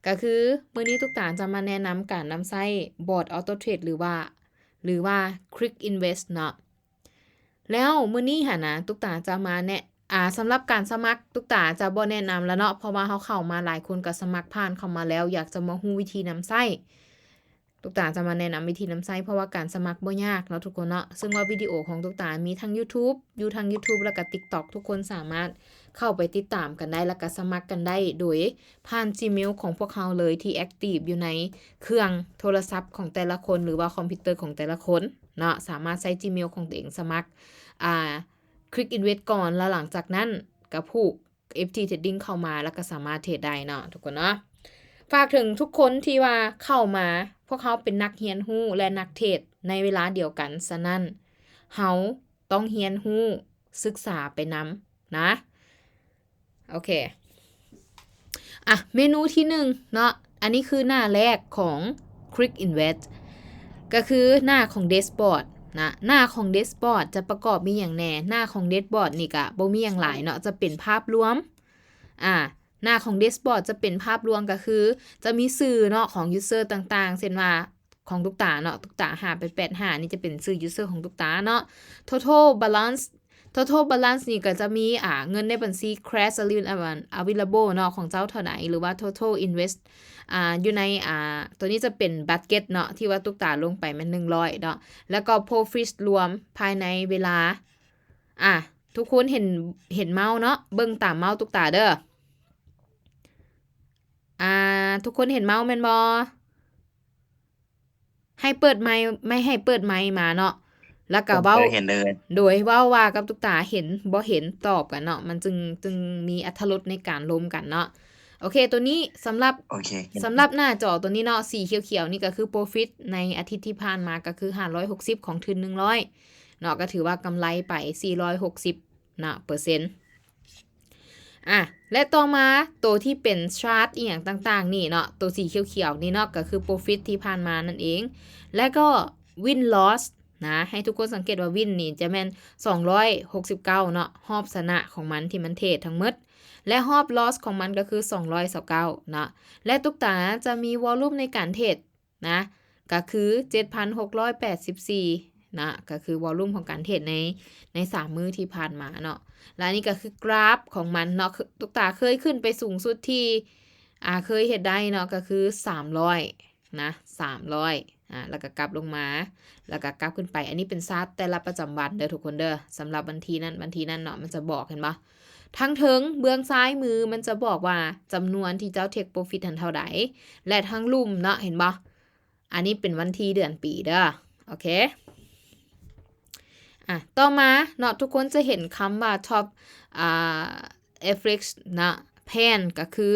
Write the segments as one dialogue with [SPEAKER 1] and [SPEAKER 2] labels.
[SPEAKER 1] ก็คือมื้อนี้ตุกตาจะมาแนะนำการนำใช้บอร์ดออโตเทรดหรือว่า Quick Invest เนาะแล้วมื้อนี้หั่นนะตุกตาจะมาแนะสำหรับการสมัครตุกตาจะบ่แนะนำแล้วเนาะเพราะว่าเฮาเข้ามาหลายคนก็สมัครผ่านเข้ามาแล้วอยากจะมาฮู้วิธีนำใช้ตุกตาจะมาแนะนำวิธีนำใช้เพราะว่าการสมัครบ่ยากเนาะทุกคนเนาะซึ่งว่าวิดีโอของตุกตามีทั้ง YouTube อยู่ทั้ง YouTube แล้วก็ TikTok ทุกคนสามารถเข้าไปติดตามกันได้แล้วก็สมัครกันได้โดยผ่าน Gmail ของพวกเขาเลยที่ Active อยู่ในเครื่องโทรศัพท์ของแต่ละคนหรือว่าคอมพิวเตอร์ของแต่ละคนเนาะสามารถใช้ Gmail ของตัวเองสมัครQuick Invest ก่อนแล้วหลังจากนั้นก็ผูก FT Trading เข้ามาแล้วก็สามารถเทรดได้เนาะทุกคนเนาะฝากถึงทุกคนที่ว่าเข้ามาพวกเขาเป็นนักเรียนรู้ และนักเทรดในเวลาเดียวกันฉะนั้นเฮาต้องเรียนรู้ศึกษาไปนำนะโอเคเมนูที่1เนาะอันนี้คือหน้าแรกของ Quick Invest ก็คือหน้าของ Dashboard นะหน้าของ Dashboard จะประกอบมีอย่างแน่หน้าของ Dashboard นี่ก็บ่มีอย่างหลายเนาะจะเป็นภาพรวมหน้าของ Dashboard จะเป็นภาพรวมก็คือจะมีสื่อเนาะของ User ต่างๆเช่นว่าของตุกตาเนาะตุกตา5ไป85นี่จะเป็นสื่อ User ของตุกตาเนาะ Total Balance นี่ก็จะมีเงินในบัญชี Cash Available เนาะของเจ้าเท่าไหร่หรือว่า Total Invest อยู่ในตัวนี้จะเป็นบั d เก็ตเนาะที่ว่าตุกตาลงไปมัน100เนาะแล้วก็ Profit รวมภายในเวลาทุกคนเห็นเมาส์เนาะเบิ่งตามเมาส์ตุกตาเด้อทุกคนเห็นเมาส์แม่นบ่ให้เปิดไมค์ไม่ให้เปิดไมค์มาเนาะแล้วก็เว้า
[SPEAKER 2] เห็นเลย
[SPEAKER 1] โดยเว้าว่ากับตุกตาเห็นบ่เห็นตอบกันเนาะมันจึงมีอรรถรสในการล้มกันเนาะโอเคตัวนี้สำหรับ
[SPEAKER 2] โอเค
[SPEAKER 1] หน้าจอตัวนี้เนาะสีเขียวๆนี่ก็คือ Profit ในอาทิตย์ที่ผ่านมาก็คือ560ของทุน100เนาะก็ถือว่ากำไรไป460นะเปอร์เซ็นต์และต่อมาตัวที่เป็นชาร์ตอีหยังต่างๆนี่เนาะตัวสีเขียวๆนี่เนาะก็คือ Profit ที่ผ่านมานั่นเองและก็ Win Loss นะให้ทุกคนสังเกตว่า Win นี่จะแม่น269เนาะรอบชนะของมันที่มันเทรดทั้งหมดและรอบ Loss ของมันก็คือ229เนาะและตุกตาจะมีวอลลุ่มในการเทรดนะก็คือ 7,684 นะก็คือวอลลุ่มของการเทรดใน3มื้อที่ผ่านมาเนาะและนี่ก็คือกราฟของมันเนาะตุกตาเคยขึ้นไปสูงสุดที่เคยเฮ็ดได้เนาะก็คือ300นะ300แล้วก็กลับลงมาแล้วก็กลับขึ้นไปอันนี้เป็นชาร์ตแต่ละประจำวันเด้อทุกคนเด้อสำหรับวันที่นั้นเนาะมันจะบอกเห็นบ่ทั้งเทิงเบื้องซ้ายมือมันจะบอกว่าจำนวนที่เจ้า Take Profit ทันเท่าใดและทั้งลุ่มเนาะเห็นบ่อันนี้เป็นวันที่เดือนปีเด้อโอเคต่อมาเนาะทุกคนจะเห็นคำว่า top average นะแพนก็คือ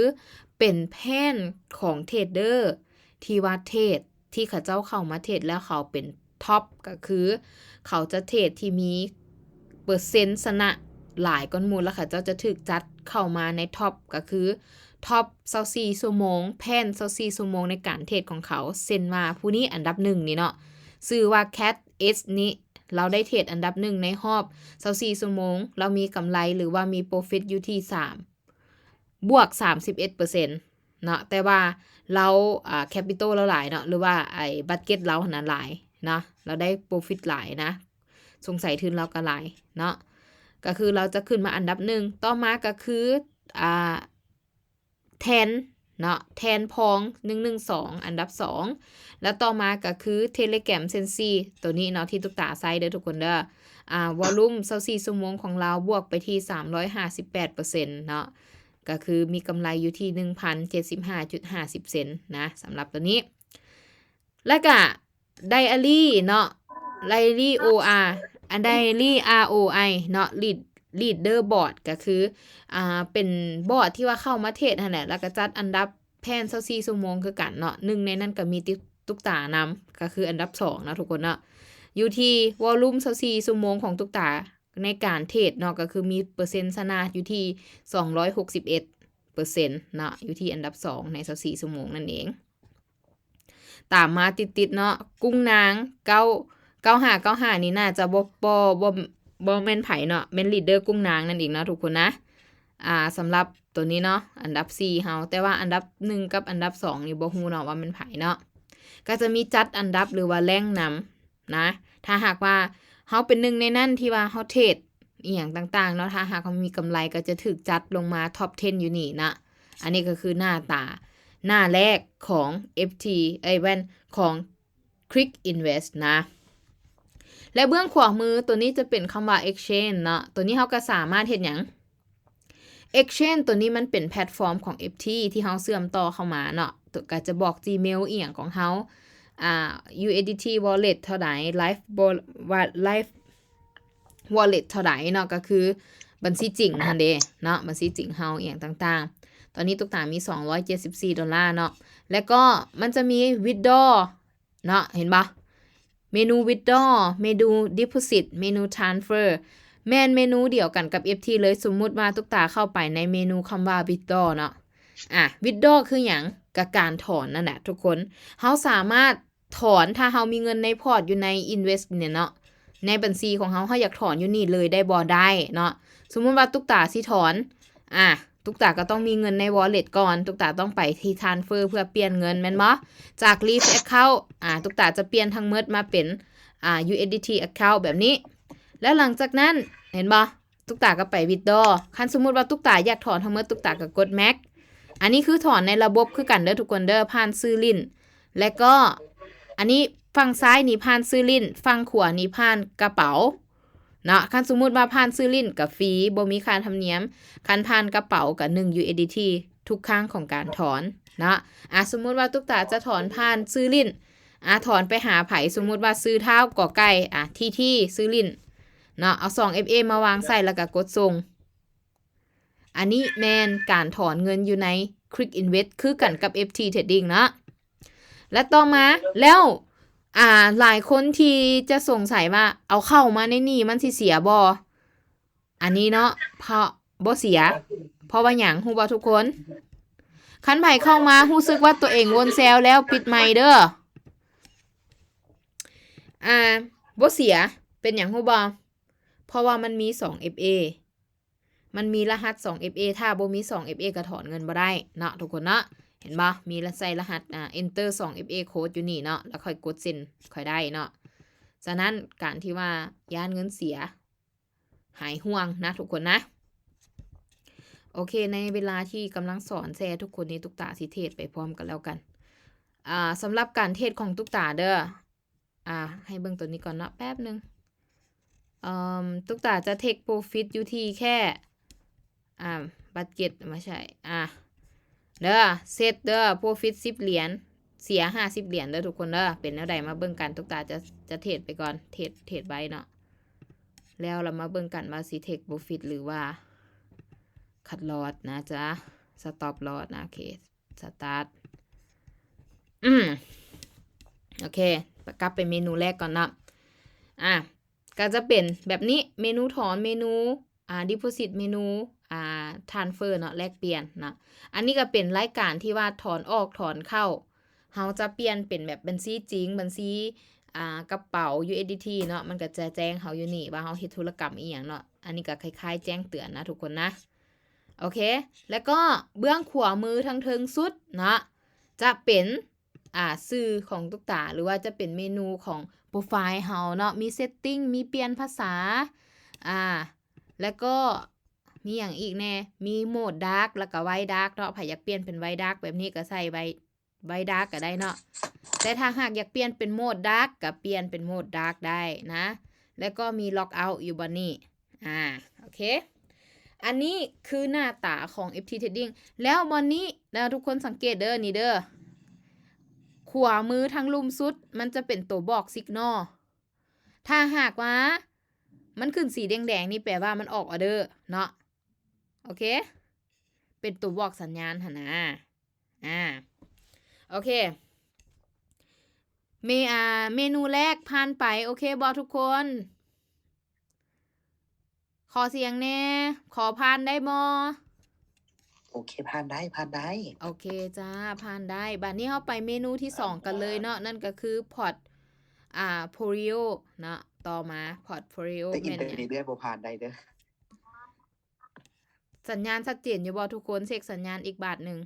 [SPEAKER 1] เป็นแพนของเทรดเดอร์ที่ว่าเทรดที่เขาเจ้าเข้ามาเทรดแล้วเขาเป็นท็อปก็คือเขาจะเทรดที่มีเปอร์เซ็นต์ชนะหลายก้อนมูลแล้วเขาเจ้าจะถูกจัดเข้ามาในท็อปก็คือท็อป24ชั่วโมงแพน24ชั่วโมงในการเทรดของเขาเซ็นมาผู้นี้อันดับ1นี่เนาะชื่อว่า Cat S นี้เราได้เทรดอันดับ1ในรอบ24ชั่วโมงเรามีกำไรหรือว่ามี Profit อยู่ที่3บวก 31% เนาะแต่ว่าเราCapital เราหลายเนาะหรือว่าไอ้บัดเก็ตเราหั่นน่ะหลายเนาะเราได้ Profit หลายนะสงสัยทุนเราก็หลายเนาะก็คือเราจะขึ้นมาอันดับ1ต่อมาก็คือแทนเนาะแทนพอง112อันดับ2แล้วต่อมาก็คือ Telegram Sensi ตัวนี้เนาะที่ตุกตาใช้เด้อทุกคนเด้อวอลลุ่ม24ชั่วโมงของเราบวกไปที่ 358% เนาะก็คือมีกำไรอยู่ที่ 1,075.50 เซนต์นะสำหรับตัวนี้แล้วก็ Diary เนาะ Diary OR Diary ROI เนาะ Leader Board ก็คือเป็นบอร์ดที่ว่าเข้ามาเทรดนั่นแหละแล้วก็จัดอันดับแพน24ชั่วโมงคือกันเนาะ1ในนั้นก็มีตุกตานำก็คืออันดับ2นะทุกคนเนาะอยู่ที่วอลลุ่ม24ชั่วโมงของตุกตาในการเทรดเนาะก็คือมีเปอร์เซ็นต์ชนะอยู่ที่261%เนาะอยู่ที่อันดับ2ใน24ชั่วโมงนั่นเองตามมาติดๆเนาะกุ้งนาง9595นี่น่าจะบ่แม่นไผเนาะแม่นลีดเดอร์กุ้งนางนั่นเองเนาะทุกคนนะ สำหรับตัวนี้เนาะอันดับ4เฮาแต่ว่าอันดับ1กับอันดับ2นี่บ่ฮู้เนาะว่ามันไผเนาะก็จะมีจัดอันดับหรือว่าแรงนำนะถ้าหากว่าเฮาเป็นหนึ่งในนั้นที่ว่าเฮาเทรดอีหยังต่างๆเนาะถ้าหากเฮามีกำไรก็จะถูกจัดลงมาท็อป10อยู่นี่นะอันนี้ก็คือหน้าตาหน้าแรกของ FT แว่นของ Quick Invest นะและเบื้องขวามือตัวนี้จะเป็นคำว่า exchange เนาะตัวนี้เฮาก็สามารถเฮ็ดหยัง exchange ตัวนี้มันเป็นแพลตฟอร์มของ FT ที่เฮาเชื่อมต่อเข้ามาเนาะตัวก็จะบอก Gmail อีหยังของเฮาUSDT wallet เท่าใด Live wallet เท่าใดเนาะก็คือบัญชีจริงหั่นเด้เนาะบัญชีจริงเฮาอีหยังต่างๆตอนนี้ตุ๊กตามี$274เนาะแล้วก็มันจะมี withdraw เนาะเห็นบ่เมนู withdraw เมนู deposit เมนู transfer แม่นเมนูเดียวกันกับ FT เลยสมมุติว่าตุ๊กตาเข้าไปในเมนูคำว่า withdraw เนาะwithdraw คือหยังก็การถอนนั่นแหละทุกคนเฮาสามารถถอนถ้าเฮามีเงินในพอร์ตอยู่ใน invest เนี่ยเนาะในบัญชีของเฮาอยากถอนอยู่นี่เลยได้บ่ได้เนาะสมมุติว่าตุ๊กตาสิถอนตุ๊กตาก็ต้องมีเงินใน wallet ก่อนตุ๊กตาต้องไปที่ transfer เพื่อเปลี่ยนเงินแม่นบ่จาก leave account ตุ๊กตาจะเปลี่ยนทั้งหมดมาเป็นUSDT account แบบนี้แล้วหลังจากนั้นเห็นบ่ตุ๊กตาก็ไป withdraw คันสมมุติว่าตุ๊กตาอยากถอนทั้งหมดตุ๊กตาก็กด max อันนี้คือถอนในระบบคือกันเด้อทุกคนเด้อผ่านซื้อลิ้นและก็อันนี้ฝั่งซ้ายนี่ผ่านซื้อลิ้นฝั่งขวานี่ผ่านกระเป๋าเนาะคันสมมุติว่าผ่านซื้อลิ้นกับฟรีบ่มีค่าธรรมเนียมคันผ่านกระเป๋ากับ1 USDT ทุกครั้งของการถอนเนาะสมมุติว่าตุ๊กตาจะถอนผ่านซื้อลิ้นถอนไปหาไผสมมุติว่าซื้อเท้ากอไก่ที่ซื้อลิ้นเนาะเอา2 FA มาวางใส่แล้วก็กดส่งอันนี้แม่นการถอนเงินอยู่ใน Quick Invest คือกันกับ FT Trading เนาะและต่อมาแล้วหลายคนที่จะสงสัยว่าเอาเข้ามาในนี่มันสิเสียบ่อันนี้เนาะเพราะบ่เสียเพราะว่าหยังฮู้บ่ทุกคนคันไผเข้ามารู้สึกว่าตัวเองวนแซวแล้วปิดไมค์เด้อบ่เสียเป็นหยังฮู้บ่เพราะว่ามันมี2 FA มันมีรหัส2 FA ถ้าบ่มี2 FA ก็ถอนเงินบ่ได้เนาะทุกคนเนาะเห็นบ่มีใส่รหัสenter 2 FA code อยู่นี่เนาะแล้วค่อยกดเซ็นค่อยได้เนาะฉะนั้นการที่ว่าย่านเงินเสียหายห่วงนะทุกคนนะโอเคในเวลาที่กำลังสอนแชร์ทุกคนนี้ตุ๊กตาสิเทศไปพร้อมกันแล้วกันสำหรับการเทศของตุ๊กตาเด้อให้เบิ่งตัวนี้ก่อนเนาะแป๊บนึงตุ๊กตาจะเทคโปรฟิตอยู่ที่แค่บัตเก็ตไม่ใช่เด้อเซตเด้อโปรฟิต10เหรียญเสีย50เหรียญเด้อทุกคนเด้อเป็นแนวใดมาเบิ่งกันตุ๊กตาจะเทรดไปก่อนเทรดไว้เนาะแล้วเรามาเบิ่งกันว่าสิเทคโปรฟิตหรือว่าคัดลอสนะจ๊ะสต็อปลอสนะโอเคสตาร์ทโอเคกลับไปเมนูแรกก่อนเนาะก็จะเป็นแบบนี้เมนูถอนเมนูdeposit เมนูtransfer เนาะแลกเปลี่ยนเนาะอันนี้ก็เป็นรายการที่ว่าถอนออกถอนเข้าเฮาจะเปลี่ยนเป็นแบบบัญชีจริงบัญชีกระเป๋า USDT เนาะมันก็จะแจ้งเฮาอยู่นี่ว่าเฮาเฮ็ดธุรกรรมอีหยังเนาะอันนี้ก็คล้ายๆแจ้งเตือนนะทุกคนนะโอเคแล้วก็เบื้องขวามือทางเทิงสุดเนาะจะเป็นชื่อของตุ๊กตาหรือว่าจะเป็นเมนูของโปรไฟล์เฮาเนาะมีเซตติ้งมีเปลี่ยนภาษาแล้วก็มีอย่างอีกแน่มีโหมดดาร์กแล้วก็ไวท์ดาร์กเนาะไผอยากเปลี่ยนเป็นไวท์ดาร์กแบบนี้ก็ใส่ไวท์ดาร์กก็ได้เนาะแต่ถ้าหากอยากเปลี่ยนเป็นโหมดดาร์กก็เปลี่ยนเป็นโหมดดาร์กได้นะแล้วก็มีล็อกเอาท์อยู่บนนี้โอเคอันนี้คือหน้าตาของ FT Trading แล้วบนนี้นะทุกคนสังเกตเด้อนี่เด้อขวามือทางลุ่มสุดมันจะเป็นตัวบอกสิกนอลถ้าหากว่ามันขึ้นสีแดงๆนี่แปลว่ามันออกออเดอร์เนาะโอเคเป็นตัวบอกสัญญาณหั่นนะโอเคเมนูแรกผ่านไปโอเคบ่ทุกคนขอเสียงแน่ขอผ่านได้บ่
[SPEAKER 2] โอเคผ่านได้
[SPEAKER 1] โอเคจ้าผ่านได้บัดนี้เราไปเมนูที่2กันเลยเนาะนั่นก็คือพอร์ตโพลิโอเนาะต่อมาพอร์ตโพลิโอ
[SPEAKER 2] แต่อิน
[SPEAKER 1] แม่น
[SPEAKER 2] เตอร์เน็ตเรื่อยบ่ผ่านได้เด้อ
[SPEAKER 1] สัญญาณชัดเจนอยู่บ่ทุกคนเช็คสัญญาณอีกบาทหนึ่ง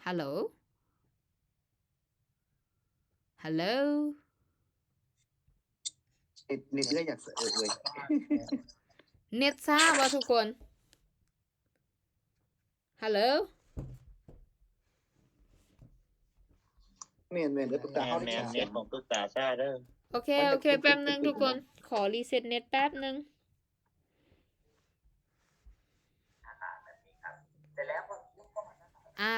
[SPEAKER 1] ฮัลโหลฮัลโหล
[SPEAKER 2] นิดก็อยากเสอะเลย
[SPEAKER 1] เน็ตช้าบ่ทุกคนฮัลโหล
[SPEAKER 2] แม่นแล้วตุ๊กตาเข้าได้
[SPEAKER 3] แมน
[SPEAKER 2] ช้า
[SPEAKER 3] เน็ตของตุ๊กตาซ่าเด้อ
[SPEAKER 1] โอเคโอเคแป๊บนึงทุกคนขอรีเซ็ตเน็ตแป๊บนึง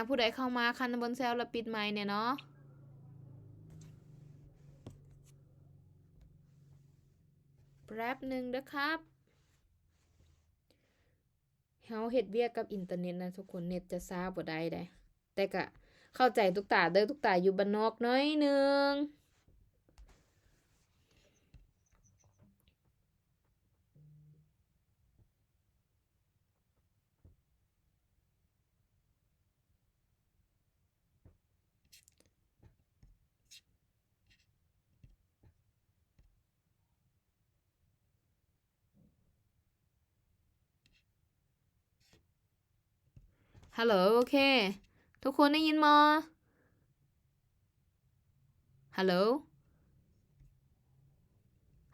[SPEAKER 1] ผู้ใดเข้ามาคันบนแซลแล้วปิดไมค์เนี่ยเนาะแป๊บนึงเด้อครับเฮาเฮ็ดเวียกกับอินเทอร์เน็ตนะทุกคนเน็ตจะช้าบ่ได้เด้แต่ก็เข้าใจตุ๊กตาเด้อตุ๊กตาอยู่บ้านนอกหน้อยหนึงฮัลโหลโอเคทุกคนได้ยินบ่ฮัลโหล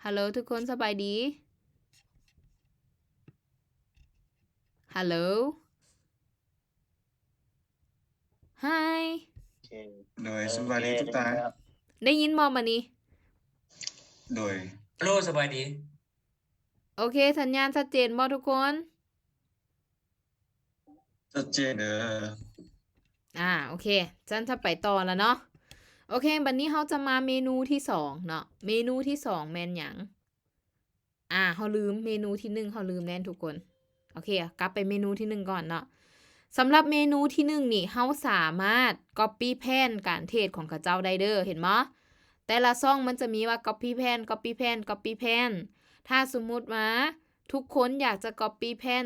[SPEAKER 1] ฮัลโหลทุกคนสบายดีฮัลโหล Hi
[SPEAKER 3] โอเค
[SPEAKER 4] โดยสวัสดีทุกท่าน
[SPEAKER 1] ได้ยินบ่บัดนี้
[SPEAKER 4] โดย
[SPEAKER 5] ฮัลโหลสบายดี
[SPEAKER 1] โอเคสัญญาณชัดเจนบ่ทุกคน
[SPEAKER 4] ชัดเจนเด้อ
[SPEAKER 1] โอเคจันจะไปต่อแล้วเนาะโอเคบัดนี้เราจะมาเมนูที่สองเนาะเมนูที่สองแม่นหยังเราลืมเมนูที่หนึ่งเราลืมแน่นทุกคนโอเคกลับไปเมนูที่หนึ่งก่อนเนาะสำหรับเมนูที่หนึ่งนี่เราสามารถ copy แพนการเทศของเขาเจ้าได้เด้อเห็นบ่แต่ละซ่องมันจะมีว่า copy แพน copy แพน copy แพนถ้าสมมุติว่าทุกคนอยากจะ copy แพน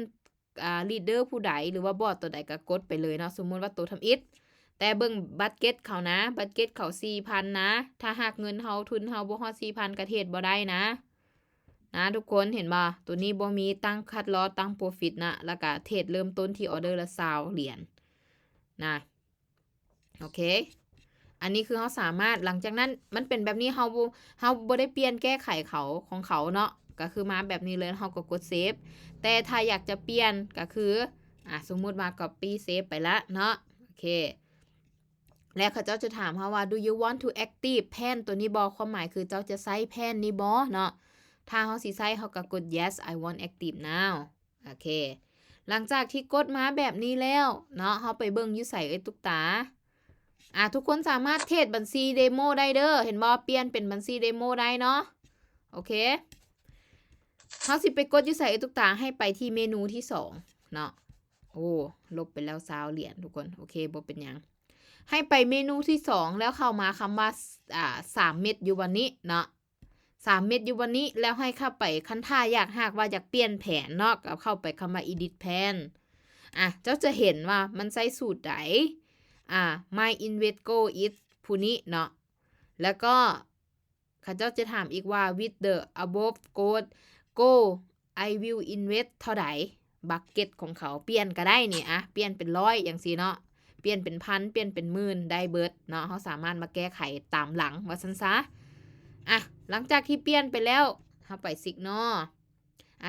[SPEAKER 1] leader ผู้ใดหรือว่าบอทตัวใดก็กดไปเลยเนาะสมมุติว่าตัวทำอิฐแต่เบิ่งบัตเก็ตเขานะบัตเก็ตเขา 4,000 นะถ้าหากเงินเฮาทุนเฮาบ่ฮอด 4,000 ก็เทศบ่ได้นะทุกคนเห็นบ่ตัวนี้บ่มีตั้งคัดลอสตั้งโปรฟิตนะแล้วก็เทรดเริ่มต้นที่ออเดอร์ละ20เหรียญนะโอเคอันนี้คือเฮาสามารถหลังจากนั้นมันเป็นแบบนี้เฮาบ่ได้เปลี่ยนแก้ไขเขาของเขาเนาะก็คือมาแบบนี้เลยเฮาก็กดเซฟแต่ถ้าอยากจะเปลี่ยนก็คือสมมุติว่า copy save ไปละเนาะโอเคแล้วเขาเจ้าจะถามเฮาว่า do you want to active แพนตัวนี้บ่ความหมายคือเจ้าจะใช้แพนนี้บ่เนาะถ้าเฮาสิใช้เฮาก็กด yes I want active now โอเคหลังจากที่กดมาแบบนี้แล้วเนาะเฮาไปเบิ่งอยู่ไสเอ้ยตุ๊กตาทุกคนสามารถเทรดบัญชีเดโมได้เด้อเห็นบ่เปลี่ยนเป็นบัญชีเดโมได้เนาะโอเคเฮาสิไปกดอยู่ไสเอ้ยตุ๊กตาให้ไปที่เมนูที่2เนาะโอ้ลบไปแล้ว20เหรียญทุกคนโอเคบ่เป็นหยังให้ไปเมนูที่2แล้วเข้ามาคำว่า3เม็ดอยู่วันนี้เนาะ3เม็ดอยู่วันนี้แล้วให้เข้าไปคันท่าอยากหากว่าอยากเปลี่ยนแผนเนาะก็เข้าไปคำว่า edit plan เจ้าจะเห็นว่ามันใช้สูตรใดmy invest go is ผู้นี้เนาะแล้วก็เขาเจ้าจะถามอีกว่า with the above code go I will invest เท่าใดบักเก็ตของเขาเปลี่ยนก็ได้นี่เปลี่ยนเป็น100อย่างซี่เนาะเปลี่ยนเป็นพันเปลี่ยนเป็นหมื่นได้เบิดเนาะเขาสามารถมาแก้ไขตามหลังว่าซั่นซะหลังจากที่เปลี่ยนไปแล้วเฮาไป signal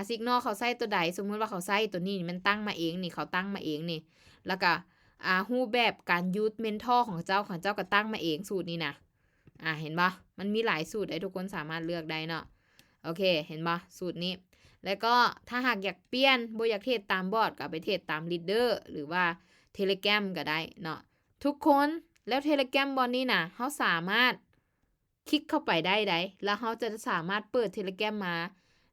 [SPEAKER 1] signal เขาใส่ตัวใดสมมุติว่าเขาใส่ตัวนี้มันตั้งมาเองนี่เขาตั้งมาเองนี่แล้วก็รูปแบบการยูสเมนทอร์ของเจ้าก็ตั้งมาเองสูตรนี้นะเห็นบ่มันมีหลายสูตรให้ทุกคนสามารถเลือกได้เนาะโอเคเห็นบ่สูตรนี้แล้วก็ถ้าหากอยากเปลี่ยนบ่อยากเทรดตามบอทก็ไปเทรดตาม leader หรือว่า Telegram ก็ได้เนาะทุกคนแล้ว Telegram บอทนี้นะเฮาสามารถคลิกเข้าไปได้แล้วเฮาจะสามารถเปิด Telegram มา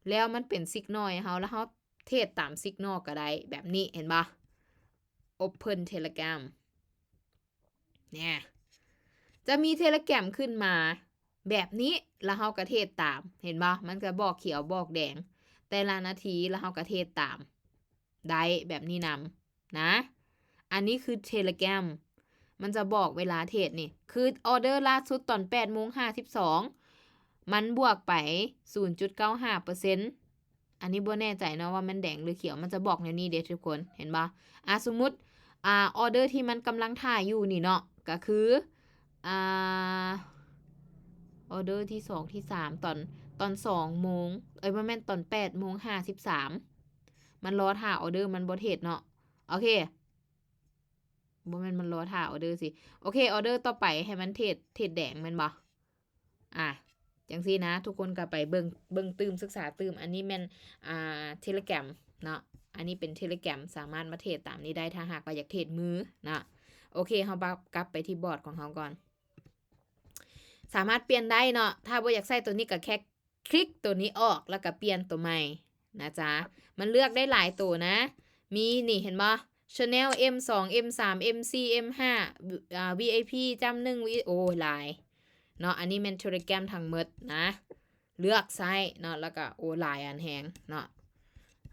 [SPEAKER 1] แล้วมันเป็น Signal ให้เฮาแล้วเฮาเทรดตาม Signal ก็ได้แบบนี้เห็นบ่Open Telegram เนี่ยจะมี Telegram ขึ้นมาแบบนี้แล้วเฮาก็เทรดตามเห็นบ่มันก็บอกเขียวบอกแดงแต่ละนาทีแล้วเฮาก็เทรดตามได้แบบนี้นำนะอันนี้คือ Telegram มันจะบอกเวลาเทรดนี่คือออเดอร์ล่าสุดตอน 8:52 มันบวกไป 0.95% อันนี้บ่แน่ใจเนาะว่ามันแดงหรือเขียวมันจะบอกแนวนี้เด้ทุกคนเห็นบ่สมมุติออเดอร์ที่มันกำลังถ่ายอยู่นี่เนาะก็คืออ่าออเดอร์ที่2ที่3ตอน2โมงบ่แม่นตอน8โมง53มันรอถ่าออเดอร์มันบ่เทรดเนาะโอเคบ่แม่นมันรอถ่าออเดอร์สิโอเคออเดอร์ต่อไปให้มันเทรดแดงแม่นบ่จังซี่นะทุกคนก็ไปเบิ่งตื้มศึกษาตื้มอันนี้แม่นTelegram เนาะอันนี้เป็น Telegram สามารถมาเทรดตามนี้ได้ถ้าหากว่าอยากเทรดมือนะโอเคเฮากลับไปที่บอร์ดของเฮาก่อนสามารถเปลี่ยนได้เนาะถ้าบ่อยากใส่ตัวนี้ก็แค่คลิกตัวนี้ออกแล้วก็เปลี่ยนตัวใหม่นะจ๊ะมันเลือกได้หลายตัวนะมีนี่เห็นบ่ Channel M2 M3 MC M5 VIP จำ1โอ้หลายเนาะอันนี้แม่น Telegram ทั้งหมดนะเลือกใช้เนาะแล้วก็โอ้หลายอันแฮงเนาะ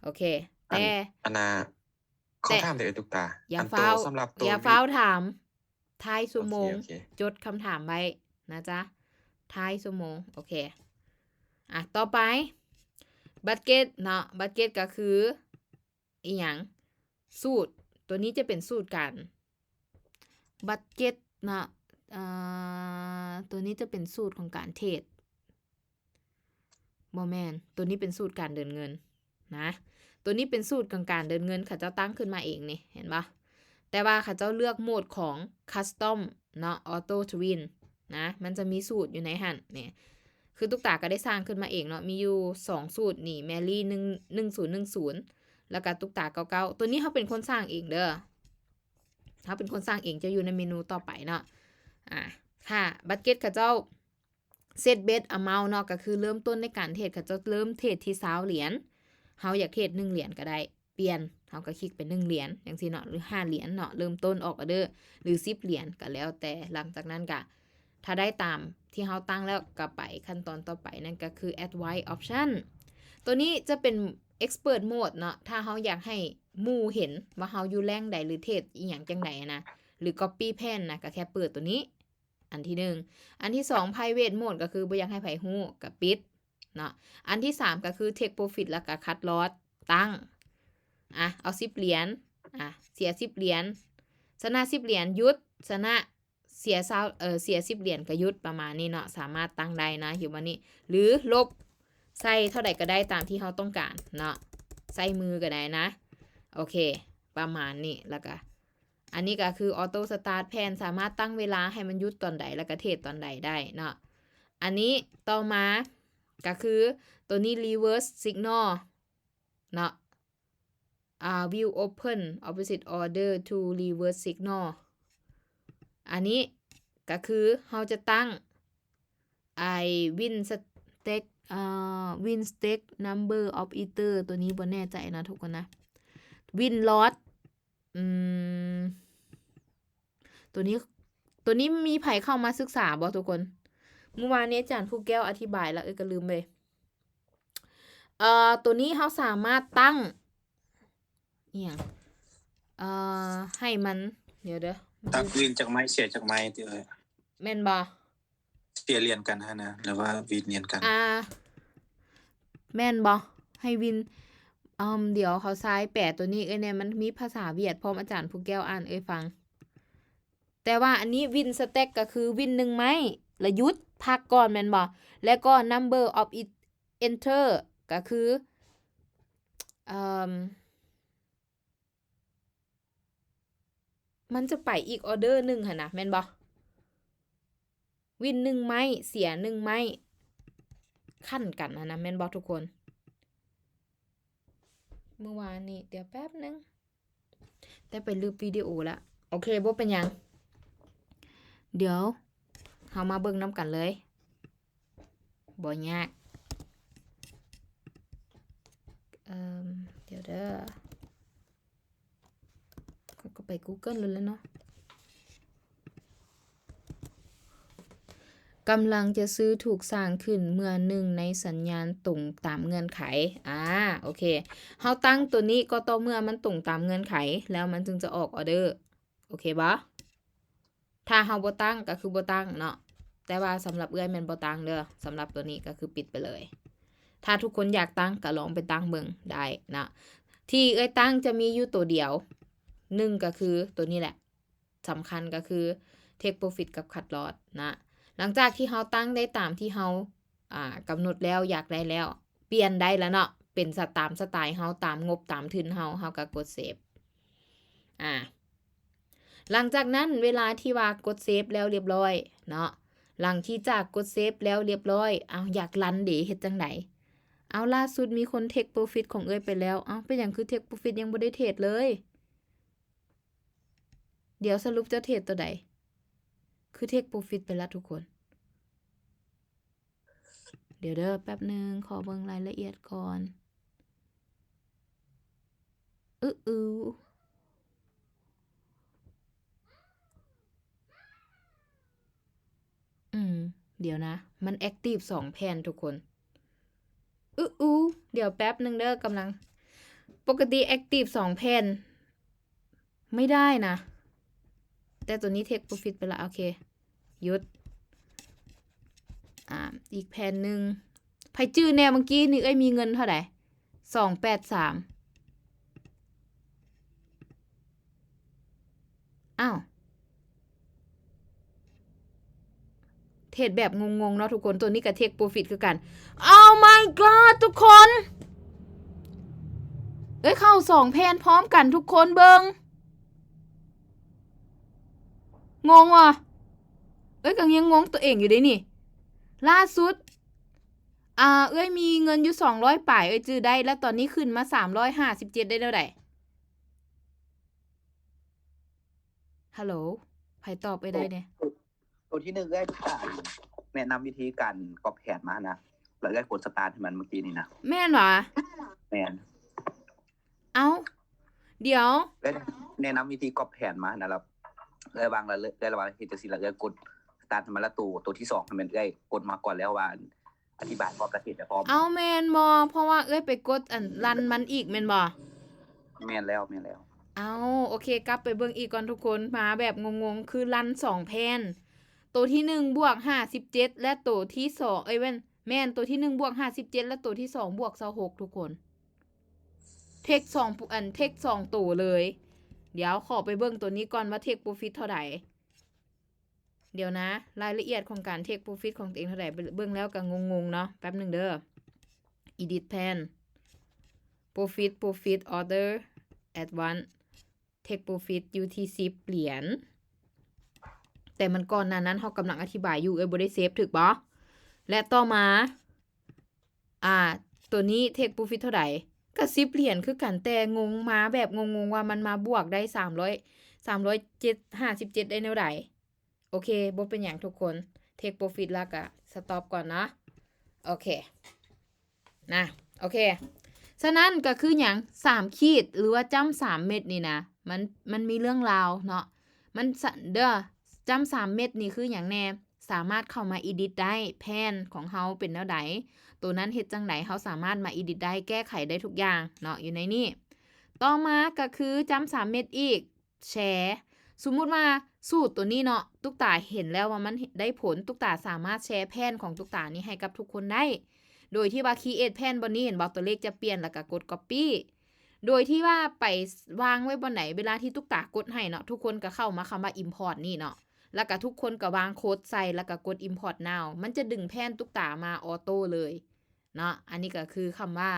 [SPEAKER 1] โอเคแต่
[SPEAKER 3] อันน่ะขอถามเด้อตุกตา
[SPEAKER 1] อย่า
[SPEAKER 3] อัน
[SPEAKER 1] ฟ้าว
[SPEAKER 3] สำหรับตัว
[SPEAKER 1] อย่าฟ้าวถามทายชั่วโมง
[SPEAKER 3] โอเค
[SPEAKER 1] จดคำถามไว้นะจ๊ะทายชั่วโมงโอเคต่อไปบัตเก็ตเนาะบัตเก็ตก็คืออีหยังสูตรตัวนี้จะเป็นสูตรกันบัตเก็ตเนาะตัวนี้จะเป็นสูตรของการเทรดบ่แม่นตัวนี้เป็นสูตรการเดินเงินนะตัวนี้เป็นสูตรของการเดินเงินเขาเจ้าตั้งขึ้นมาเองนี่เห็นปะแต่ว่าเขาเจ้าเลือกโหมดของ Custom เนาะ Auto Twin นะมันจะมีสูตรอยู่ในหั่นเนี่ยคือตุ๊กตาก็ได้สร้างขึ้นมาเองเนาะมีอยู่2สูตรนี่แมรี่1010แล้วก็ตุ๊กตา99ตัวนี้เขาเป็นคนสร้างเองเด้อเขาเป็นคนสร้างเองจะอยู่ในเมนูต่อไปเนาะค่ะบัตเก็ตเขาเจ้าเซตเบสอะเมาเนาะก็คือเริ่มต้นในการเทรดเขาจะเริ่มเทรดที่20เหรียญเฮาอยากเทรด1เหรียญก็ได้เปลี่ยนเฮาก็คลิกเป็น1เหรียญจังซี่เนาะหรือ5เหรียญเนาะเริ่มต้นออกออเดอร์หรือ10เหรียญก็แล้วแต่หลังจากนั้นก็ถ้าได้ตามที่เฮาตั้งแล้วก็ไปขั้นตอนต่อไปนั่นก็คือ advanced option ตัวนี้จะเป็น expert mode เนาะถ้าเฮาอยากให้หมู่เห็นว่าเฮาอยู่แรงใดหรือเทรดอีหยังจังไดนะหรือ copy pen นะก็แค่เปิดตัวนี้อันที่1อันที่2 private mode ก็คือบ่อยากให้ไผฮู้ก็ปิดเนาะอันที่3ก็คือ take profit แล้วก็ cut loss ตั้งเอา10เหรียญเสีย10เหรียญชนะ10เหรียญหยุดชนะเสีย10เหรียญก็หยุดประมาณนี้เนาะสามารถตั้งได้นะอยู่วันนี้หรือลบใส่เท่าใดก็ได้ตามที่เราต้องการเนาะใส่มือก็ได้นะโอเคประมาณนี้แล้วก็อันนี้ก็คือออโต้สตาร์ทแพนสามารถตั้งเวลาให้มันหยุดตอนใดแล้วก็เทรดตอนใดได้เนาะอันนี้ต่อมาก็คือตัวนี้ reverse signal เนาะview open opposite order to reverse signal อันนี้ก็คือเราจะตั้งwin stake win stake number of ether ตัวนี้บ่แน่ใจนะทุกคนนะ win loss ตัวนี้มีไผเข้ามาศึกษาบ่ทุกคนเมื่อวานนี้อาจารย์ผู้แก้วอธิบายแล้วก็ลืมไปตัวนี้เราสามารถตั้งให้มันเดี๋ยว
[SPEAKER 3] ตักวินจากไม้เสียจากไม้ติเอ้ย
[SPEAKER 1] แม่นบ่
[SPEAKER 3] เสียเรียนกันฮะนะหรือว่าวินเรียนกัน
[SPEAKER 1] แม่นบ่ให้วินเดี๋ยวเขาซ้ายแปะตัวนี้เนี่ยมันมีภาษาเวียดพร้อมอาจารย์ผู้แก้วอ่านฟังแต่ว่าอันนี้วินสเต็กก็คือวิน1ไม้แล้วหยุดพักก่อนแม่นบ่แล้วก็ number of enter ก็คือมันจะไปอีกออเดอร์หนึ่งหั่นนะแม่นบ่วิน1ไม้เสีย1ไม้ขั้นกันนะแม่นบ่ทุกคนเมื่อวานนี้เดี๋ยวแป๊บนึงแต่ไปลืมวิดีโอละโอเคบ่เป็นหยังเดี๋ยวเฮามาเบิ่งนำกันเลยบ่ยากเดี๋ยวเด้อก็ไป Google เลยแล้วเนาะกำลังจะซื้อถูกสร้างขึ้นเมื่อหนึ่งในสัญญาณตรงตามเงื่อนไขโอเคเฮาตั้งตัวนี้ก็ต่อเมื่อมันตรงตามเงื่อนไขแล้วมันจึงจะออกออเดอร์โอเคบ่ถ้าเฮาบ่ตั้งก็คือบ่ตั้งเนาะแต่ว่าสำหรับเอื้อยแม่นบ่ตั้งเด้อสำหรับตัวนี้ก็คือปิดไปเลย ถ้าทุกคนอยากตั้งก็ลองไปตั้งเบิ่งได้นะที่เอ้ยตั้งจะมีอยู่ตัวเดียวหนึ่งก็คือตัวนี้แหละสำคัญก็คือ take profit กับ cut loss นะหลังจากที่เฮาตั้งได้ตามที่เฮากำหนดแล้วอยากได้แล้วเปลี่ยนได้แล้วเนาะเป็นตามสไตล์เฮาตามงบตามทุนเฮาก็กดเซฟหลังจากนั้นเวลาที่ว่ากดเซฟแล้วเรียบร้อยเนาะหลังที่จากกดเซฟแล้วเรียบร้อยเอาอยากรันเดเฮ็ดจังไดเอาล่าสุดมีคนเทคโปรฟิตของเอ้ยไปแล้วเอาเป็นหยังคือเทคโปรฟิตยังบ่ได้เทรดเลยเดี๋ยวสรุปจะเทรดตัวใดคือเทคโปรฟิตไปแล้วทุกคนเดี๋ยวเด้อแป๊บนึงขอเบิ่งรายละเอียดก่อนเดี๋ยวนะมันแอคทีฟ2แผ่นทุกคนเดี๋ยวแป๊บนึงเด้อกำลังปกติแอคทีฟ2แผ่นไม่ได้นะแต่ตัวนี้เทคโปรฟิตไปละโอเคหยุดอีกแผ่นนึงไผจื้อแนวเมื่อกี้นี่เอ้ยมีเงินเท่าไหร่283อ้าวเทรดแบบงงๆเนาะทุกคนตัวนี้กับเทคโปรฟิตคือกันOh my god ทุกคนเอ้ยเข้า2แผ่นพร้อมกันทุกคนเบิงงงว่ะเอ้ยก็ยังงงตัวเองอยู่เด้นี่ล่าสุดเอ้ยมีเงินอยู่200ป่ายเอ้ยจื้อได้แล้วตอนนี้ขึ้นมา357ได้แล้วได้ฮัลโหลไผตอบไปได้เนี่ย
[SPEAKER 2] ตัวที่หนึ่งได้แนะนำวิธีการกรอบแผนมานะแล้วได้กดสตาร์ทให้มันเมื่อกี้นี่นะ
[SPEAKER 1] แม่นวะ
[SPEAKER 2] แม่น
[SPEAKER 1] เอ้าเดี๋ยว
[SPEAKER 2] แนะนำวิธีกรอบแผนมานะครับได้วางแล้วได้ระหว่างเฮ็ดจังซี่แล้วได้กดสตาร์ทให้มันละตัวที่2ให้มันได้กดมาก่อนแล้วว่าอธิบายพร้อมประเทศพร้อม
[SPEAKER 1] เอาแม่นบ่เพราะว่าเอ้ยไปกดรันมันอีกแม่นบ่
[SPEAKER 2] แม่นแล้ว
[SPEAKER 1] เอาโอเคกลับไปเบิ่งอีกก่อนทุกคนมาแบบงงๆคือรัน2แผ่นตัวที่1บวก57และตัวที่2แม่นตัวที่1บวก57และตัวที่2บวก26ทุกคนเทค2เทค2ตัวเลยเดี๋ยวขอไปเบิ่งตัวนี้ก่อนว่าเทคโปรฟิตเท่าใดเดี๋ยวนะรายละเอียดของการเทคโปรฟิตของตัวเองเท่าใดเบิ่งแล้วก็งงๆเนาะแป๊บนึงเด้อ edit plan profit order at once take profit UT10 เหรียญแต่มันก่อนหน้านั้นเขากำลังอธิบายอยู่บ่ได้เซฟถึกบ่และต่อมาตัวนี้ take profit เท่าไหร่ก็10เหรียญคือกันแต่งงมาแบบงงๆว่ามันมาบวกได้357ได้แนวใดโอเคบ่เป็นหยังทุกคน take profit แล้วก็สต็อปก่อนนะโอเคนะโอเคฉะนั้นก็คือหยัง3ขีดหรือว่าจ้ำ3เม็ดนี่นะมันมีเรื่องราวเนาะมันจ้ำ3เม็ดนี่คือหยังแน่สามารถเข้ามา edit ได้แผนของเฮาเป็นแนวใดตัวนั้นเฮ็ดจังไดเฮาสามารถมา edit ได้แก้ไขได้ทุกอย่างเนาะอยู่ในนี้ต่อมาก็คือจ้ำ3เม็ดอีกแชร์สมมุติว่าสูตรตัวนี้เนาะตุ๊กตาเห็นแล้วว่ามันได้ผลตุ๊กตาสามารถแชร์แผนของตุ๊กตานี้ให้กับทุกคนได้โดยที่ว่า create แผนบนนี้เห็นบ่ตัวเลขจะเปลี่ยนแล้วก็กด copy โดยที่ว่าไปวางไว้บนไหนเวลาที่ตุ๊กตากดให้เนาะทุกคนก็เข้ามาคำว่า import นี่เนาะแล้วก็ทุกคนก็วางโค้ดใส่แล้วก็กด import now มันจะดึงแผนตุ๊กตามาออโต้เลยเนาะอันนี้ก็คือคำว่า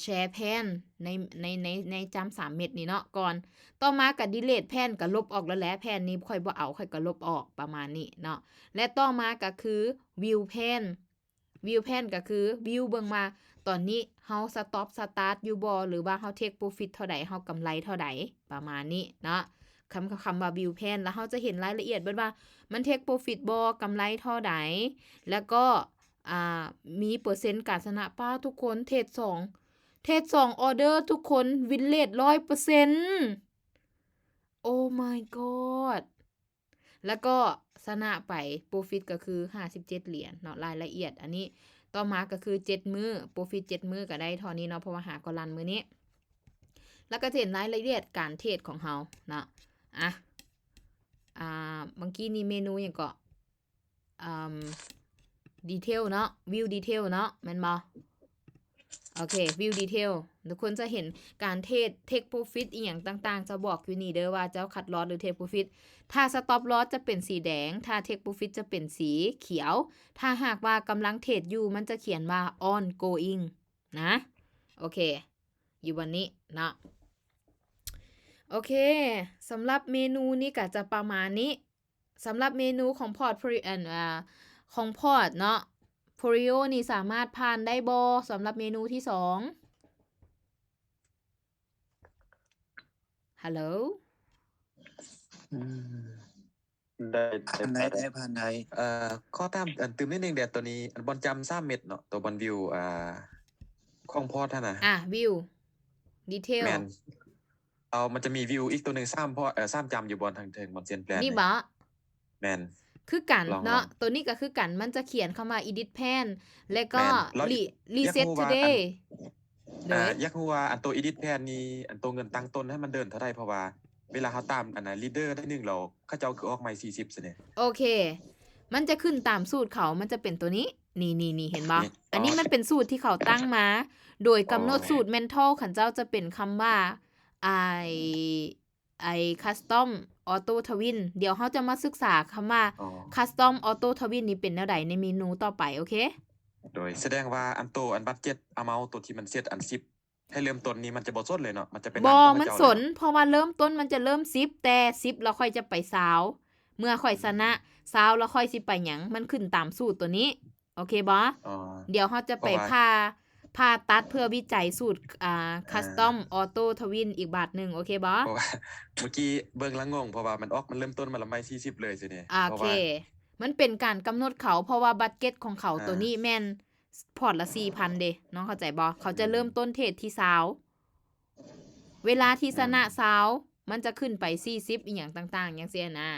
[SPEAKER 1] แชร์แพนในจำ3เม็ดนี่เนาะก่อนต่อมาก็ delete แพนก็ลบออกแล้วแหละแพนนี้ค่อยบ่เอาค่อยก็ลบออกประมาณนี้เนาะและต่อมาก็คือ view แพนก็คือ view เบิ่งมาตอนนี้เฮา stop start อยู่บ่หรือว่าเฮา take profit เท่าใดเฮากำไรเท่าใดประมาณนี้เนาะคำว่า view แพนแล้วเฮาจะเห็นรายละเอียดเบิดว่ามัน take profit บ่กำไรเท่าใดแล้วก็มีเปอร์เซ็นต์การชนะป้าทุกคนเทรด2ออเดอร์ทุกคนวินเลท 100% โอ้ my god แล้วก็ชนะไปโปรฟิตก็คือ57เหรียญเนาะรายละเอียดอันนี้ต่อมาก็คือ7มื้อโปรฟิต7มื้อก็ได้เท่านี้เนาะเพราะว่าหาก็รันมื้อนี้แล้วก็เห็นรายละเอียดการเทรดของเฮาเนาะเมื่อกี้นี่เมนูหยังก็ detail เนาะ view detail เนาะแม่นบ่โอเค view detail ทุกคนจะเห็นการtake profit อีหยังต่างๆ จะบอกอยู่นี่เด้อว่าเจ้าคัดลอสหรือ take profit ถ้า stop loss จะเป็นสีแดงถ้า take profit จะเป็นสีเขียว ถ้าหากว่ากำลังเทรดอยู่มันจะเขียนว่า ongoing นะโอเคอยู่วันนี้เนาะโอเคสำหรับเมนูนี้ก็จะประมาณนี้สำหรับเมนูของพอร์ตของพอร์ตเนาะโพริโอนี่สามารถผ่านได้บ่สำหรับเมนูที่2ฮัลโหล
[SPEAKER 3] อืม
[SPEAKER 5] ได้
[SPEAKER 3] พันได้พันได้
[SPEAKER 5] ข้อตามอันตื่มนิดนึงเดี๋ยวตัวนี้อันบอลจำ3เม็ดเนาะตัวบอลวิวของพอท่านน่ะ
[SPEAKER 1] วิวดีเทล
[SPEAKER 5] แม่นมันจะมีวิวอีกตัวหนึง3พอ3จำอยู่บอลทางเทิงบอลเซียนแปลน
[SPEAKER 1] นี่บ่
[SPEAKER 5] แม่น
[SPEAKER 1] คือกัน
[SPEAKER 5] ลอง
[SPEAKER 1] เนาะตัวนี้ก็คือกันมันจะเขียนคำว่า edit pan แล้วก็
[SPEAKER 5] แม่นแล้ว
[SPEAKER 1] reset
[SPEAKER 5] อยากรู้ว่า
[SPEAKER 1] today เลย
[SPEAKER 5] อยากรู้ว่าอันตัว edit plan นี้อันตัวเงินตั้งต้นให้มันเดินเท่าใดเพราะว่าเวลาเขาตามอันน่ะ leader ได้1เราเขาเจ้าคือออกใหม่40ซะเนี่ย
[SPEAKER 1] โอเค มันจะขึ้นตามสูตรเขามันจะเป็นตัวนี้ นี่เห็นบ่
[SPEAKER 5] นี่
[SPEAKER 1] อันนี้มันเป็นสูตรที่เขาตั้งมา โดยกำหนดสูตร mental ขันเจ้าจะเป็นคำว่า custom auto twin เดี๋ยวเขาจะมาศึกษาคำว่า custom auto twin นี่เป็นแนวใดในเมนูต่อไปโอเค
[SPEAKER 5] โดยแสดงว่าอันบัดเจ็ต amount ตัวที่มันเซตอัน10ให้เริ่มต้นนี้มันจะบ่สนเลยเนาะมันจะเป็น
[SPEAKER 1] บอ
[SPEAKER 5] ของ
[SPEAKER 1] มัน
[SPEAKER 5] เจ้า
[SPEAKER 1] สน เพราะว่าเริ่มต้นมันจะเริ่ม10แต่10แล้วค่อยจะไปซาวเมื่อค่อยชนะซาวแล้วค่อยสิไปหยังมันขึ้นตามสูตรตัวนี้ โอเคบ่
[SPEAKER 5] อ๋อ
[SPEAKER 1] เดี๋ยวเขาจะไป
[SPEAKER 5] เพราะว่า
[SPEAKER 1] พาตัดเพื่อวิจัยสูตรcustom auto twin อีกบาทหนึ่งโอเคบ่
[SPEAKER 5] เพราะว่า เมื่อกี้เบิ่งแล้วงงเพราะว่ามันเริ่มต้นมาละไม่40เลยสิเนี่ย
[SPEAKER 1] โอ
[SPEAKER 5] เพราะ
[SPEAKER 1] เค
[SPEAKER 5] ว่า
[SPEAKER 1] มันเป็นการกำหนดเขาเพราะว่าบัตเก็ตของเขา
[SPEAKER 5] อ่า
[SPEAKER 1] ตัวนี้แม่นพอร์ตละ 4,000 เด้น้องเข้าใจบ่เขาจะเริ่มต้นเทรดที่ซาวเวลาที่ชนะซาวมันจะขึ้นไป40อีหยังต่างๆอย่างเสียนะ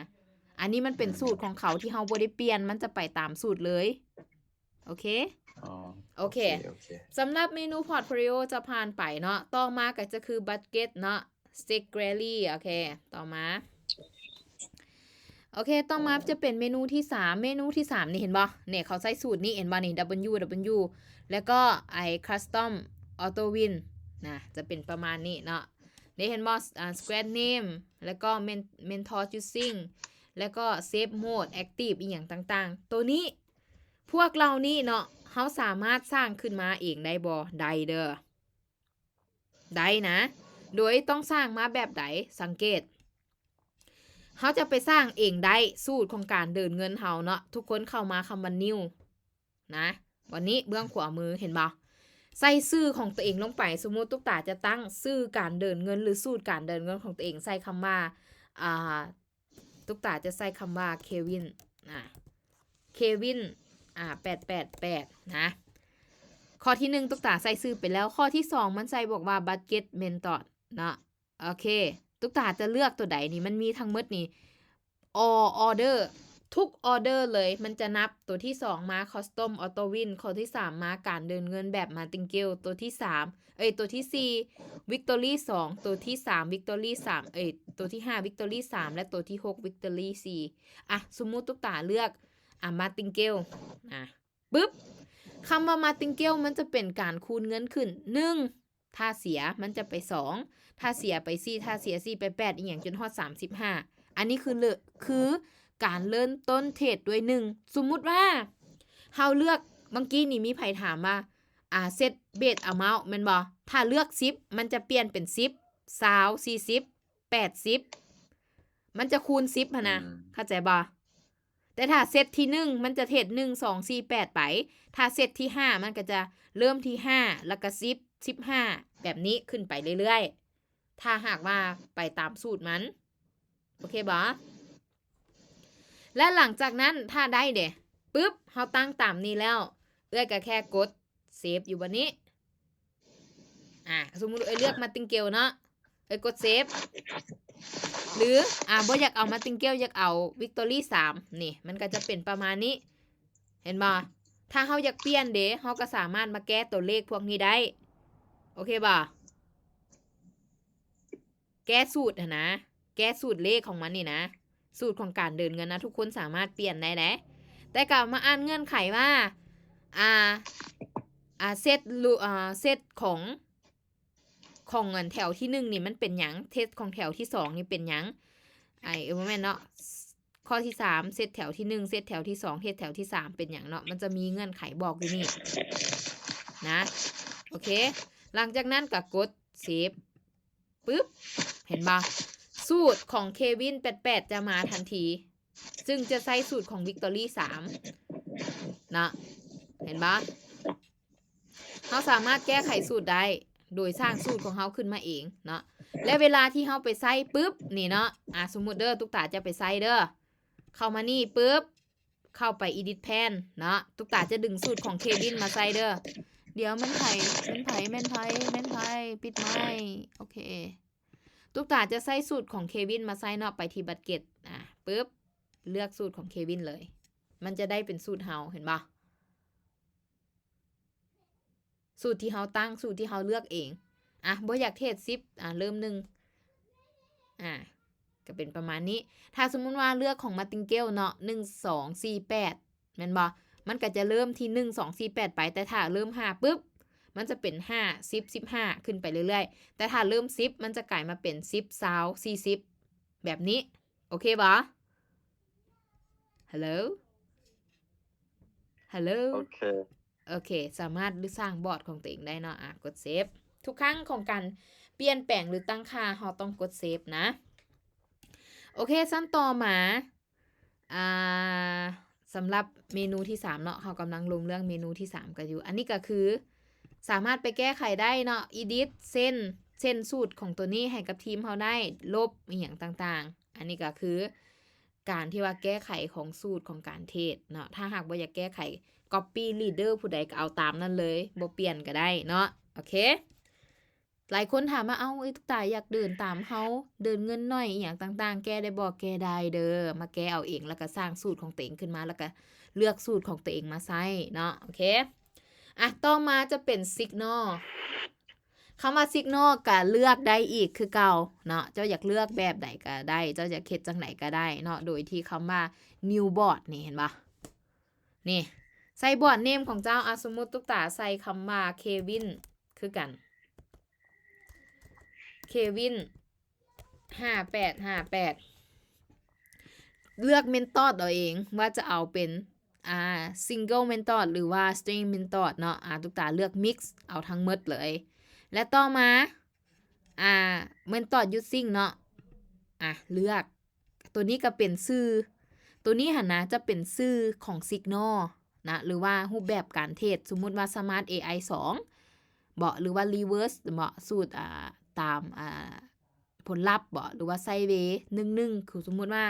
[SPEAKER 1] อันนี้มันเป็นสูตรของเขาที่เฮาบ่ได้เปลี่ยนมันจะไปตามสูตรเลย โอเค
[SPEAKER 5] อ๋อ
[SPEAKER 1] โอเค
[SPEAKER 5] โอเค
[SPEAKER 1] สำหรับเมนูพอร์ตโฟลิโอจะผ่านไปเนาะ ต่อมาก็จะคือบัตเก็ตเนาะสเต็กแกรลี่โอเค ต่อมา โอเค ต่อมาจะเป็นเมนูที่ 3 เมนูที่ 3 นี่เห็นบ่เนี่ยเขาใช้สูตรนี้เห็นบ่นี่ W แล้วก็custom auto win นะจะเป็นประมาณนี้เนาะได้เห็นบ่ square name แล้วก็ mentor using แล้วก็ save mode active อีหยังต่างๆ ตัวนี้พวกเรานี่เนาะเขาสามารถสร้างขึ้นมาเองได้บ่ได้เด้อได้นะ โดยต้องสร้างมาแบบใดสังเกตเขาจะไปสร้างเองได้สูตรของการเดินเงินเฮาเนาะทุกคนเข้ามาคำว่า new นะวันนี้เบื้องขวามือเห็นบ่ใส่ชื่อของตัวเองลงไปสมมุติตุ๊กตาจะตั้งชื่อการเดินเงินหรือสูตรการเดินเงินของตัวเองใส่คำว่าตุ๊กตาจะใส่คำว่าเควิน888นะข้อที่1ตุ๊กตาใส่ชื่อไปแล้วข้อที่2มันใส่บอกว่า budget mentor เนาะโอเคตุ๊กตาจะเลือกตัวใดนี่มันมีทั้งหมดนี่ all order ทุกออเดอร์เลยมันจะนับตัวที่2มา custom auto win ข้อที่3มาการเดินเงินแบบ martingale ตัวที่3ตัวที่4 victory 2ตัวที่3 victory 3ตัวที่5 victory 3และตัวที่6 victory 4สมมุติตุ๊กตาเลือกmartingale ปึ๊บคำว่า martingale มันจะเป็นการคูณเงินขึ้น1ถ้าเสียมันจะไป2ถ้าเสียไป4ถ้าเสีย4ไป8อีกอย่างจนฮอด35อันนี้คือการเริ่มต้นเทรดด้วย1สมมุติว่าเฮาเลือกเมื่อกี้นี่มีไผถามว่าเซตเบสอะเมาท์แม่นบ่ถ้าเลือก10มันจะเปลี่ยนเป็น10 20 40 80มันจะคูณ10หั่นนะเข้าใจบ่แต่ถ้าเซตที่1มันจะเทรด1 2 4 8ไปถ้าเซตที่5มันก็จะเริ่มที่5แล้วก็10 15แบบนี้ขึ้นไปเรื่อยๆถ้าหากว่าไปตามสูตรมันโอเคบ่และหลังจากนั้นถ้าได้เด้ปึ๊บเฮาตั้งตามนี้แล้วก็แค่กดเซฟอยู่บัดนี้สมมุติเลือกมาติงเกลเนาะกดเซฟหรือบ่อยากเอามาติงเกลอยากเอาวิกตอรี่3นี่มันก็จะเป็นประมาณนี้เห็นบ่ถ้าเฮาอยากเปลี่ยนเด้เฮาก็สามารถมาแก้ตัวเลขพวกนี้ได้โอเคบ่แก้สูตรนะแก้สูตรเลขของมันนี่นะสูตรของการเดินเงินนะทุกคนสามารถเปลี่ยนได้ แต่ก็มาอ่านเงื่อนไขว่าอ่าเซตของเงินแถวที่1นี่มันเป็นหยังเซตของแถวที่2นี่เป็นหยังบ่แม่นเนาะข้อที่3เซตแถวที่1เซตแถวที่2เซตแถวที่3เป็นหยังเนาะมันจะมีเงื่อนไขบอกอยู่นี่นะโอเคหลังจากนั้นก็กดเซฟปึ๊บเห็นบ่สูตรของเควิน88จะมาทันที ซึ่งจะใส่สูตรของวิกตอรี่3นะเห็นปะเราสามารถแก้ไขสูตรได้โดยสร้างสูตรของเราขึ้นมาเองเนาะและเวลาที่เราไปใส่ปุ๊บนี่เนาะสมมุติเด้อตุ๊กตาจะไปใส่เด้อเข้ามานี่ปุ๊บเข้าไป edit pan เนาะตุ๊กตาจะดึงสูตรของเควินมาใส่เด้อเดี๋ยวแม่นไผปิดไมค์โอเคตุ๊กตาจะใส่สูตรของเควินมาใส่เนาะไปที่บัตเก็ตปุ๊บเลือกสูตรของเควินเลยมันจะได้เป็นสูตรเฮาเห็นปะสูตรที่เฮาตั้งสูตรที่เฮาเลือกเองบ่อยากเทศ10เริ่มก็เป็นประมาณนี้ถ้าสมมุติว่าเลือกของมาติงเกลเนาะ1 2 4 8แม่นบ่มันก็จะเริ่มที่1 2 4 8ไปแต่ถ้าเริ่ม5ปุ๊บมันจะเป็น5 10 15ขึ้นไปเรื่อยๆแต่ถ้าเริ่ม10มันจะกลายมาเป็น10 20 40แบบนี้โอเคบ่ฮัลโหลโอเคสามารถสร้างบอร์ดของตัวเองได้เนาะกดเซฟทุกครั้งของการเปลี่ยนแปลงหรือตั้งค่าเราต้องกดเซฟนะโอเคสั้นต่อมาสำหรับเมนูที่3เนาะเรากำลังลงเรื่องเมนูที่3กันอยู่อันนี้ก็คือสามารถไปแก้ไขได้เนาะ edit เส้นสูตรของตัวนี้ให้กับทีมเราได้ลบอย่างต่างๆอันนี้ก็คือการที่ว่าแก้ไขของสูตรของการเทศเนาะถ้าหากว่าอยากแก้ไข copy leader ผู้ใดก็เอาตามนั้นเลยบ่เปลี่ยนก็ได้เนาะโอเคหลายคนถามว่าตุ๊กตาอยากเดินตามเฮาเดินเงินหน่อยอย่างต่างๆแก้ได้บ่แก้ได้เด้อมาแก้เอาเองแล้วก็สร้างสูตรของตัวเองขึ้นมาแล้วก็เลือกสูตรของตัวเองมาใช้เนาะโอเคต่อมาจะเป็น signal คำว่า signal ก็เลือกได้อีกคือเก่าเนาะเจ้าอยากเลือกแบบใดก็ได้เจ้าอยากเฮ็ดจังไหนก็ได้เนาะโดยที่คำว่า new board นี่เห็นปะนี่ใส่บอร์ดเนมของเจ้าสมมุติตุ๊กตาใส่คำว่าเควินคือกันเควิน5858เลือกเมนทอดเอาเองว่าจะเอาเป็นsingle method หรือว่า string method เนาะตุ๊กตาเลือก mix เอาทั้งหมดเลยและต่อมาmethod using เนาะเลือกตัวนี้ก็เป็นชื่อตัวนี้หั่นนะจะเป็นชื่อของ signal นะหรือว่ารูปแบบการเทศสมมุติว่า smart AI 2บ่หรือว่า reverse บ่สูตรตามผลลัพธ์บ่หรือว่าไซเวย์1คือสมมุติว่า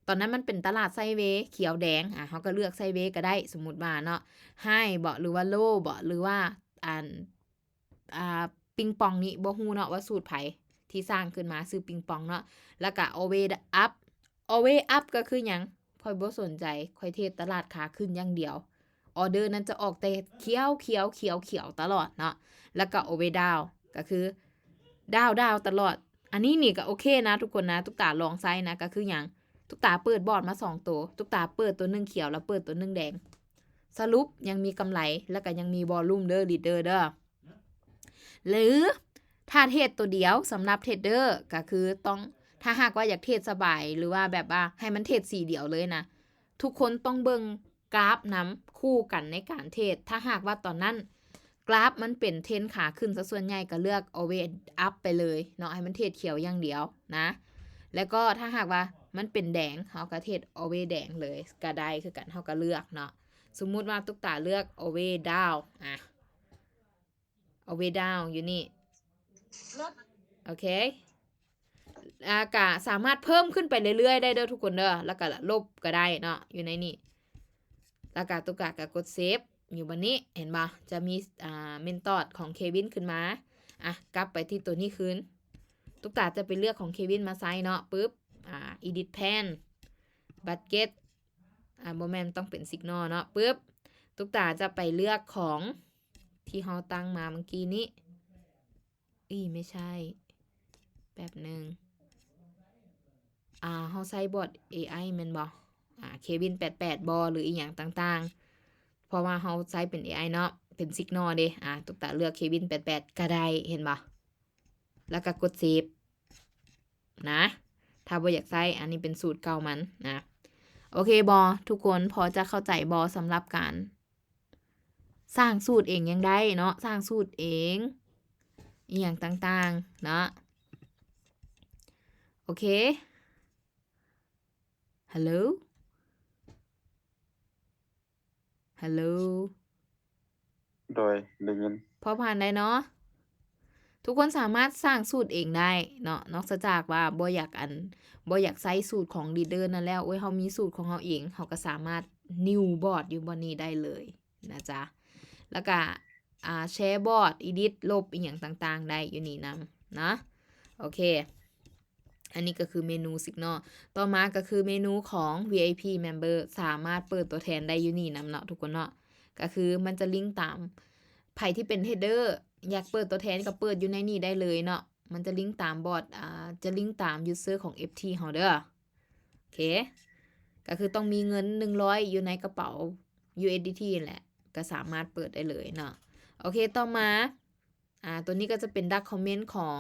[SPEAKER 1] ตอนนั้นมันเป็นตลาดไซเวย์เขียวแดงเฮาก็เลือกไซเวย์ก็ได้สมมุติว่าเนาะไฮบ่หรือว่าโลบ่หรือว่าปิงปองนี่บ่ฮู้เนาะว่าสูตรไผที่สร้างขึ้นมาชื่อปิงปองเนาะแล้วก็ always up ก็คือหยังค่อยบ่สนใจค่อยเทศตลาดขาขึ้นอย่างเดียวออเดอร์นั้นจะออกแต่เขียวตลอดเนาะแล้วก็ always down ก็คือดาวตลอดอันนี้นี่ก็โอเคนะทุกคนนะตุ๊กตาลองใช้นะก็คือหยังตุ๊กตาเปิดบอร์ดมา2ตัวตุ๊กตาเปิดตัวนึงเขียวแล้วเปิดตัวนึงแดงสรุปยังมีกำไรแล้วก็ยังมีวอลลุ่มเด้อลีดเดอร์เด้อหรือถ้าเทรดตัวเดียวสำหรับเทรดเดอร์ก็คือต้องถ้าหากว่าอยากเทรดสบายหรือว่าแบบว่าให้มันเทรดสีเดียวเลยนะทุกคนต้องเบิ่งกราฟนำคู่กันในการเทรดถ้าหากว่าตอนนั้นกราฟมันเป็นเทรนขาขึ้นซะส่วนใหญ่ก็เลือก always up ไปเลยเนาะให้มันเทรดเขียวอย่างเดียวนะแล้วก็ถ้าหากว่ามันเป็นแดงเฮาก็เทรด always แดงเลยก็ได้คือกันเฮาก็เลือกเนาะสมมุติว่าตุ๊กตาเลือก always down always down อยู่นี่โอเคก็สามารถเพิ่มขึ้นไปเรื่อยๆได้เด้อทุกคนเด้อแล้วก็ลบก็ได้เนาะอยู่ในนี่แล้วก็ตุ๊กตาก็กดเซฟอยู่บนนี้เห็นป่ะจะมีเมนทอดของเควินขึ้นมากลับไปที่ตัวนี้คืนตุ๊กตาจะไปเลือกของเควินมาใส่เนาะปึ๊บedit pan bucketบ่แม่นต้องเป็น signal เนาะปึ๊บตุ๊กตาจะไปเลือกของที่เฮาตั้งมาเมื่อกี้นี้ไม่ใช่แบบนึงเฮาใส่บอท AI แม่นบ่ เควิน88บ่หรืออีหยังต่างๆเพราะว่าเฮาใช้เป็น AI เนาะเป็นสิกนอเด้ตุ๊กตาเลือกเควิน88ก็ได้เห็นบ่แล้วก็กดเซฟนะถ้าบ่อยากใช้อันนี้เป็นสูตรเก่ามันนะโอเคบ่ทุกคนพอจะเข้าใจบ่สำหรับการสร้างสูตรเองยังได้เนาะสร้างสูตรเองอีหยังต่างๆเนาะโอเคฮัลโหลฮัลโหล
[SPEAKER 5] โดยได้ยิน
[SPEAKER 1] พอผ่านได้เนาะทุกคนสามารถสร้างสูตรเองได้เนาะนอกจากว่าบ่อยากใช้สูตรของลีดเดอร์นั่นแล้วเฮามีสูตรของเฮาเองเฮาก็สามารถ new board อยู่บนนี้ได้เลยนะจ๊ะแล้วก็แชร์บอร์ด edit ลบอีหยังต่างๆได้อยู่นี่นำนะโอเคอันนี้ก็คือเมนู Signal ต่อมาก็คือเมนูของ VIP Member สามารถเปิดตัวแทนได้อยู่นี่นำเนาะทุกคนเนาะก็คือมันจะลิงก์ตามไผที่เป็น header อยากเปิดตัวแทนก็เปิดอยู่ในนี้ได้เลยเนาะมันจะลิงก์ตามบอร์ดจะลิงก์ตาม user ของ FT เฮาเด้อโอเคก็คือต้องมีเงิน100อยู่ในกระเป๋า USDT แหละก็สามารถเปิดได้เลยเนาะโอเคต่อมาตัวนี้ก็จะเป็น document ของ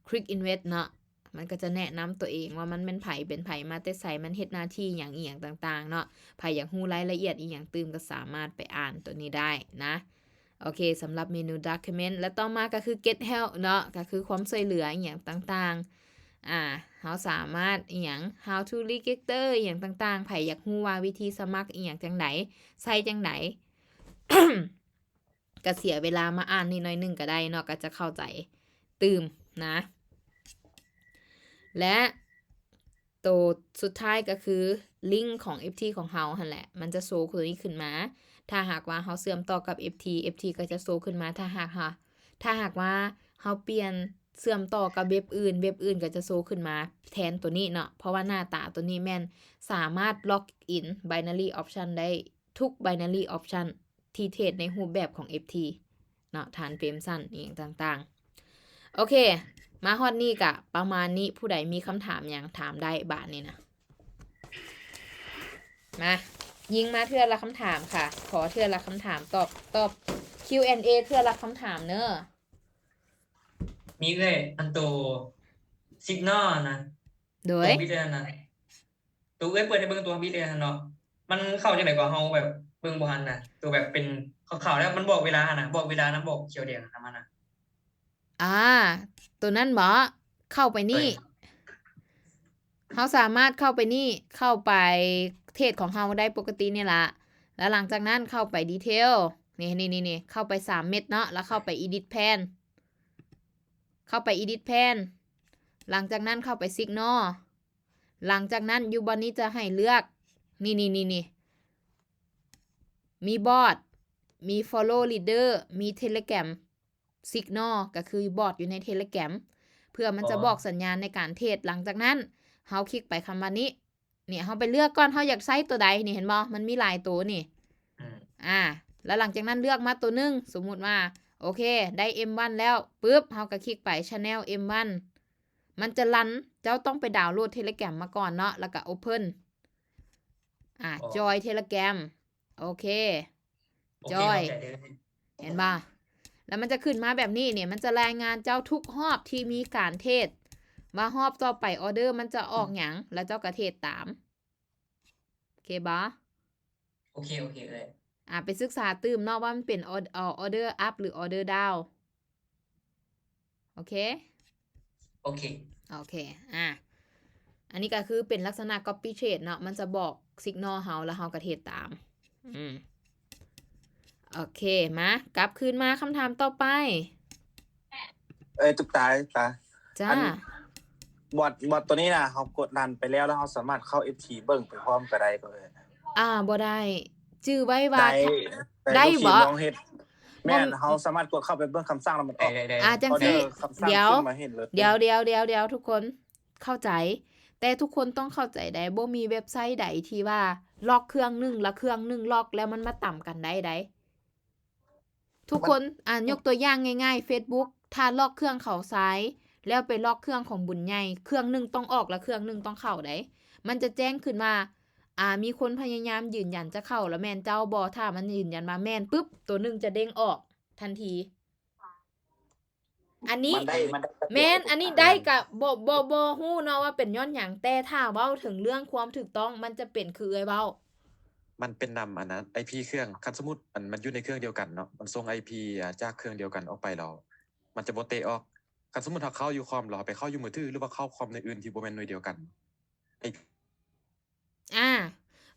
[SPEAKER 1] Quick Invest เนาะมันก็จะแนะนำตัวเองว่ามันเป็นไผเป็นไผมาแต่ไสมันเฮ็ดหน้าที่หยังอีหยังต่างๆเนาะไผอยากรู้รายละเอียดอีหยังตื่มก็สามารถไปอ่านตัวนี้ได้นะโอเคสำหรับเมนู document และต่อมาก็คือ get help เนาะก็คือความช่วยเหลืออีหยังต่างๆเฮาสามารถอีหยัง how to register อีหยังต่างๆไผอยากรู้ว่าวิธีสมัครอีหยังจังไดใช้จังได ก็เสียเวลามาอ่านนิดหน่อยนึงก็ได้เนาะก็จะเข้าใจตื่มนะและตัวสุดท้ายก็คือลิงก์ของ FT ของเฮาหั่นแหละมันจะโชว์ตัวนี้ขึ้นมาถ้าหากว่าเฮาเชื่อมต่อกับ FT ก็จะโชว์ขึ้นมาถ้าหากว่าเฮาเปลี่ยนเชื่อมต่อกับเว็บอื่นก็จะโชว์ขึ้นมาแทนตัวนี้เนาะเพราะว่าหน้าตาตัวนี้แม่นสามารถล็อกอิน binary option ได้ทุก binary option ที่เทรดในรูปแบบของ FT เนาะฐานเฟรมสั้นอีกต่างๆโอเคมาฮอดนี้กะประมาณนี้ผู้ใดมีคำถามอย่างถามได้บาทนี้นะมายิงมาเทื่อละคำถามค่ะขอเทื่อละคำถามตอบ Q&A เทื่อละคำถามเนอะ
[SPEAKER 6] มีเลยอันโตซิกนอลนะ
[SPEAKER 1] โด
[SPEAKER 6] ตัวย วิดีโอนะตัวเอ้ยเปิดในเบิ่งตัววิดีโอนะเนาะมันเข้าจังได๋ก็เฮาแบบเบิ่งบ่ทันน่ะตัวแบบเป็นข่าวๆแล้วมันบอกเวลาน่ะบอกเวลานะบอกเขียวแดงนะมันน่ะ
[SPEAKER 1] ตัวนั้นบ่เข้าไปนี่เฮาสามารถเข้าไปนี่เข้าไปเทรดของเฮาได้ปกตินี่ล่ะแล้วหลังจากนั้นเข้าไปดีเทลนี่เข้าไป3เม็ดเนาะแล้วเข้าไป edit pan หลังจากนั้นเข้าไป signal หลังจากนั้นอยู่บนนี้จะให้เลือกนี่มีบอร์ดมี follow leader มี telegram signal ก็คือบอร์ดอยู่ใน telegram เพื่อมันจะบอกสัญญาณในการเทรดหลังจากนั้นเฮาคลิกไปคำว่านี้เนี่ยเฮาไปเลือกก่อนเฮาอยากใช้ตัวใดนี่เห็นบ่มันมีหลายตัวนี่แล้วหลังจากนั้นเลือกมาตัวนึงสมมุติว่าโอเคได้ M1 แล้วปึ๊บเฮาก็คลิกไป Channel M1 มันจะรันเจ้าต้องไปดาวน์โหลด Telegram มาก่อนเนาะแล้วก็ Open Join Telegram โอเค Join เห็นบ่แล้วมันจะขึ้นมาแบบนี้เนี่ยมันจะรายงานเจ้าทุกรอบที่มีการเทรดว่ารอบต่อไปออเดอร์มันจะออกหยังแล้วเจ้าก็เทรดตามโอเคบ่
[SPEAKER 6] โอเคเลย
[SPEAKER 1] ไปศึกษาตื่มเนาะว่ามันเป็นออเดอร์อัพหรือออเดอร์ดาวโอเคอันนี้ก็คือเป็นลักษณะ copy trade เนาะมันจะบอก signal เฮาแล้วเฮาก็เทรดตามโอเคมากลับคืนมาคำถามต่อไป
[SPEAKER 3] ตุ๊กตา
[SPEAKER 1] จ้า
[SPEAKER 3] บอทตัวนี้นะเขากดรันไปแล้วเขาสามารถเข้า FT เบิ่งไปพร้อมก็ได้
[SPEAKER 1] บ่ได้จื้อไว้ว่าได้บ่
[SPEAKER 3] แม่นเขาสามารถกดเข้าไปเบิ่งคำสั่งแล้วมันออก
[SPEAKER 1] จังซี่เดี๋ยวทุกคนเข้าใจแต่ทุกคนต้องเข้าใจได้บ่มีเว็บไซต์ใดที่ว่าล็อกเครื่องนึงแล้วเครื่องนึงล็อกแล้วมันมาต่ำกันได้ทุกคนยกตัวอย่างง่ายๆ Facebook ถ้าล็อกเครื่องเขาซ้ายแล้วไปล็อกเครื่องของบุญใหญ่เครื่องนึงต้องออกแล้วเครื่องนึงต้องเข้าได้มันจะแจ้งขึ้นมา มีคนพยายามยืนยันจะเข้าแล้วแม่นเจ้าบ่ถ้ามันยืนยันมาแม่นปุ๊บตัวหนึงจะเด้งออกทันที อันนี้
[SPEAKER 2] มันได้
[SPEAKER 1] แม่นอันนี้ได้กับบ่ฮู้เนาะว่าเป็นย้อนหยังแต่ถ้าเว้าถึงเรื่องความถูกต้องมันจะเป็นคือเอ้ยเว้า
[SPEAKER 5] มันเป็นนำอันนั้น IP เครื่องคันสมมุติมันอยู่ในเครื่องเดียวกันเนาะมันส่ง IP จากเครื่องเดียวกันออกไปแล้วมันจะบ่เตะออกคันสมมุติถ้าเข้าอยู่คอมแล้วไปเข้าอยู่มือถือหรือว่าเข้าคอมในอื่นที่บ่แม่นหน่วยเดียวกันไอ้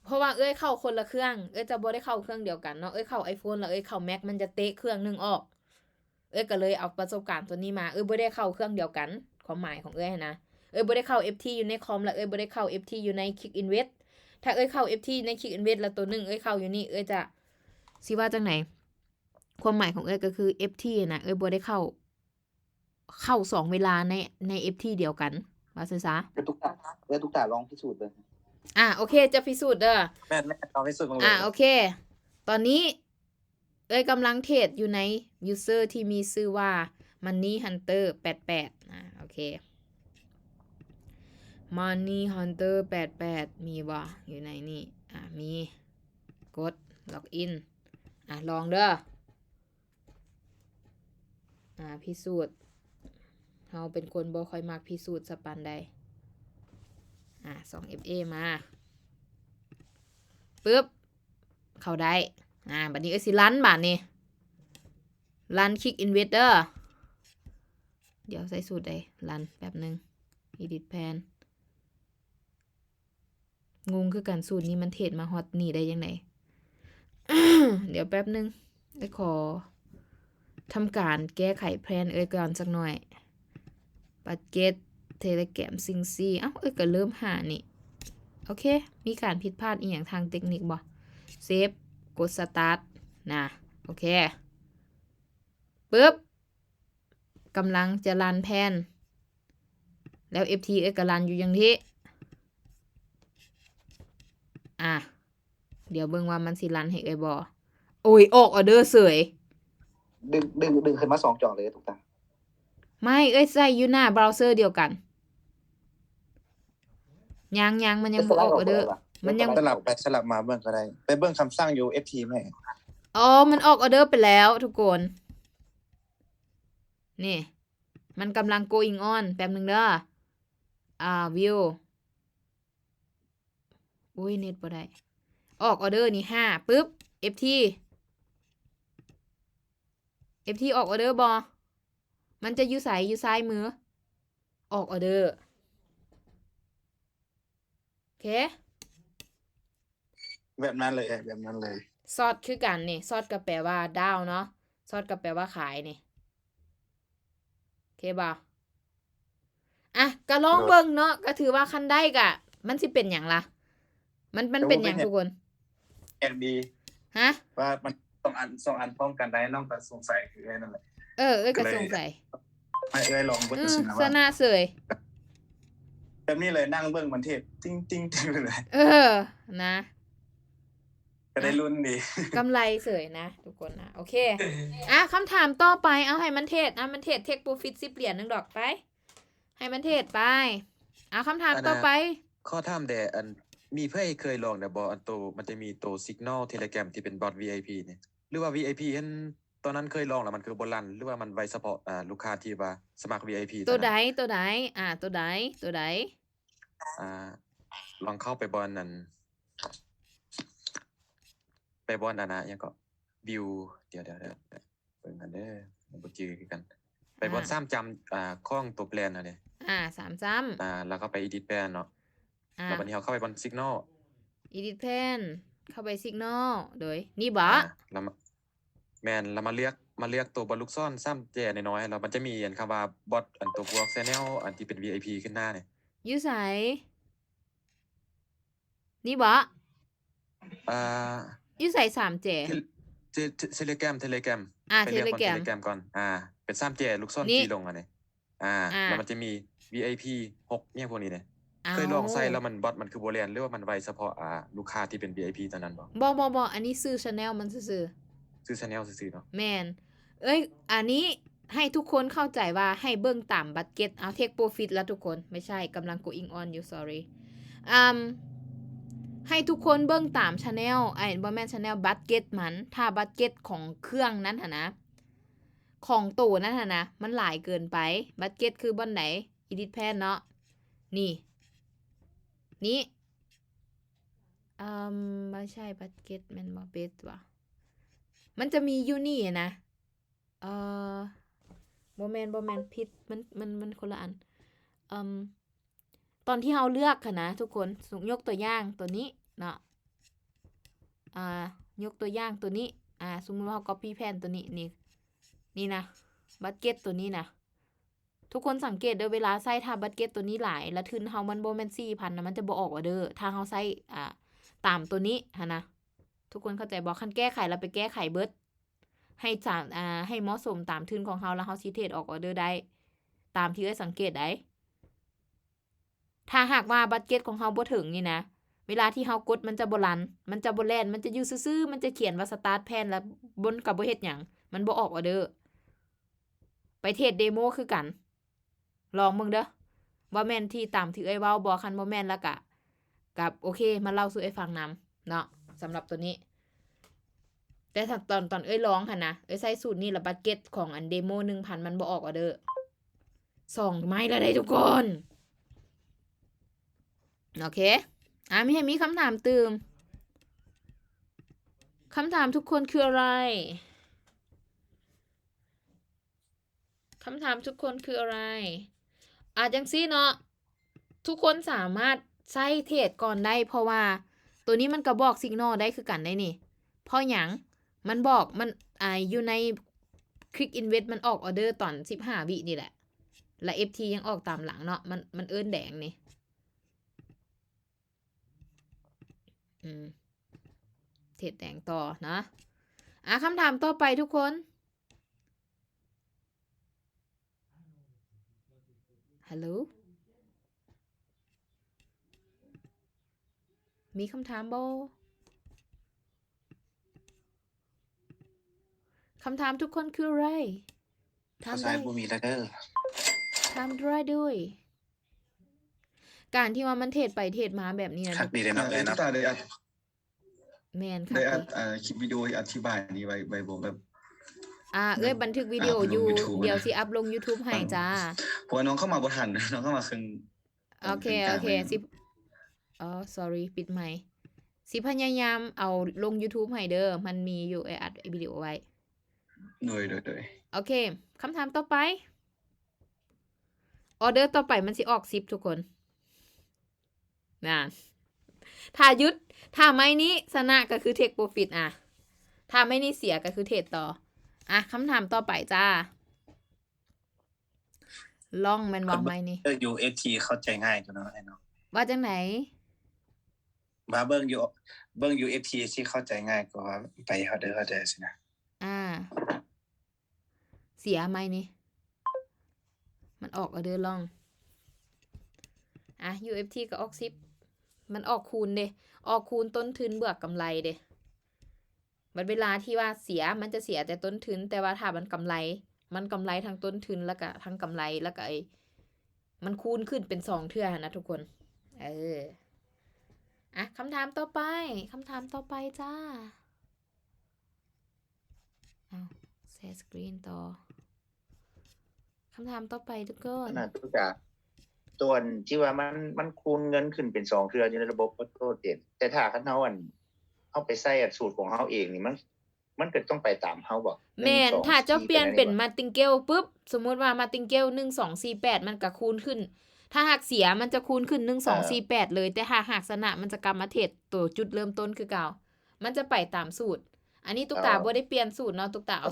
[SPEAKER 1] เพราะว่าเอ้ยเข้าคนละเครื่อง เอ้ยจะบ่ได้เข้าเครื่องเดียวกันเนาะ เอ้ยเข้า iPhone แล้วเอ้ยเข้า Mac มันจะเตะเครื่องหนึงออก เอ้ยก็เลยเอาประสบการณ์ตัวนี้มา เอ้ยบ่ได้เข้าเครื่องเดียวกันความหมายของเอ้ยหั้นนะ เอ้ยบ่ได้เข้า FT อยู่ในคอมแล้วเอ้ยบ่ได้เข้า FT อยู่ใน Kick Invest ถ้าเอ้ยเข้า FT ใน Kick Invest แล้วตัวหนึงเอ้ยเข้าอยู่นี่เอ้ยจะสิว่าจังไหนความหมายของเอ้ยก็คือ FT น่ะเอ้ยบ่ได้เข้า2เวลาใน FT เดียวกันว่าซื่อซะ
[SPEAKER 2] ทุกตาลองพิสูจน์เลย
[SPEAKER 1] โอเคจะพิสูจน์เด้อ
[SPEAKER 3] แม่นเอาให้สุดมึงเลย
[SPEAKER 1] โอเค ตอนนี้ เอ้ยกำลังเทรดอยู่ใน user ที่มีชื่อว่า Money Hunter 88โอเค Money Hunter 88มีบ่อยู่ในนี่มีกด login ลองเด้อพิสูจน์เฮาเป็นคนบ่ค่อยมักพิสูจน์สปานใด2FA มาปึ๊บเข้าได้บัดนี้เอ้ยสิรันบาดนี้รัน Kick Investor เดี๋ยวใส่สูตรได้รันแป๊บนึง Edit Pan งงคือกันสูตรนี้มันเทรดมาฮอตนี่ได้ยังไง เดี๋ยวแป๊บนึงเอ้ยขอทำการแก้ไขแพลนเอ้ยก่อนสักหน่อยบัดเก็ตเทเลแกรมซิงซี่เอ้ยก็เริ่มหานี่โอเคมีการผิดพลาดอีกอย่างทางเทคนิคบ่เซฟกดสตาร์ทโอเคปึ๊บกำลังจะรันแพนแล้ว FT เอ้ยก็รันอยู่อย่างที่เดี๋ยวเบิ่งว่ามันสิรันให้เอ้ยบ่โอ้ยออกออเดอร์เสย
[SPEAKER 2] ดึงขึ้นมา2จอเลยทุกตา
[SPEAKER 1] ไม่เอ้ยใส่อยู่หน้าเบราว์เซอร์เดียวกันยังมันยังบ่ออกออเดอร์มันยัง
[SPEAKER 3] สลับไปสลับมาเบิ่งก็ได้ ไปเบิ่งคำสั่งอยู่ FT แม่
[SPEAKER 1] มันออกออเดอร์ไปแล้วทุกคนนี่มันกำลัง going on แป๊บนึงเด้อview อุ้ยเน็ตบ่ได้ออกออเดอร์นี่5ปึ๊บ FT ออกออเดอร์บ่มันจะอยู่ซ้ายมือออกออเดอร์โอเค
[SPEAKER 3] แบบนั้นเลยแบบนั้นเลย
[SPEAKER 1] ซอดคือกันนี่ซอดก็แปลว่าดาวเนาะซอดก็แปลว่าขายนี่โอเคบ่ก็ลองเบิ่งเนาะก็ถือว่าคันได้กะมันสิเป็นหยังล่ะมันเป็นหยังทุกคน
[SPEAKER 3] แอนดี
[SPEAKER 1] ฮะ
[SPEAKER 3] ว่ามัน2อันพร้อมกันได้น้องก็สงสัยคือนั่นแหละ
[SPEAKER 1] เอ้ยก็สงสัย
[SPEAKER 3] ไม่เอ้ยลองเบิ่งสินะ
[SPEAKER 1] ส
[SPEAKER 3] ว่า
[SPEAKER 1] นาเสย
[SPEAKER 3] แบบนี้เลยนั่งเบิ่งมันเทปติ้งติ้งติ้งเลย
[SPEAKER 1] นะ
[SPEAKER 3] ก็ได้รุ่นดี
[SPEAKER 1] กำไรเสยนะทุกคนนะโอเคคำถามต่อไปเอาให้มันเทศมันเทศเทคโปรฟิต10 เหรียญนึงดอกไปให้มันเทศไปคำถามต่อไป
[SPEAKER 5] ข้อถามแด่มีเพื่อนเคยลองแต่บ่อันโตมันจะมีโต Signal Telegram ที่เป็นบอท VIP เนี่ยหรือว่า VIP เห็นตอนนั้นเคยลองแล้วมันคือบ่รันหรือว่ามันไว้เฉพาะลูกค้าที่ว่าสมัคร VIP
[SPEAKER 1] ตัวใด
[SPEAKER 5] เท่านั้น
[SPEAKER 1] ตัวใด
[SPEAKER 5] ลองเข้าไปบอลนั้นไปบอลนะยังก็วิวเดี๋ยวเบิ่งกันเด้อมันบ่จื้อคือกันไปบอลซ้ำจำข้องตัวแปลนอันนี้
[SPEAKER 1] 3ซ้ำ
[SPEAKER 5] แล้วก็ไป edit plan เนาะแล้วบัดนี้เราเข้าไปบน signal
[SPEAKER 1] edit plan เข้าไป signal โดยนี่บ่
[SPEAKER 5] แล้วแม่นเรามาเลือกตัวบอลลูกซ่อนซ้ำแจ่น้อยๆแล้วมันจะมีคำว่าบอทอันตัวพวก channel อันที่เป็น VIP ขึ้นหน้าเนี่ย
[SPEAKER 1] อยู่ไสนี่บ่อยู่ไส3เจ
[SPEAKER 5] Telegram ไปเลือกบน Telegram ก่อนเป็นซ้ำแจ่ลูกซ่อนที่ลงอันนี้แล้วมันจะมี VIP 6เนี่ยพวกนี้เนี่ยเคยลองใส่แล้วมันบอทมันคือบ่แล่นหรือว่ามันไว้เฉพาะลูกค้าที่เป็น VIP เท่านั้นบ่
[SPEAKER 1] บ่อันนี้ซื้อ channel มันซื่อ
[SPEAKER 5] ซื้อ channel ซื่อๆเนาะ
[SPEAKER 1] แม่นอันนี้ให้ทุกคนเข้าใจว่าให้เบิ่งตามบัดเก็ตเทคโปรฟิตแล้วทุกคนไม่ใช่กำลัง going on อยู่ sorry ให้ทุกคนเบิ่งตาม channel บ่แม่น channel บัดเก็ตมันถ้าบัดเก็ตของเครื่องนั้นหั่นนะของโตนั้นหั่นนะมันหลายเกินไปบัดเก็ตคือบ่อนไหน edit pan เนาะนี่ไม่ใช่บัดเก็ตแม่นบ่เบสว่ะมันจะมีอยู่นี่นะบ่แม่นผิดมันคนละอันตอนที่เราเลือกค่ะนะทุกคนยกตัวอย่างตัวนี้เนาะยกตัวอย่างตัวนี้สมมุติว่าเรา copy แผ่นตัวนี้นี่นะบัดเก็ตตัวนี้นะทุกคนสังเกตเด้อเวลาใส่ถ้าบัดเก็ตตัวนี้หลายแล้วทุนเฮามันบ่แม่น 4,000 นะมันจะบ่ออกออเดอร์ถ้าเฮาใส่ตามตัวนี้หั่นนะทุกคนเข้าใจบ่คันแก้ไขแล้วไปแก้ไขเบิดให้ให้เหมาะสมตามทุนของเฮาแล้วเฮาสิเทรดออกออเดอร์ได้ตามที่สังเกตได้ถ้าหากว่าบัดเก็ตของเฮาบ่ถึงนี่นะเวลาที่เฮากดมันจะบ่รันมันจะบ่แล่นมันจะอยู่ซื่อๆมันจะเขียนว่า start plan แล้วบนก็บ่เฮ็ดหยังมันบ่ออกออเดอร์ไปเทรดเดโมคือกันลองมึงเด้อว่าแม่นที่ตามที่เอ้ยเว้าบ่คันบ่แม่นแล้วก็กับโอเคมาเล่าสู่ไอ้ฟังนำเนาะสำหรับตัวนี้แต่ถ้าตอนเอ้ยร้องหั่นนะเอ้ยใส่สูตรนี้แล้วบัดเก็ตของอันเดโม 1,000 มันบ่ออกออเดอร์2ไม้แล้วได้ทุกคนโอเคมีให้มีคำถามเติมคำถามทุกคนคืออะไรคำถามทุกคนคืออะไรจังซี่เนาะทุกคนสามารถใช้เทรดก่อนได้เพราะว่าตัวนี้มันก็บอกสิกนอลได้คือกันได้นี่เพราะหยังมันบอกมันอยู่ใน Quick Invest มันออกออเดอร์ตอน15วินี่แหละและ FT ยังออกตามหลังเนาะมันเอิ้นแดงนี่เทรดแดงต่อนะคำถามต่อไปทุกคนฮัลโหลมีคำถามบ่คำถามทุกคนคืออะไรถาม
[SPEAKER 3] ภาษา
[SPEAKER 1] ได้
[SPEAKER 3] บ่มีแล้วเด้อ
[SPEAKER 1] ถามได้ด้วยการที่ว่ามันเทรดไปเทรดมาแบบนี้นะ
[SPEAKER 3] คักดีเลยเนาะ
[SPEAKER 4] ทุกตาได้อัด
[SPEAKER 1] แมนค่ะ
[SPEAKER 4] ได้อัดคลิปวิดีโออธิบายนี้ไว้บ่แบบ
[SPEAKER 1] เอ้ยบันทึกวิดีโออยู่
[SPEAKER 4] ลง YouTube
[SPEAKER 1] เดี๋ยวสิอัพลง YouTube ให้จ้า
[SPEAKER 4] เพราะว่าน้องเข้ามาบ่ทัน น้องเข้ามาครึ่ง
[SPEAKER 1] โอเคสิsorry ปิดไมค์สิพยายามเอาลง YouTube ให้เด้อมันมีอยู่อัดวิดีโอไว้
[SPEAKER 4] โดย
[SPEAKER 1] โอเคคำถามต่อไปออเดอร์ต่อไปมันสิออก10ทุกคนถ้ายุดถ้าไม่นี้ชนะก็คือ take profit ถ้าไม่นี้เสียก็คือเทรดต่อคำถามต่อไปจ้าลองแม่นว่าไม่นี่
[SPEAKER 3] UFT เข้าใจง่ายกว่าเนาะไอ้เนาะ
[SPEAKER 1] ว่าจังไหน
[SPEAKER 3] มาเบิ่ง UFT สิเข้าใจง่ายกว่าไปเฮาเด้อสินะ
[SPEAKER 1] เสียไหมนี่มันออกออเดอร์ลองUFT ก็ออก10มันออกคูณเด้ออกคูณต้นทุนบวกกำไรเด้มันเวลาที่ว่าเสียมันจะเสียแต่ต้นทุนแต่ว่าถ้ามันกำไรทั้งต้นทุนแล้วก็ทั้งกำไรแล้วก็มันคูณขึ้นเป็น2เทื่อนะทุกคนคำถามต่อไปจ้าแชร์สกรีนต่อคำถามต่อไปทุกคน
[SPEAKER 3] ทุกอย่างตัวที่ว่ามันคูณเงินขึ้นเป็น2เทื่ออยู่ในระบบออโต้เทรดแต่ถ้าคันเฮาเอาไปใส่สูตรของเฮาเองนี่มันก็ต้องไปตามเฮาบ่
[SPEAKER 1] แม่นถ้าเจ้าเปลี่ยนเป็นมาติงเกลปุ๊บสมมุติว่ามาติงเกล1248มันก็คูณขึ้นถ้าหากเสียมันจะคูณขึ้น1248เลยแต่หากชนะมันจะกลับมาเทรดตัวจุดเริ่มต้นคือเก่ามันจะไปตามสูตรอันนี้ตุ๊กตาบ่ได้เปลี่ยนสูตรเนาะตุ๊กตาเอา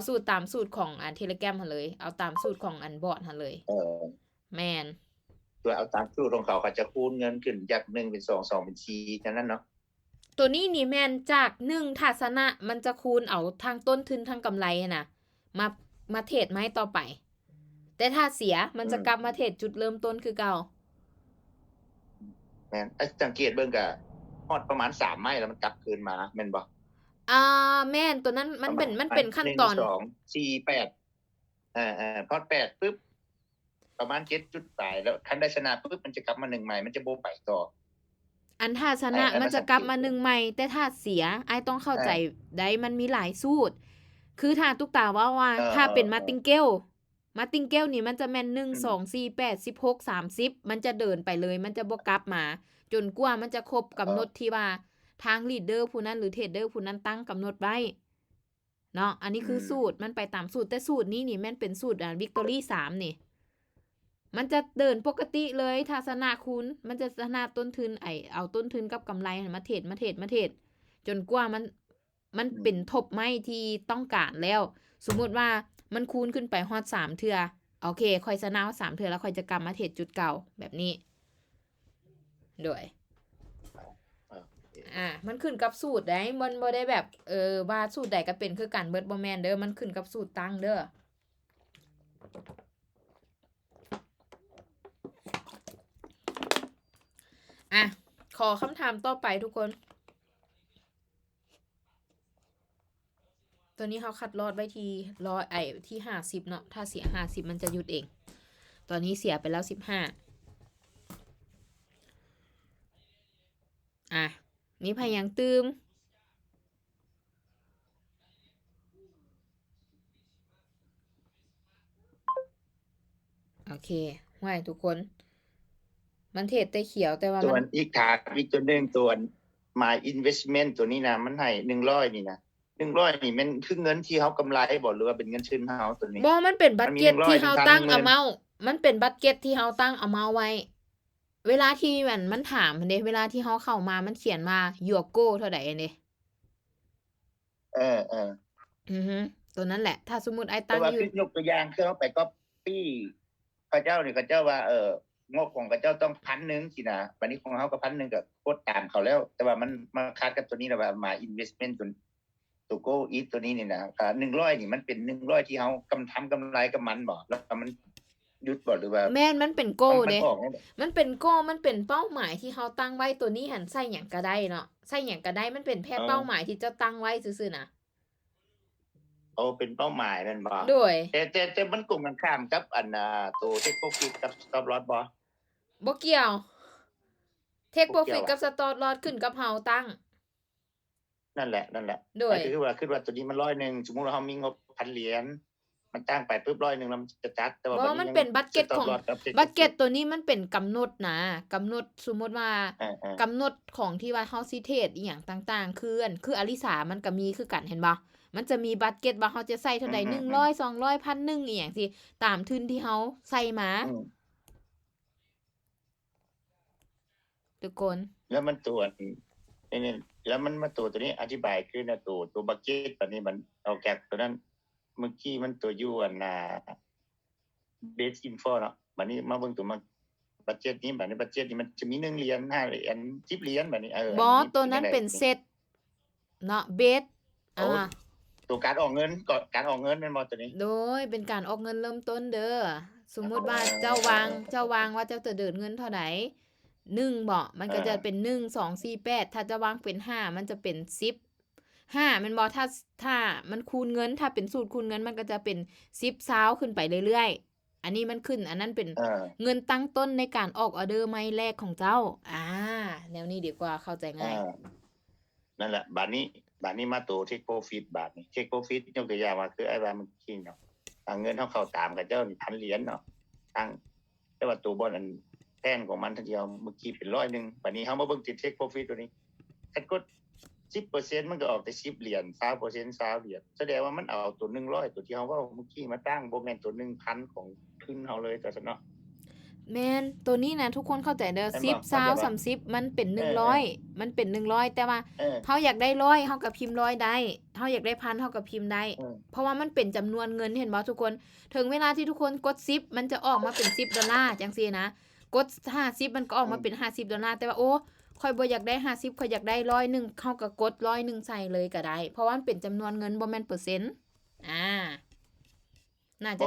[SPEAKER 1] สูตรตามสูตรของTelegram หั่นเลยเอาตามสูตรของบอร์ดหั่นเลยแม่น
[SPEAKER 3] ตัวเอาตามสูตรของเขาก็จะคูณเงินขึ้นจาก1เป็น2 2เป็น4จังนั้นเนาะ
[SPEAKER 1] ตัวนี้นี่แม่นจาก1ทัศนะมันจะคูณเอาทั้งต้นทุนทั้งกำไรน่ะมาเทรดมาให้ต่อไปแต่ถ้าเสียมันจะกลับมาเทรดจุดเริ่มต้นคือเก่า
[SPEAKER 3] แม่นสังเกตเบิ่งก็ฮอดประมาณ3ไม้แล้วมันกลับคืนมาแม่นบ่
[SPEAKER 1] แม่นตัวนั้นมันเป็นขั้นตอน
[SPEAKER 3] 1 2 4 8พอด8ปึ๊บประมาณ7จุดปลายแล้วคันได้ชนะปึ๊บมันจะกลับมา1ไม้มันจะบ่ไปต่อ
[SPEAKER 1] อันถ้าชนะมันจะกลับมา1ใหม่แต่ถ้าเสียอ้ายต้องเข้าใจได้มันมีหลายสูตรคือถ้าตุ๊กตาว่าถ้าเป็นมาติงเกลนี่มันจะแม่น1 2 4 8 16 30มันจะเดินไปเลยมันจะบ่กลับมาจนกว่ามันจะครบกำหนดที่ว่าทางลีดเดอร์ผู้นั้นหรือเทรดเดอร์ผู้นั้นตั้งกำหนดไว้เนาะอันนี้คือสูตรมันไปตามสูตรแต่สูตรนี้นี่แม่นเป็นสูตรVictory 3นี่มันจะเดินปกติเลยถ้าชนะคุณมันจะชนะต้นทุนเอาต้นทุนกับกำไรมาเทรดจนกว่ามันเป็นทบไม้ที่ต้องการแล้วสมมุติว่ามันคูณขึ้นไปฮอด3เทื่อโอเคค่อยชนะ3เทื่อแล้วค่อยจะกลับมาเทรดจุดเก่าแบบนี้ด้วยมันขึ้นกับสูตรได้มันบ่ได้แบบว่าสูตรใดก็เป็นคือกันเบิดบ่แม่นเด้อมันขึ้นกับสูตรตั้งเด้อขอคำถามต่อไปทุกคนตัวนี้เขาคัดลอดไว้ที่ที่50เนาะถ้าเสีย50มันจะหยุดเองตอนนี้เสียไปแล้ว15นี่พยังตืมโอเคไว้ทุกคนมันเทรดแต่เขียวแต่ว่า
[SPEAKER 3] ส่ว
[SPEAKER 1] มัน น
[SPEAKER 3] อีกตัวนึงตัว My Investment ตัวนี้นะมันให้100นี่นะ100นี่มันคือเงินที่เฮากำไรบ่หรือว่าเป็นเงินชื่นเฮาตัวนี้
[SPEAKER 1] บ่มันเป็นบัดเก็ตที่เฮาตั้ง
[SPEAKER 3] 100
[SPEAKER 1] amount มันเป็นบัดเก็ตที่เฮาตั้ง amount ไว้เวลาที่มันถามเด้เวลาที่เฮาเข้ามามันเขียนว่า your goal เท่าใดเด้ตัวนั้นแหละถ้าสมมุติไอ้ตั้งอยู่
[SPEAKER 3] ยกตัวอย่างคือเฮาไปก๊อปปี้เขาเจ้านี่เขาเจ้าว่างบของเขาเจ้าต้อง 1,000 สินะบัดนี้ของเฮาก็ 1,000 ก็กดตามเขาแล้ว แต่ว่ามันมาคาดกับตัวนี้แล้วว่า My Investment ตัว Go Eat ตัวนี้นี่นะ100นี่มันเป็น100ที่เฮากำไรกับมันบ่แล้วมันหยุดบ่หรือว่า
[SPEAKER 1] แม่นมันเป็นโกเด้มันเป็นโกมันเป็นเป้าหมายที่เฮาตั้งไว้ตัวนี้หันใส่หยังก็ได้เนาะใส่หยังก็ได้มันเป็นแค่เป้าหมายที่เจ้าตั้งไว้ซื่อๆนะ
[SPEAKER 3] เป็นเป้าหมายนั่นบ่
[SPEAKER 1] ด้วย
[SPEAKER 3] แต่มันกลุ่มกันข้ามกับอันตัว Take Profit กับ Stop Loss
[SPEAKER 1] บ่เกี่ยว Take Profit กับ Stop Loss ขึ้นกับเฮาตั้ง
[SPEAKER 3] นั่นแหละ
[SPEAKER 1] ด้วย
[SPEAKER 3] คือว่าตัวนี้มัน100สมมุติว่าเฮามีงบ 1,000 เหรียญมันตั้งไปปึ๊บ100แล้วมันจะจัดแต่ว่า
[SPEAKER 1] มันเป็นบัดเก็ตของบัดเก็ตตัวนี้มันเป็นกำหนดนะกำหนดสมมุติว่ากำหนดของที่ว่าเฮาสิเทรดอีหยังต่างๆคืออลิสามันก็มีคือกันเห็นบ่มันจะมีบัดเก็ตว่าเฮาจะใส่เท่าใด100 200 1,000อีหยังสิตามทุนที่เฮาใส่มาทุกคน
[SPEAKER 3] แล้วมันตัวนี่แล้วมันมาตัวนี้อธิบายคือนะตัวบักเก็ตตัวนี้มันเอาแกตัวนั้นเมื่อกี้มันตัวอยู่อันเบสอินโฟเนาะบัดนี้มาเบิ่งตัวมาบัดเจ็ตนี้บัดนี้บัดเจ็ตนี้มันจะมี1เหรียญ5เหรียญ10เหรียญบัดนี้
[SPEAKER 1] บ่ตัวนั้นเป็นเซตเนาะเบส
[SPEAKER 3] ตัวการออกเงินแม่นบ่ตัวนี้
[SPEAKER 1] โดยเป็นการออกเงินเริ่มต้นเด้อสมมุติว่าเจ้าวางว่าเจ้าจะเดินเงินเท่าใด1บ่มันก็จะเป็น1 2 4 8ถ้าจะวางเป็น5มันจะเป็น10มันบ่ถ้ามันคูณเงินถ้าเป็นสูตรคูณเงินมันก็จะเป็น10 20ขึ้นไปเรื่อยๆอันนี้มันขึ้นอันนั้นเป็นเงินตั้งต้นในการออกออเดอร์ไม้แรกของเจ้าแนวนี้ดีกว่าเข้าใจง่าย
[SPEAKER 3] นั่นแหละบัดนี้มาตัว Take Profit บาทนี่ Take Profit ยกตัวอย่างว่าคือไอ้ว่ามันคิงเนาะเงินเฮาเข้าตามกับเจ้านี่ 1,000 เหรียญเนาะตั้งแต่ว่าตัวบอนอันแทนของมันทีเดียวเมื่อกี้เป็น100บัดนี้เฮามาเบิ่งติด Take Profit ตัวนี้ถ้ากด10% มันก็ออกแต่10เหรียญ 20% 20เหรียญแสดงว่ามันเอาตัว100ตัวที่เฮาเว้าเมื่อกี้มาตั้งบ่แม่นตัว 1,000 ของทุนเฮาเลยแต่ซั่นเนาะ
[SPEAKER 1] แม่นตัวนี้นะทุกคนเข้าใจเด้อ10 20 30มันเป็น100มันเป็น100แต่ว่าเฮาอยากได้100เฮาก็พิมพ์100ได้เฮาอยากได้1,000เฮาก็พิมพ์ได้เพราะว่ามันเป็นจำนวนเงินเห็นบ่ทุกคนถึงเวลาที่ทุกคนกด10มันจะออกมาเป็น$10จังซี่นะกด50มันก็ออกมาเป็น$50แต่ว่าโอ้ข่อยบ่อยากได้50ข่อยอยากได้100เฮาก็กด100ใส่เลยก็ได้เพราะว่ามันเป็นจำนวนเงินบ่แม่นเปอร์เซ็นต์น่าจะ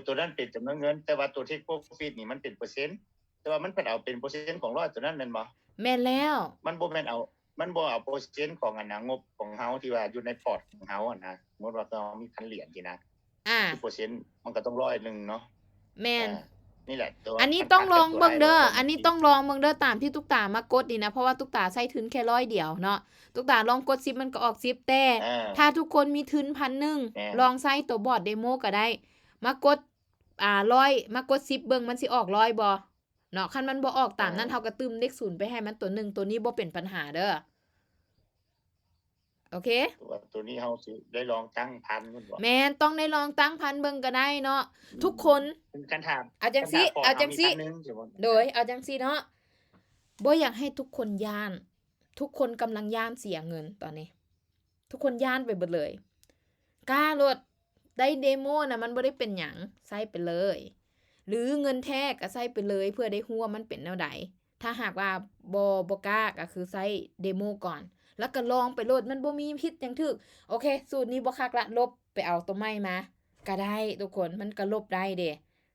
[SPEAKER 3] ตัวนั้นเป็นจำนวนเงินแต่ว่าตัว Take Profit นี่มันเป็นเปอร์เซ็นต์แต่ว่ามันเพิ่นเอาเป็นเปอร์เซ็นต์ของ100ตัวนั้นแม่นบ่
[SPEAKER 1] แม่นแล้ว
[SPEAKER 3] มันบ่แม่นเอามันบ่เอาเปอร์เซ็นต์ของงบของเฮาที่ว่าอยู่ในพอร์ตของเฮานะสมมุติว่าเรามี1,000เหรียญสินะ10%มันก็ต้อง100นึงเนาะ
[SPEAKER 1] แม่น
[SPEAKER 3] นี่แหละตัว
[SPEAKER 1] อันนี้ต้องลองเบิ่งเด้อ
[SPEAKER 3] ตัว
[SPEAKER 1] อันนี้ต้องลองเบิ่งเด้อตามที่ตุ๊กตามากดนี่นะ เพราะว่าตุ๊กตาใช้ทุนแค่100เดียวเนาะ ตุ๊กตาลองกด10มันก็ออก10แต่ ถ้าทุกคนมีทุน 1,000 ลองใช้ตัวบอร์ดเดโมก็ได้ มากด100มากด10เบิ่งมันสิออก100บ่เนาะคันมันบ่ออกตามนั้นเฮาก็ตึมเลข0ไปให้มันตัว1ตัวนี้บ่เป็นปัญหาเด้อ โอเค
[SPEAKER 3] ตัวนี้เฮาสิได้ลองตั้งพันพุ่นบ่
[SPEAKER 1] แม่นต้องได้ลองตั้งพันเบิ่งก็ได้เนาะ ทุกคน
[SPEAKER 3] เป็นการถาม
[SPEAKER 1] เอาจังซี่
[SPEAKER 3] คันถม
[SPEAKER 1] เอาจังซี่
[SPEAKER 3] มี1,000ใช่บ่
[SPEAKER 1] โดยเอาจังซี่เนาะบ่อยากให้ทุกคนย้าน ทุกคนกำลังย้านเสียเงินตอนนี้ ทุกคนย้านไปเบิดเลยกล้าโลดได้เดโมน่ะมันบ่ได้เป็นหยังใส่ไปเลย หรือเงินแท้ก็ใส่ไปเลยเพื่อได้ฮู้ว่ามันเป็นแนวใดถ้าหากว่าบ่กล้าก็คือใส่เดโมก่อน แล้วก็ลองไปโลดมันบ่มีผิดหยังถึกโอเค สูตรนี้บ่คักละลบไปเอาตัวใหม่มาก็ได้ทุกคนมันก็ลบได้เด้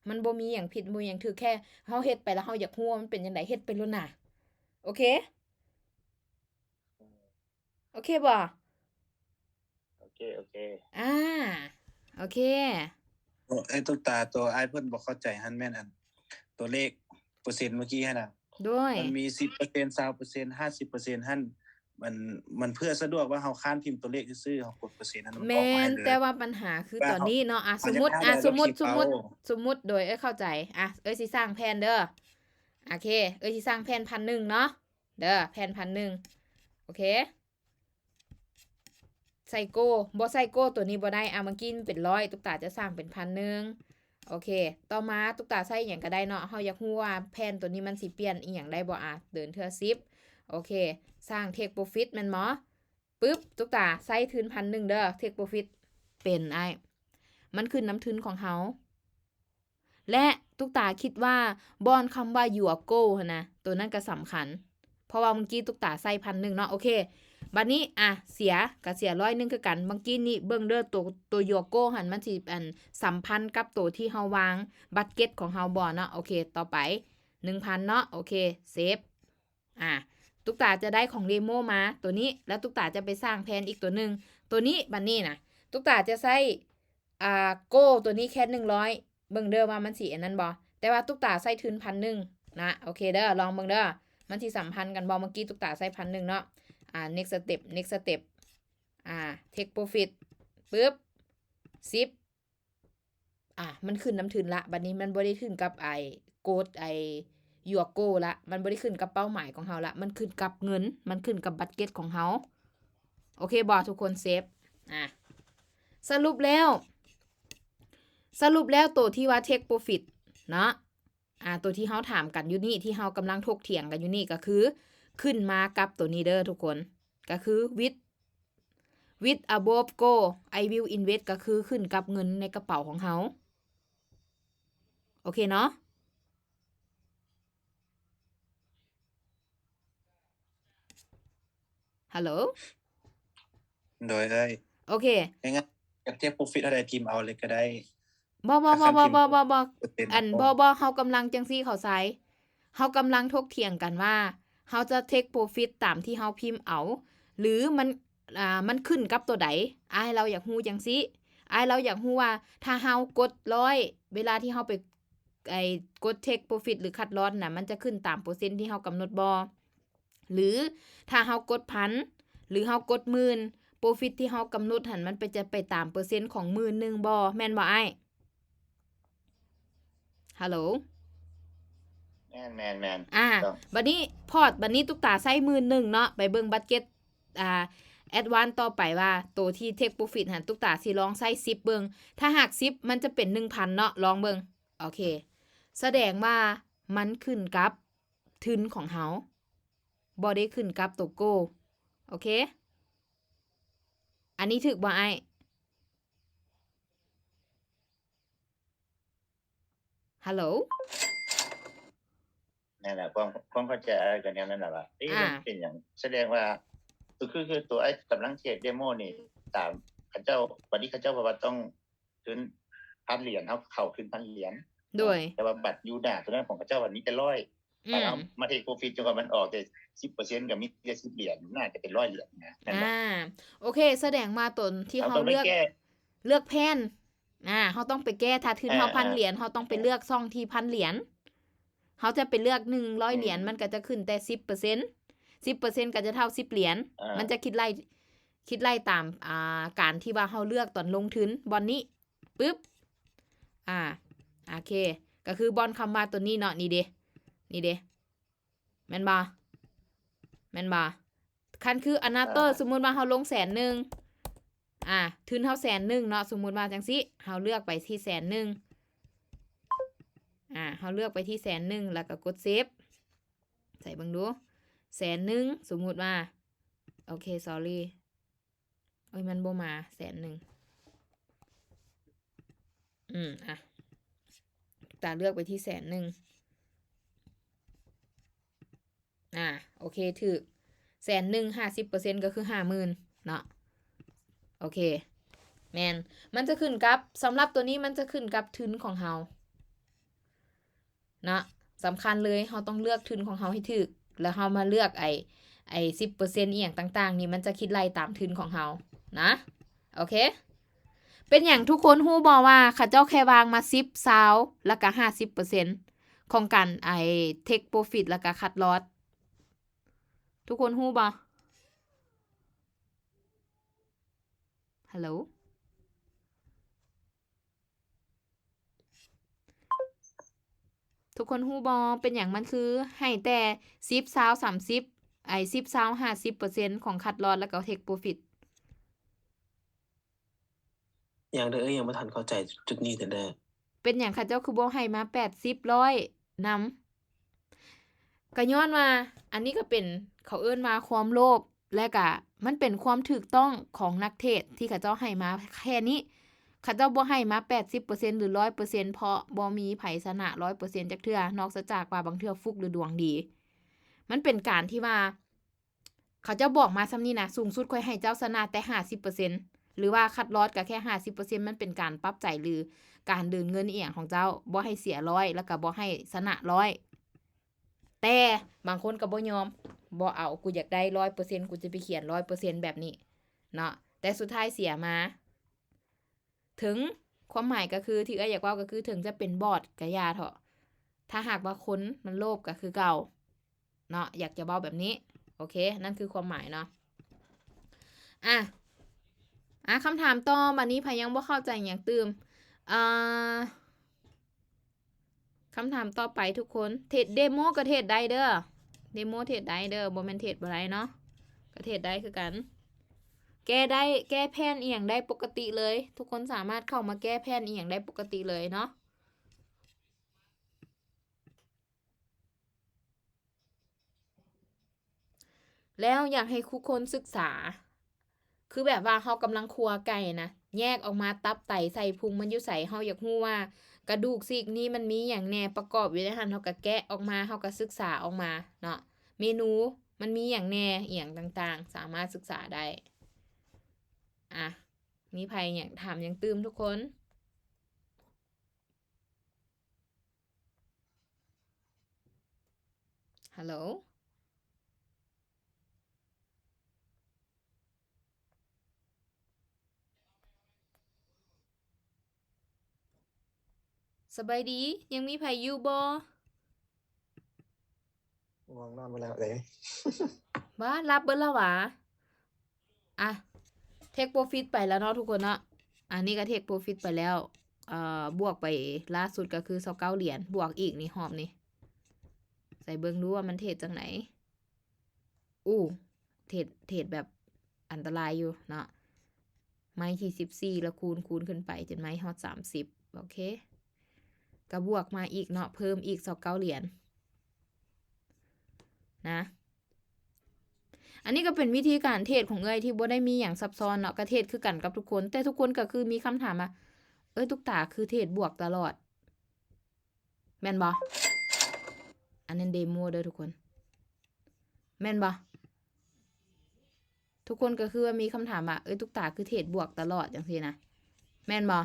[SPEAKER 1] มันบ่มีหยังผิดบ่มีหยังถึกแค่เฮาเฮ็ดไปแล้วเฮาอยากฮู้ว่ามันเป็นจังไดเฮ็ดไปโลดน่ะโอเค โอเคบ่
[SPEAKER 3] โอเค
[SPEAKER 1] อ่าโอเค
[SPEAKER 7] ไอ้ตุ๊กตาตัวอ้ายเพิ่นบ่เข้าใจหั่นแม่นอันตัวเลขเปอร์เซ็นต์เมื่อกี้หั่นน่ะ
[SPEAKER 1] ด้วย
[SPEAKER 7] มันมี 10% 20% 50%หั่นมันเพื่อสะดวกว่าเฮาค้านพิมพ์ตัวเลขซื่อๆเฮากดเปอร์เซ็นต์นั้นมัน
[SPEAKER 1] แม
[SPEAKER 7] ออกมาให้
[SPEAKER 1] น
[SPEAKER 7] เลย
[SPEAKER 1] แต่ว่าปัญหาคือตอนนี้เนาะสมมุติ
[SPEAKER 7] เอาจะได้
[SPEAKER 1] สมมุติ
[SPEAKER 7] เอา
[SPEAKER 1] สมมุติโดยเข้าใจสิสร้างแผนเด้อโอเคสิสร้างแผน 1,000 เนาะเด้อแผน 1,000 โอเคไซโก้บ่ไซโก้ตัวนี้บ่ได้เมื่อกี้มันเป็น100ตุ๊กตาจะสร้างเป็น 1,000 โอเค ต่อมาตุ๊กตาใส่หยังก็ได้เนาะเฮาอยากฮู้ว่าแผนตัวนี้มันสิเปลี่ยนอีหยังได้บ่เดินเทื่อ10โอเค สร้าง Take Profit แม่นบ่ปึ๊บตุ๊กตาใส่ทุน 1,000 เด้อ Take Profit เป็นมันขึ้นน้ำทุนของเฮาและตุ๊กตาคิดว่าบอนคำว่า your goal หั่นนะตัวนั้นก็สำคัญ เพราะว่าเมื่อกี้ตุ๊กตาใส่ 1,000 เนาะโอเคบัดนี้เสียก็เสีย100คือกันเมื่อกี้นี่เบิ่งเด้อตัว your goal หั่นมันสิสัมพันธ์กับตัวที่เฮาวางบัดเก็ตของเฮาบ่เนาะโอเคต่อไป 1,000 เนาะโอเคเซฟตุ๊กตาจะได้ของเดโมมาตัวนี้แล้วตุ๊กตาจะไปสร้างแผนอีกตัวหนึ่งตัวนี้บัดนี้นะตุ๊กตาจะใส่โก้ตัวนี้แค่100เบิ่งเด้อว่ามันสิอันนั้นบ่แต่ว่าตุ๊กตาใส่ทุน 1,000 นะโอเคเด้อลองเบิ่งเด้อมันสิสัมพันธ์กันบ่เมื่อกี้ตุ๊กตาใส่ 1,000 เนาะnext step take profit ปึ๊บ10มันขึ้นน้ำทุนละบัดนี้มันบ่ได้ขึ้นกับโกดยูโกละมันบ่ได้ขึ้นกับเป้าหมายของเฮาละมันขึ้นกับเงินมันขึ้นกับบัดเก็ตของเฮาโอเคบ่ทุกคนเซฟสรุปแล้วตัวที่ว่า take profit เนาะตัวที่เฮาถามกันอยู่นี่ที่เฮากำลังถกเถียงกันอยู่นี่ก็คือขึ้นมากับตัวนี้เด้อทุกคนก็คือ with above go I will invest ก็คือขึ้นกับเงินในกระเป๋าของเฮาโอเคเนาะฮัลโหล
[SPEAKER 7] โดยเอ้ย
[SPEAKER 1] โอเค
[SPEAKER 7] งั้นอยากเทียบ profit อะไรพิมพ์เอาเลยก็ได้
[SPEAKER 1] บ่
[SPEAKER 7] ถ้าคันพิมพ์ เปอร์เซ็นต์
[SPEAKER 1] บ่เฮากำลังจังซี่เข้าใจเฮากำลังถกเถียงกันว่าเฮาจะ take profit ตามที่เฮาพิมพ์เอาหรือมันขึ้นกับตัวใดเราอยากฮู้จังซี่เราอยากฮู้ว่าถ้าเฮากด100เวลาที่เฮาไปกด take profit หรือคัดลอสน่ะมันจะขึ้นตามเปอร์เซ็นต์ที่เฮากำหนดบ่หรือถ้าเฮากด 1,000 หรือเฮากด 10,000 profit ที่เฮากำหนดหั่นมันจะไปตามเปอร์เซ็นต์ของ 10,000 บ่แม่นบ่ฮัลโหล
[SPEAKER 3] แม่น ต้อง
[SPEAKER 1] บัดนี้ตุ๊กตาใส่10,000เนาะไปเบิ่งบัดเก็ตแอดวานซ์ต่อไปว่าตัวที่ Take Profit หั่นตุ๊กตาสิลองใส่10เบิ่งถ้าหาก10มันจะเป็น 1,000 เนาะลองเบิ่งโอเคแสดงว่ามันขึ้นกับทุนของเฮาบ่ได้ขึ้นกับตัวโกโอเคอันนี้ถูกบ่ฮัลโหล
[SPEAKER 3] นั่นแหละความเข้าใจอะไรกันแนวนั้นน่ะว่ามันเป็นหยังแสดงว่าคือตัวไอ้กำลังเทรดเดโมนี่ตามเขาเจ้าวันนี้เขาเจ้าว่าต้องขึ้น1,000 เฮาเข้าขึ้น1,000
[SPEAKER 1] ด้วย
[SPEAKER 3] แต่ว่าบัตรยูน่ะตัวนั้นของเขาเจ้าวันนี้จะ100เอามาเทคโปรฟิตจนกว่ามันออกแต่ 10% ก็มีแค่$10น่าจะเป็น100นะนั่นแหละ
[SPEAKER 1] โอเคแสดงมาตนที่
[SPEAKER 3] เอา
[SPEAKER 1] เฮา
[SPEAKER 3] ต้องไป
[SPEAKER 1] เลือก
[SPEAKER 3] แก้
[SPEAKER 1] แผน เราต้องไปแก้ถ้าทุนเรา1,000 เหรียญเราต้องไปเลือกช่องที่ 1,000 เหรียญเราจะไปเลือก100 เหรียญมันก็จะขึ้นแต่ 10% 10% ก็จะเท่า10 เหรียญมันจะคิดไล่ตามการที่ว่าเราเลือกตอนลงทุนบอนนี้ปึ๊บโอเคก็คือบอนคำว่าตัวนี้เนาะนี่เด้แม่นบ่คันคืออนาเตอร์สมมุติว่าเราลง100,000ทุนเฮา100,000เนาะสมมุติว่าจังซี่เฮาเลือกไปที่100,000เฮาเลือกไปที่100,000แล้วก็กดเซฟใส่เบิ่งดู100,000สมมุติว่าโอเค sorry โอ้ยมันบ่มา100,000ตาเลือกไปที่100,000โอเคถูก100,000 50% ก็คือ 50,000 เนาะโอเคแม่นมันจะขึ้นกับสำหรับตัวนี้มันจะขึ้นกับทุนของเฮานะสำคัญเลยเฮาต้องเลือกทุนของเฮาให้ถูกแล้วเฮามาเลือกไอ้ 10% อีหยังต่างๆนี่มันจะคิดไล่ตามทุนของเฮานะโอเคเป็นอย่างทุกคนฮู้บ่ว่าเขาเจ้าแค่วางมา10 20แล้วก็ 50% ของการtake profit แล้วก็คัดลอสทุกคนฮู้บ่ฮัลโหลทุกคนฮู้บ่เป็นอย่างมันคือให้แต่10 20 30 10 20 50% ของคัดลอสแล้วก็ take profit
[SPEAKER 8] อย่างเด้อยังบ่ทันเข้าใจจุดนี้แต่แรก
[SPEAKER 1] เป็นอย่างเขาเจ้าคือบ่ให้มา80 100นำก็ย้อนว่าอันนี้ก็เป็นเขาเอิ้นว่าความโลภและก็มันเป็นความถูกต้องของนักเทรดที่เขาเจ้าให้มาแค่นี้เขาเจ้าบ่ให้มา 80% หรือ 100% เพราะบ่มีไผชนะ 100% จักเทื่อนอกจากว่าบางเทื่อฟุกหรือดวงดีมันเป็นการที่ว่าเขาเจ้าบอกมาซำนี้นะสูงสุดค่อยให้เจ้าชนะแต่ 50% หรือว่าคัดลอสก็แค่ 50% มันเป็นการปรับใจหรือการเดินเงินอีหยังของเจ้าบ่ให้เสีย100แล้วก็บ่ให้ชนะ100แต่บางคนก็บ่ยอมบ่เอากูอยากได้ 100% กูจะไปเขียน 100% แบบนี้เนาะแต่สุดท้ายเสียมาถึงความหมายก็คือที่อยากเว้าก็คือถึงจะเป็นบอทก็อย่าเถาะถ้าหากว่าคนมันโลภก็คือเก่าเนาะอยากจะเว้าแบบนี้โอเคนั่นคือความหมายเนาะคำถามต่อบัดนี้ไผยังบ่เข้าใจหยังตื่มคำถามต่อไปทุกคนเทรดเดโมก็เทรดได้เด้อเดโมเทรดได้เด้อบ่แม่นเทรดบ่ได้เนาะก็เทรดได้คือกันแก้แผนอีหยังได้ปกติเลยทุกคนสามารถเข้ามาแก้แผนอีหยังได้ปกติเลยเนาะแล้วอยากให้ทุกคนศึกษาคือแบบว่าเฮากำลังคั่วไก่นะแยกออกมาตับไตใส่พุงมันอยู่ไสเฮาอยากรู้ว่ากระดูกซีกนี้มันมีหยังแหน่ประกอบอยู่ในหันเฮาก็แกะออกมาเฮาก็ศึกษาออกมาเนาะเมนูมันมีหยังแหน่อีหยังต่างๆสามารถศึกษาได้มีไผหยังถามหยังตื่มทุกคนฮัลโหลสบายดียังมีไผอยู่บ่
[SPEAKER 8] ง่วงนอนไปแล้วเด้
[SPEAKER 1] บ้ารับเบิดแล้วหวะtake profit ไปแล้วเนาะทุกคนเนาะอันนี้ก็ take profit ไปแล้วบวกไปล่าสุดก็คือ29 เหรียญบวกอีกนี่หอบนี่ใส่เบิ่งดูว่ามันเทรดจังไหนเทรดแบบอันตรายอยู่เนาะไม้ที่14แล้วคูณขึ้นไปจนไม้ฮอด30โอเคก็บวกมาอีกเนาะเพิ่มอีก29 เหรียญนะอันนี้ก็เป็นวิธีการเทรดของเอ้ยที่บ่ได้มีหยังซับซ้อนเนาะก็เทรดคือกันกับทุกคนแต่ทุกคนก็คือมีคำถามว่าทุกตาคือเทรดบวกตลอดแม่นบ่อันนั้นเดโมเด้อทุกคนแม่นบ่ทุกคนก็คือว่ามีคำถามว่าทุกตาคือเทรดบวกตลอดจังซี่นะแม่นบ่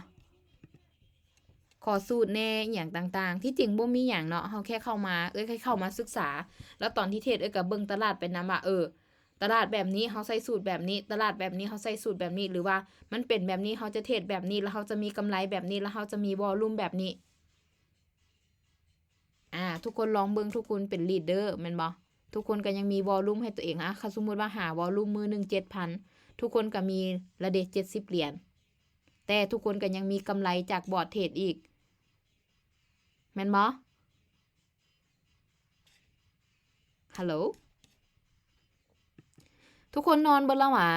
[SPEAKER 1] ขอสูตรแน่อหย่างต่างๆที่จริงบ่มีหยังเนาะเฮาแค่เข้ามาแค่เข้ามาศึกษาแล้วตอนที่เทรดก็เบิ่งตลาดไปนำว่าต ตลาดแบบนี้เฮาใส่สูตรแบบนี้ ตลาดแบบนี้เฮาใส่สูตรแบบนี้ หรือว่ามันเป็นแบบนี้เฮาจะเทรดแบบนี้แล้วเฮาจะมีกำไรแบบนี้แล้วเฮาจะมีวอลลุ่มแบบนี้ทุกคนลองเบิ่งทุกคนเป็นลีดเดอร์แม่นบ่ทุกคนก็ยังมีวอลลุ่มให้ตัวเองถ้าสมมุติว่าหาวอลลุ่มมื้อนึง 7,000 ทุกคนก็มีละเด70เหรียญแต่ทุกคนก็ยังมีกำไรจากบอร์ดเทรดอีกแม่นบ่ฮัลโหลทุกคนนอนเบิดแล้วหวะ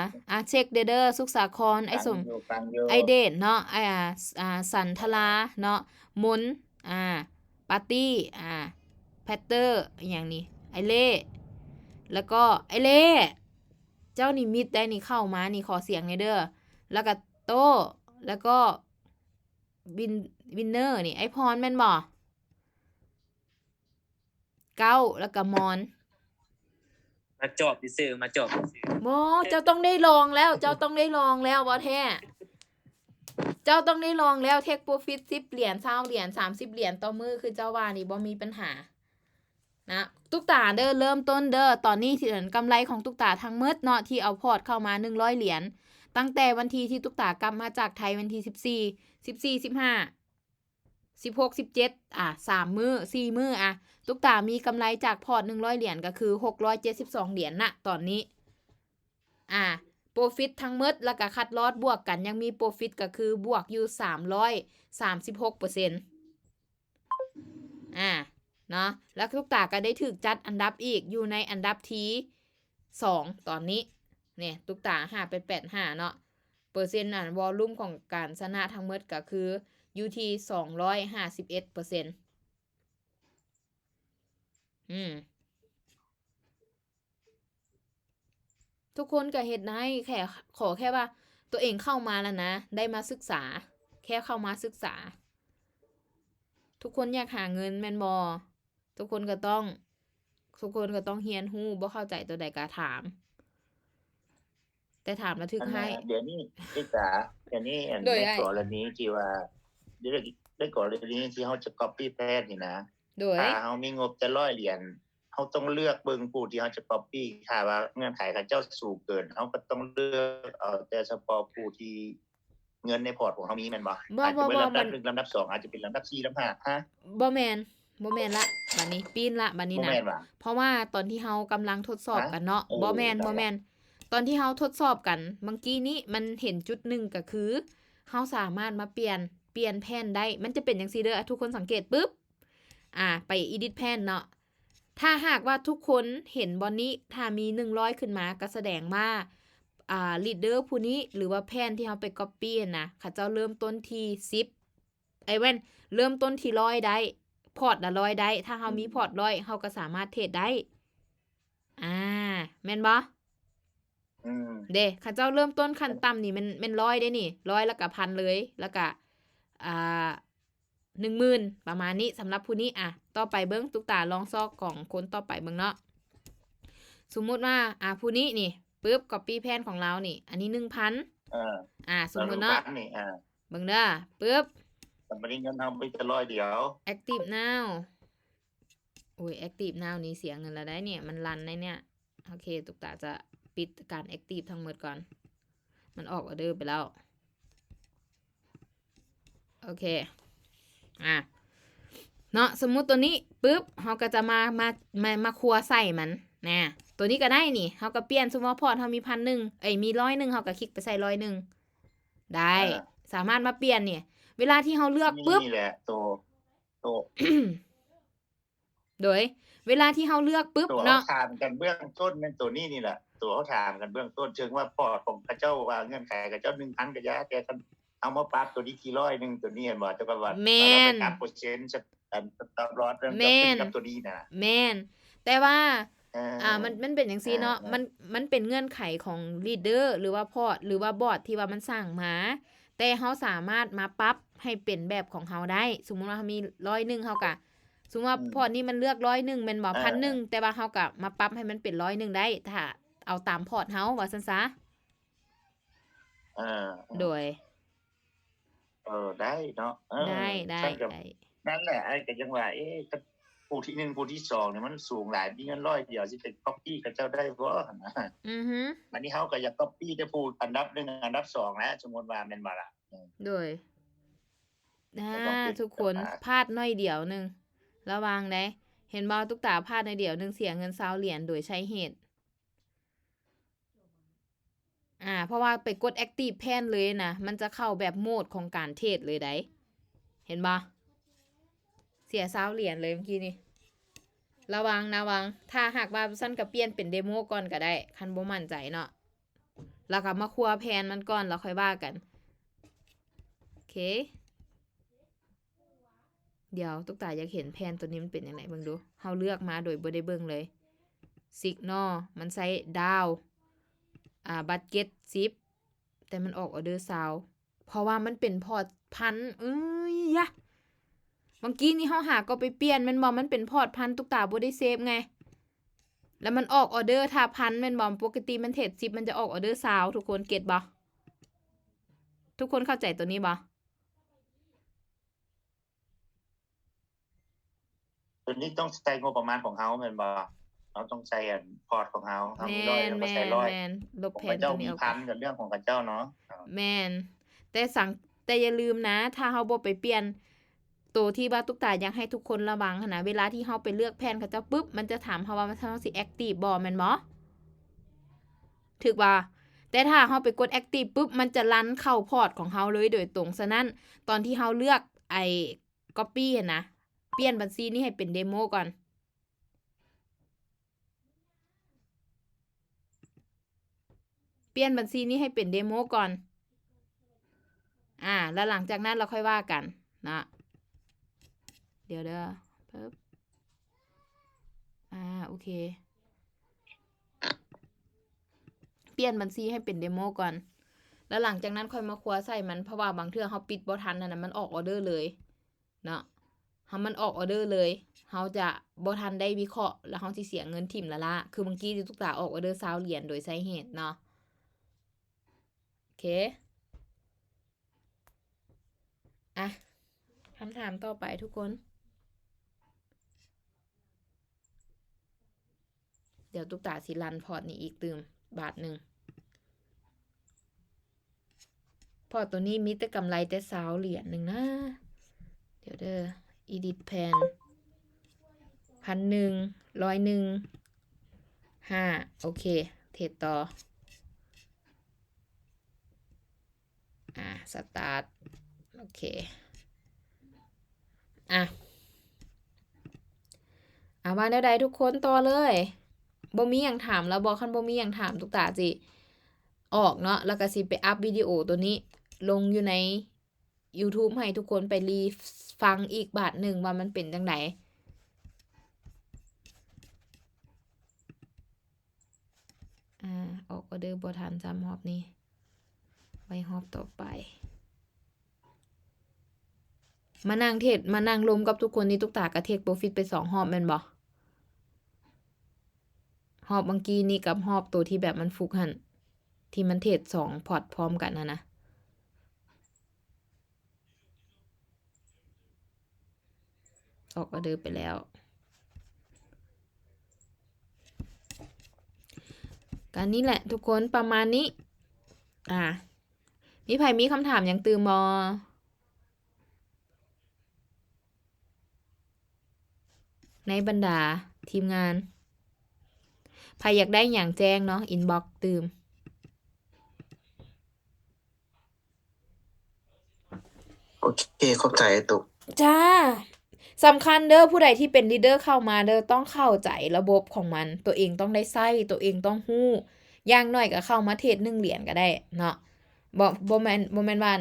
[SPEAKER 1] เช็คเด้อสุขสาครไอ้สม
[SPEAKER 3] ฟังอยู่
[SPEAKER 1] ไอเดนเนาะสันทลาเนาะมนปาร์ตี้แพตเตอร์อย่างนี้ไอเล่แล้วก็ไอเล่เจ้านี่มิดได้นี่เข้ามานี่ขอเสียงหน่อยเด้อแล้วก็โตแล้วก็วินเนอร์นี่ไอพรแม่นบ่เก้าแล้วก็มอน
[SPEAKER 8] มาจอบซื่อมาจอบซื่อ
[SPEAKER 1] โมเจ้าต้องได้ลองแล้ว เจ้าต้องได้ลองแล้วบ่แท้เจ้าต้องได้ลองแล้วเทคโปรฟิต10เหรียญ20เหรียญ30เหรียญต่อมื้อคือเจ้าว่านี่บ่มีปัญหานะตุ๊กตาเด้อเริ่มต้นเด้อตอนนี้ที่กำไรของตุ๊กตาทั้งหมดเนาะที่เอาพอร์ตเข้ามา100เหรียญตั้งแต่วันที่ตุ๊กตากลับมาจากไทยวันที่14 15 16 17 3 มื้อ4 มื้อตุ๊กตามีกำไรจากพอร์ต100เหรียญก็คือ672เหรียญณตอนนี้โปรฟิตทั้งหมดแล้วก็คัดลอสบวกกันยังมีโปรฟิตก็คือบวกอยู่336%เนาะแล้วทุกตาก็ได้ถูกจัดอันดับอีกอยู่ในอันดับที่2ตอนนี้เนี่ยทุกตา5.85เนาะเปอร์เซ็นต์วอลลุ่มของการชนะทั้งหมดก็คืออยู่ที่251%ทุกคนก็เฮ็ดได้ขอแค่ว่าตัวเองเข้ามาแล้วนะได้มาศึกษาแค่เข้ามาศึกษาทุกคนอยากหาเงินแม่นบ่ทุกคนก็ต้องเรียนรู้บ่เข้าใจตัวใดก็ถามแต่ถามแล้วถึกให้
[SPEAKER 3] เดี๋ยวนี้พี่จ๋าเดี๋ยวนี้ในกรณีที่ว่าได้กรณีที่เฮาจะ copy paste นี่นะถ้าเฮามีงบจะ100เหรียญเฮาต้องเลือกเบิ่งผู้ที่เฮาจะ copy ถ้าว่าเงื่อนไขเขาเจ้าสูงเกินเฮาก็ต้องเลือกเอาแต่เฉพาะผู้ที่เงินในพอร์ตของเฮามีแม่นบ่อาจจะเป็นลำดับ1ลำดับ2อาจจะเป็นลำดับ4ลำดับ5
[SPEAKER 1] บ่แม่นละบัดนี้ปีนละบัดนี้นะเพราะว่าตอนที่เฮากำลังทดสอบกันเนาะบ่แม่นตอนที่เฮาทดสอบกันเมื่อกี้นี้มันเห็นจุดหนึ่งก็คือเฮาสามารถมาเปลี่ยนแผนได้มันจะเป็นจังซี่เด้อทุกคนสังเกตปึ๊บไป edit แผนเนาะถ้าหากว่าทุกคนเห็นบอนนี้ถ้ามี100ขึ้นมาก็แสดงว่าleader ผู้นี้หรือว่าแผนที่เฮาไป copy นะเขาเจ้าเริ่มต้นที่10เริ่มต้นที่100ได้พอร์ตละ100ได้ถ้าเฮามีพอร์ต100เฮาก็สามารถเทรดได้แม่นบ่เด้เขาเจ้าเริ่มต้นขั้นต่ำนี่มัน100ได้นี่100แล้วก็1,000เลยแล้วก็10,000ประมาณนี้สำหรับผู้นี้ต่อไปเบิ่งตุ๊กตาลองซอกของคนต่อไปเบิ่งเนาะสมมุติว่าผู้นี้นี่ปึ๊บ copy แผนของเรานี่อันนี้ 1,000สมมุติเนาะเบิ่งเด้อปึ๊บ
[SPEAKER 3] แต่บัดนี้เงินเฮาไปจะ100เดียว
[SPEAKER 1] active now โอ้ย active now นี่เสียเงินแล้วได้เนี่ยมันรันได้เนี่ยโอเคตุ๊กตาจะปิดการ active ทั้งหมดก่อนมันออกออเดอร์ไปแล้วโอเคเนาะสมมุติตัวนี้ปึ๊บเฮาก็จะมาครัวใส่มันนะตัวนี้ก็ได้นี่เฮาก็เปลี่ยนสมมุติว่าพอร์ตเฮามี 1,000 มี100เฮาก็คลิกไปใส่100ได้สามารถมาเปลี่ยนเนี่ยเวลาที่เฮาเลือกปึ๊บ
[SPEAKER 3] นี่แหละโต
[SPEAKER 1] โดยเวลาที่เฮาเลือกปึ๊บ
[SPEAKER 3] เนาะถามกันเบื้องต้นนั่นตัวนี้นี่แหละตัวเขาถามกันเบื้องต้นเชิงว่าพอร์ตของเขาเจ้าว่าเงื่อนไขเขาเจ้า 1,000 ก็ยาแต่กันเอามาปรับตัวนี้ที่100นึงตัวนี้เห็นบ่เจ้าก็ว่า
[SPEAKER 1] แม่น
[SPEAKER 3] เปอร์เซ็นต์ตามรอดเรื่องกับตัวนี้นะ
[SPEAKER 1] แม่นแต่ว่ามันเป็นจังซี่เนาะมันเป็นเงื่อนไขของลีดเดอร์หรือว่าพอร์ตหรือว่าบอร์ดที่ว่ามันสร้างมาแต่เฮาสามารถมาปรับให้เป็นแบบของเฮาได้สมมุติว่าเฮามี100เฮาก็สมมุติว่าพอร์ตนี้มันเลือก100แม่นบ่ 1,000 แต่ว่าเฮาก็มาปรับให้มันเป็น100ได้ถ้าเอาตามพอร์ตเฮาว่าซั่นซะโดย
[SPEAKER 3] ได้เนาะ
[SPEAKER 1] ได้
[SPEAKER 3] นั่นแหละไอ้ก็ยังว่า ผู้ที่1ผู้ที่2เนี่ยมันสูงหลายมีเงิน100เดียวสิไปก๊อปปี้กับเจ้าได้บ่หั่นนะ
[SPEAKER 1] อือฮึ
[SPEAKER 3] บัดนี้เฮาก็อยากก๊อปปี้แต่ผู้อันดับ1อันดับ2แล้วสมมุติว่าแม่นบ่ล่ะ
[SPEAKER 1] โดย
[SPEAKER 3] ก็ต้องเป็น
[SPEAKER 1] ทุกคน
[SPEAKER 3] แบบว่า
[SPEAKER 1] พลาดน้อยเดียวหนึงระวังได้เห็นบ่ตุ๊กตาพลาดน้อยเดียวหนึงเสียเงิน20เหรียญโดยใช้เหตุ เพราะว่าไปกด Active Plan เลยนะ มันจะเข้าแบบโหมดของการเทรดเลยได้ เห็นบ่เสีย20เหรียญเลยเมื่อกี้นี่ ระวังถ้าหากว่าซั่นก็เปลี่ยนเป็นเดโมก่อนก็ได้คันบ่มั่นใจเนาะแล้วก็มาคั่วแผนมันก่อนแล้วค่อยว่ากัน โอเค เดี๋ยวตุ๊กตาอยากเห็นแผนตัวนี้มันเป็นจังไดเบิ่งดูเฮาเลือกมาโดยบ่ได้เบิ่งเลย Signal มันใช้ดาวบัตเก็ต10แต่มันออกออเดอร์20เพราะว่ามันเป็นพอร์ตพันยะเมื่อกี้นี่เฮาหาก็ไปเปลี่ยนแม่นบ่มันเป็นพอร์ตพันตุ๊กตาบ่ได้เซฟไง แล้วมันออกออเดอร์ถ้าพันแม่นบ่ปกติมันเทรด10มันจะออกออเดอร์20ทุกคนเก็ตบ่ทุกคนเข้าใจตัวนี้บ่
[SPEAKER 3] ตัวนี้ต้องใช้งบประมาณของเฮาแม่นบ่เราต้องใช้อันพอร์ตของเฮาเฮามี100แล้วก็ใช้100
[SPEAKER 1] แม่นลบ
[SPEAKER 3] ของ
[SPEAKER 1] แผ
[SPEAKER 3] พ
[SPEAKER 1] น
[SPEAKER 3] ระเจ้า
[SPEAKER 1] ตัว
[SPEAKER 3] มี
[SPEAKER 1] นี้ออก
[SPEAKER 3] พันกับเรื่องของพระเจ้าเนาะ
[SPEAKER 1] แม่นแต่อย่าลืมนะ ถ้าเฮาบ่ไปเปลี่ยนตัวที่ว่าตุ๊กตาอยากให้ทุกคนระวังหั้นนะเวลาที่เฮาไปเลือกแผนเขาเจ้าปุ๊บมันจะถามเฮาว่ามันเฮาสิแอคทีฟบ่แม่นบ่ถูกบ่แต่ถ้าเฮาไปกดแอคทีฟปุ๊บมันจะลันเข้าพอร์ตของเฮาเลยโดยตรงฉะนั้นตอนที่เฮาเลือกcopy หั้นนะเปลี่ยนบัญชีนี้ให้เป็นเดโมก่อนเปลี่ยนบัญชีนี้ให้เป็นเดโมก่อนแล้วหลังจากนั้นเราค่อยว่ากันนะเดี๋ยวปึ๊บโอเคเปลี่ยนบัญชีให้เป็นเดโมก่อนแล้วหลังจากนั้นค่อยมาคั่วใส่มันเพราะว่าบางเทื่อเฮาปิดบ่ทันนั่นน่ะมันออกออเดอร์เลยเนาะมันออกออเดอร์เลยเฮาจะบ่ทันได้วิเคราะห์แล้วเฮาสิเสียเงินทิ่มละละคือเมื่อกี้ที่ตุ๊กตาออกออเดอร์20เหรียญโดยใช้เหตุเนาะโอเคคำถามต่อไปทุกคนเดี๋ยวตุ๊กตาสิรันพอร์ตนี้อีกตื่มบาทหนึ่งพอร์ตตัวนี้มีแต่กำไรแต่20เหรียญหนึ่งนะเดี๋ยวedit plan 1,000 100 5โอเคเทรดต่อสตาร์ทโอเคว่าแนวใดทุกคนต่อเลยบ่มีหยังถามแล้วบ่คันบ่มีหยังถามตุ๊กตาสิออกเนาะแล้วก็สิไปอัพวิดีโอตัวนี้ลงอยู่ใน YouTube ให้ทุกคนไปรีฟังอีกบาทหนึ่งว่ามันเป็นจังไดออกออเดอร์บ่ทัน3รอบนี้ไว้รอบต่อไปมานั่งเทรดมานั่งลมกับทุกคนนี่ตุ๊กตากระเทกโปรฟิตไป2รอบแม่นบ่รอบเมื่อกี้นี่กับรอบตัวที่แบบมันฟุกหั่นที่มันเทรด2พอร์ตพร้อมกันนะออกออเดอร์ไปแล้วการนี้แหละทุกคนประมาณนี้มีใครมีคำถามยังตื่มบ่ในบรรดาทีมงานใครอยากได้อย่างแจ้งเนาะอินบ็อกซ์ตื่ม
[SPEAKER 8] โอเคเข้าใจตุก
[SPEAKER 1] จ้าสำคัญเด้อผู้ใดที่เป็นลีดเดอร์เข้ามาเด้อต้องเข้าใจระบบของมันตัวเองต้องได้ใช้ตัวเองต้องฮู้อย่างน้อยก็เข้ามาเทรด1เหรียญก็ได้เนาะบ่แม่นว่า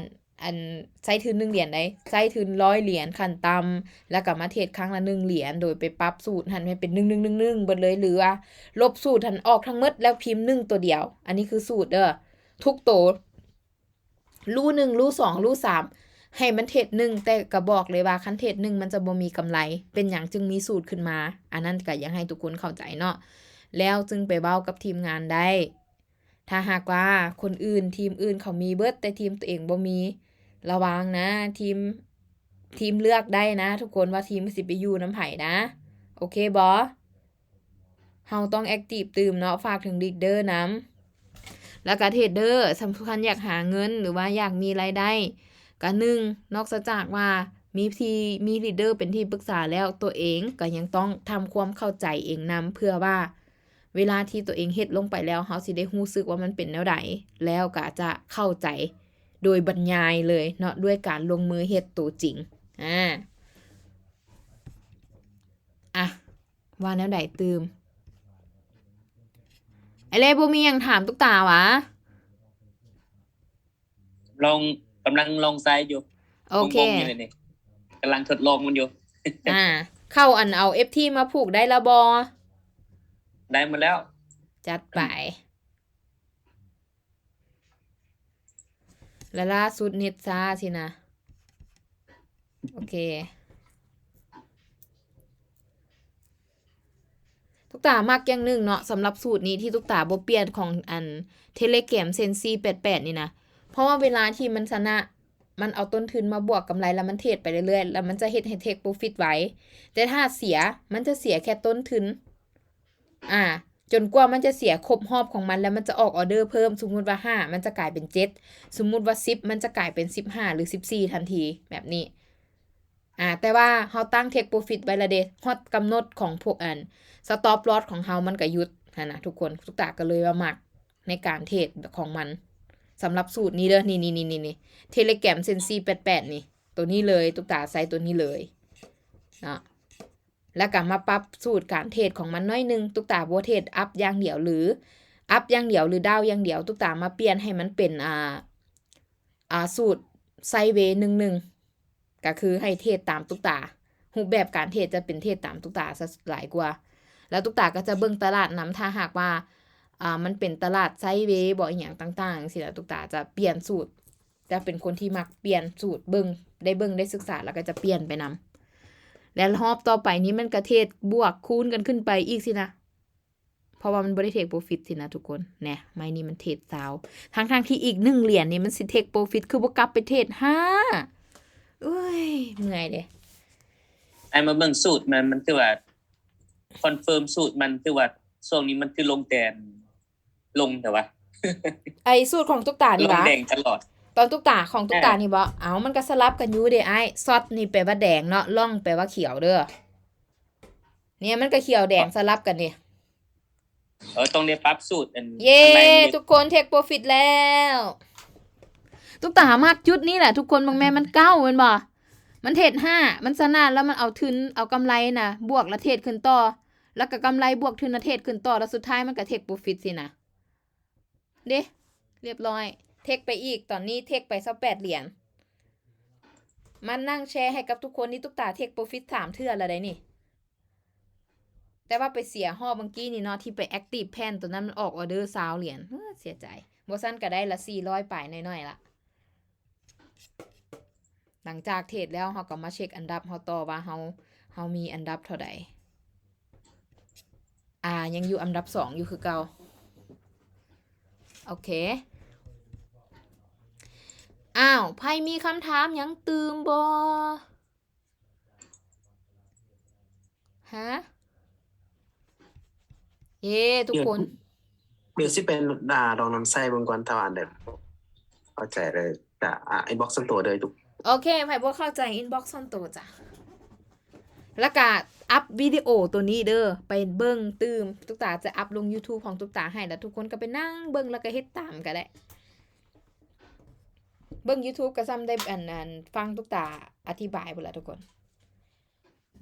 [SPEAKER 1] อันใช้ทุน1เหรียญได้ใช้ทุน100เหรียญขั้นต่ำแล้วก็มาเทรดครั้งละ1เหรียญโดยไปปรับสูตรหันให้เป็น111เบิดเลยหรือว่าลบสูตรหันออกทั้งหมดแล้วพิมพ์1ตัวเดียวอันนี้คือสูตรเด้อทุกตัวรู1รู2รู3ให้มันเทรด1แต่ก็บอกเลยว่าคันเทรด1มันจะบ่มีกำไรเป็นหยังจึงมีสูตรขึ้นมาอันนั้นก็อยากให้ทุกคนเข้าใจเนาะแล้วจึงไปเว้ากับทีมงานได้ถ้าหากว่าคนอื่นทีมอื่นเขามีเบิดแต่ทีมตัวเองบ่มีระวังนะทีมเลือกได้นะทุกคนว่าทีมสิไปอยู่นำไผนะ โอเคบ่เฮาต้องแอคทีฟตื่มเนาะฝากถึงลีดเดอร์นำแล้วก็เทรดเดอร์สำคัญอยากหาเงินหรือว่าอยากมีรายได้ก็1นอกจากว่ามีลีดเดอร์เป็นที่ปรึกษาแล้วตัวเองก็ยังต้องทำความเข้าใจเองนำเพื่อว่าเวลาที่ตัวเองเฮ็ดลงไปแล้วเฮาสิได้รู้สึกว่ามันเป็นแนวใดแล้วก็จะเข้าใจโดยบรรยายเลยเนาะด้วยการลงมือเฮ็ดตัวจริงว่าแนวใดตื่มไอเล่บ่มีหยังถามตุ๊กตาวะ
[SPEAKER 9] กำลังลองไซส์อยู่
[SPEAKER 1] โอเค
[SPEAKER 9] งงๆอยู่เลยนี่กำลังทดลองมันอยู่
[SPEAKER 1] เข้าเอา FT มาผูกได้ละบอ
[SPEAKER 9] ได้มาแล้ว
[SPEAKER 1] จัดไป แล้วล่าสุดเน็ตซ่าสินะ โอเค ทุกตามักอย่างหนึ่งเนาะสำหรับสูตรนี้ที่ทุกตาบ่เปลี่ยนของอัน Telegram Sensi 88นี่นะ เพราะว่าเวลาที่มันชนะมันเอาต้นทุนมาบวกกำไรแล้วมันเทรดไปเรื่อยๆแล้วมันจะเฮ็ดให้เทคโปรฟิตไว้แต่ถ้าเสียมันจะเสียแค่ต้นทุนจนกว่ามันจะเสียครบรอบของมันแล้วมันจะออกออเดอร์เพิ่มสมมุติว่า5มันจะกลายเป็น7สมมุติว่า10มันจะกลายเป็น15หรือ14ทันทีแบบนี้แต่ว่าเฮาตั้งเทคโปรฟิตไว้ละเด้ฮอดกำหนดของพวกสต็อปลอสของเฮามันก็หยุดนะทุกคนทุกตาก็เลยว่ามักในการเทรดของมันสำหรับสูตรนี้เด้อนี่ Telegram Sensi 88นี่ตัวนี้เลยตุ๊กตาใช้ตัวนี้เลยเนาะแล้วก็มาปรับสูตรการเทรดของมันน้อยนึงตุ๊กตาบ่เทรดอัพอย่างเดียวหรืออัพอย่างเดียวหรือดาวอย่างเดียวตุ๊กตามาเปลี่ยนให้มันเป็นสูตรไซด์เวย์1ก็คือให้เทรดตามตุ๊กตารูปแบบการเทรดจะเป็นเทรดตามตุ๊กตาซะหลายกว่าแล้วตุ๊กตาก็จะเบิ่งตลาดนำถ้าหากว่ามันเป็นตลาดไซด์เวย์บ่อีหยังต่างๆสิล่ะตุ๊กตาจะเปลี่ยนสูตรจะเป็นคนที่มักเปลี่ยนสูตรเบิ่งได้ศึกษาแล้วก็จะเปลี่ยนไปนำแล้วรอบต่อไปนี้มันก็เทรดบวกคูณกันขึ้นไปอีกสินะเพราะว่ามันบ่ได้เทคโปรฟิตสินะทุกคนแหน่ไม้นี้มันเทรดซาวทั้งที่อีก1เหรียญนี่มันสิเทคโปรฟิตคือบ่กลับไปเทรด5เอ้ยเมื่อยเด้
[SPEAKER 9] ไอ้มาเบิ่งสูตรมันคือว่าคอนเฟิร์มสูตรมันคือว่าช่วงนี้มันคือลงแดงลงแต่ว่า
[SPEAKER 1] ไอสูตรของตุ๊กตานี่
[SPEAKER 9] ลงแดงตลอด
[SPEAKER 1] ตอนตุ๊กตาของตุ๊กตานี่บ่มันก็สลับกันอยู่เด้อ้ายซอดนี่แปลว่าแดงเนาะล่องแปลว่าเขียวเด้อเนี่ยมันก็เขียวแดงสลับกันนี่
[SPEAKER 9] ต้องได้ปรับสูตร
[SPEAKER 1] เย้ทุกคนเทคโปรฟิตแล้วตุ๊กตามากจุดนี้แหละทุกคนบางแม่มันเก้าแม่นบ่มันเทรด5มันชนะแล้วมันเอาทุนเอากำไรน่ะบวกแล้วเทรดขึ้นต่อแล้วก็กำไรบวกทุนแล้วเทรดขึ้นต่อแล้วสุดท้ายมันก็เทคโปรฟิตสินะเด้เรียบร้อยเทคไปอีกตอนนี้เทคไป28เหรียญมันนั่งแชร์ให้กับทุกคนนี่ตุ๊กตาเทคโปรฟิต3เทื่อแล้วได้นี่แต่ว่าไปเสียห่อเมื่อกี้นี่เนาะที่ไปแอคทีฟแพนตัวนั้นมันออกออเดอร์20เหรียญเสียใจบ่ซั่นก็ได้ละ400ปลายน้อยๆละหลังจากเทรดแล้วเฮาก็มาเช็คอันดับเฮาต่อว่าเฮามีอันดับเท่าใดยังอยู่อันดับ2อยู่คือเก่าโอเคไพ่มีคำถามยังตื่มบ่เย้ทุกคน
[SPEAKER 8] เดี๋ยวสิเป็นลองนำไส้เบิ่งก่อนถ้าอันใดเข้าใจเลยแต่อินบ็อกซ์ส่วนตัวเลยทุก
[SPEAKER 1] โอเคไพ่บ่เข้าใจอินบ็อกซ์ส่วนตัวจ้ะแล้วก็อัพวิดีโอตัวนี้เด้อไปเบิ่งตื่มตุ๊กตาจะอัพลง YouTube ของตุ๊กตาให้แล้วทุกคนก็ไปนั่งเบิ่งแล้วก็เฮ็ดตามก็ได้เบิ่ง YouTube ก็ซ้ำได้ฟังตุ๊กตาอธิบายพุ่นล่ะทุกคน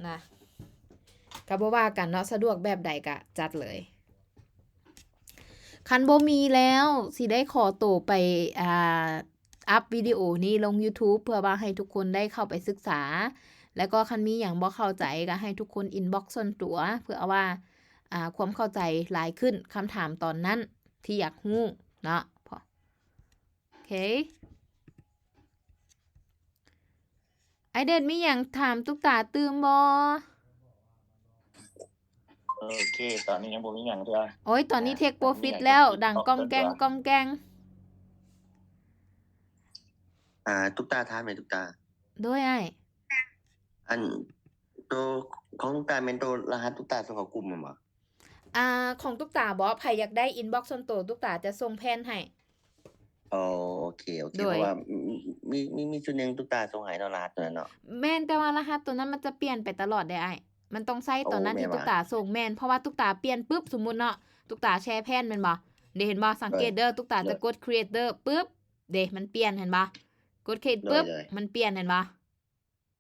[SPEAKER 1] นะก็บ่ว่ากันเนาะสะดวกแบบใดก็จัดเลยคันบ่มีแล้วสิได้ขอตัวไปอัพวิดีโอนี้ลง YouTube เพื่อว่าให้ทุกคนได้เข้าไปศึกษาแล้วก็คันมีอย่างบ่เข้าใจก็ให้ทุกคนอินบ็อกซ์ส่วนตัวเพื่อว่าความเข้าใจหลายขึ้นคำถามตอนนั้นที่อยากรู้เนาะโอเคไอเดนมีอย่างถามตุ๊กตาตื่มบ่
[SPEAKER 3] โอเคตอนนี้ยังบ่มีหยังเด้อ
[SPEAKER 1] โอ้ยตอนนี้เทคโปรฟิตแล้วดังก้องแกง
[SPEAKER 10] ตุ๊กตาถามแม่ตุ๊กตา
[SPEAKER 1] โดยอ้าย
[SPEAKER 10] อัน ตัวของตุ๊กตาเป็นตัวรหัสตุ๊กตาส่งเข้ากลุ่มบ่
[SPEAKER 1] ของตุ๊กตาบ่ไผอยากได้อินบ็อกซ์ส่วนตัวตุ๊กตาจะส่งแผ่นให้
[SPEAKER 10] อ๋อโอเค
[SPEAKER 1] โดย
[SPEAKER 10] เพราะว่ามีชุดหนึงตุ๊กตาส่งให้รหัสตัวนั้นเนาะ
[SPEAKER 1] แม่นแต่ว่ารหัสตัวนั้นมันจะเปลี่ยนไปตลอดได้อ้ายมันต้องใช้ตอนนั้น
[SPEAKER 10] โอ้
[SPEAKER 1] ที่
[SPEAKER 10] แม่น
[SPEAKER 1] ตุ๊ก
[SPEAKER 10] ว่า
[SPEAKER 1] ตาส่งแม่นเพราะว่าตุ๊กตาเปลี่ยนปุ๊บสมมุติเนาะตุ๊กตาแชร์แผ่นแม่นบ่เด้เห็นบ่สังเกตเด้อตุ๊กตาจะกด creator ปุ๊บเด้มันเปลี่ยนเห็นบ่กด create ปุ๊บ
[SPEAKER 10] เลย
[SPEAKER 1] มันเปลี่ยนเห็นบ่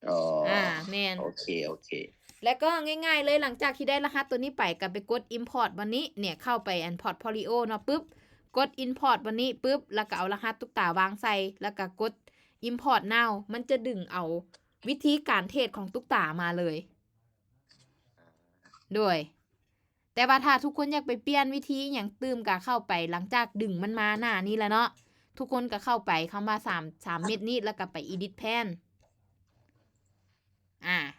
[SPEAKER 10] อ๋อ
[SPEAKER 1] แม่น
[SPEAKER 10] โอเค
[SPEAKER 1] แล้วก็ง่ายๆเลยหลังจากที่ได้รหัสตัวนี้ไปก็ไปกด import วันนี้เนี่ยเข้าไปอัน portfolio เนาะปุ๊บกด import วันนี้ปุ๊บแล้วก็เอารหัสตุ๊กตาวางใส่แล้วก็กด import now มันจะดึงเอาวิธีการเทรดของตุ๊กตามาเลยโดยแต่ว่าถ้าทุกคนอยากไปเปลี่ยนวิธีอหย่างตื่มก็เข้าไปหลังจากดึงมันมาหน้านี้แล้วเนาะทุกคนก็เข้าไปคำว่า3เม็ดนี้แล้วก็ไป edit pan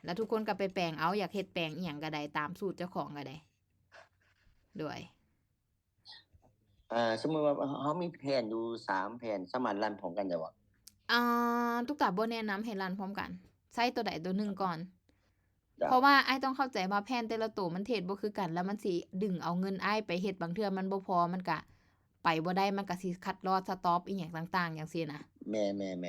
[SPEAKER 1] แล้วทุกคนก็ไปแปลงเอาอยากเฮ็ดแปลงอีหยังก็ได้ตามสูตรเจ้าของก็ได้ด้วย
[SPEAKER 10] สมมุติว่าเฮามีแผ่นอยู่3แผ่นสามารถรันพร้อมกันได้บ่
[SPEAKER 1] ตุ๊กตาบ่แนะนำให้รันพร้อมกันใช้ตัวใดตัวหนึ่งก่อน
[SPEAKER 10] จ้ะ
[SPEAKER 1] เพราะว่าอ้ายต้องเข้าใจว่าแผ่นแต่ละตัวมันเทรดบ่คือกัน แล้วมันสิดึงเอาเงินอ้ายไปเฮ็ดบางเทื่อมันบ่พอมันก็ไปบ่ได้มันก็สิคัดลอดสต็อปอีหยังต่างๆจังซี่นะ
[SPEAKER 10] แม่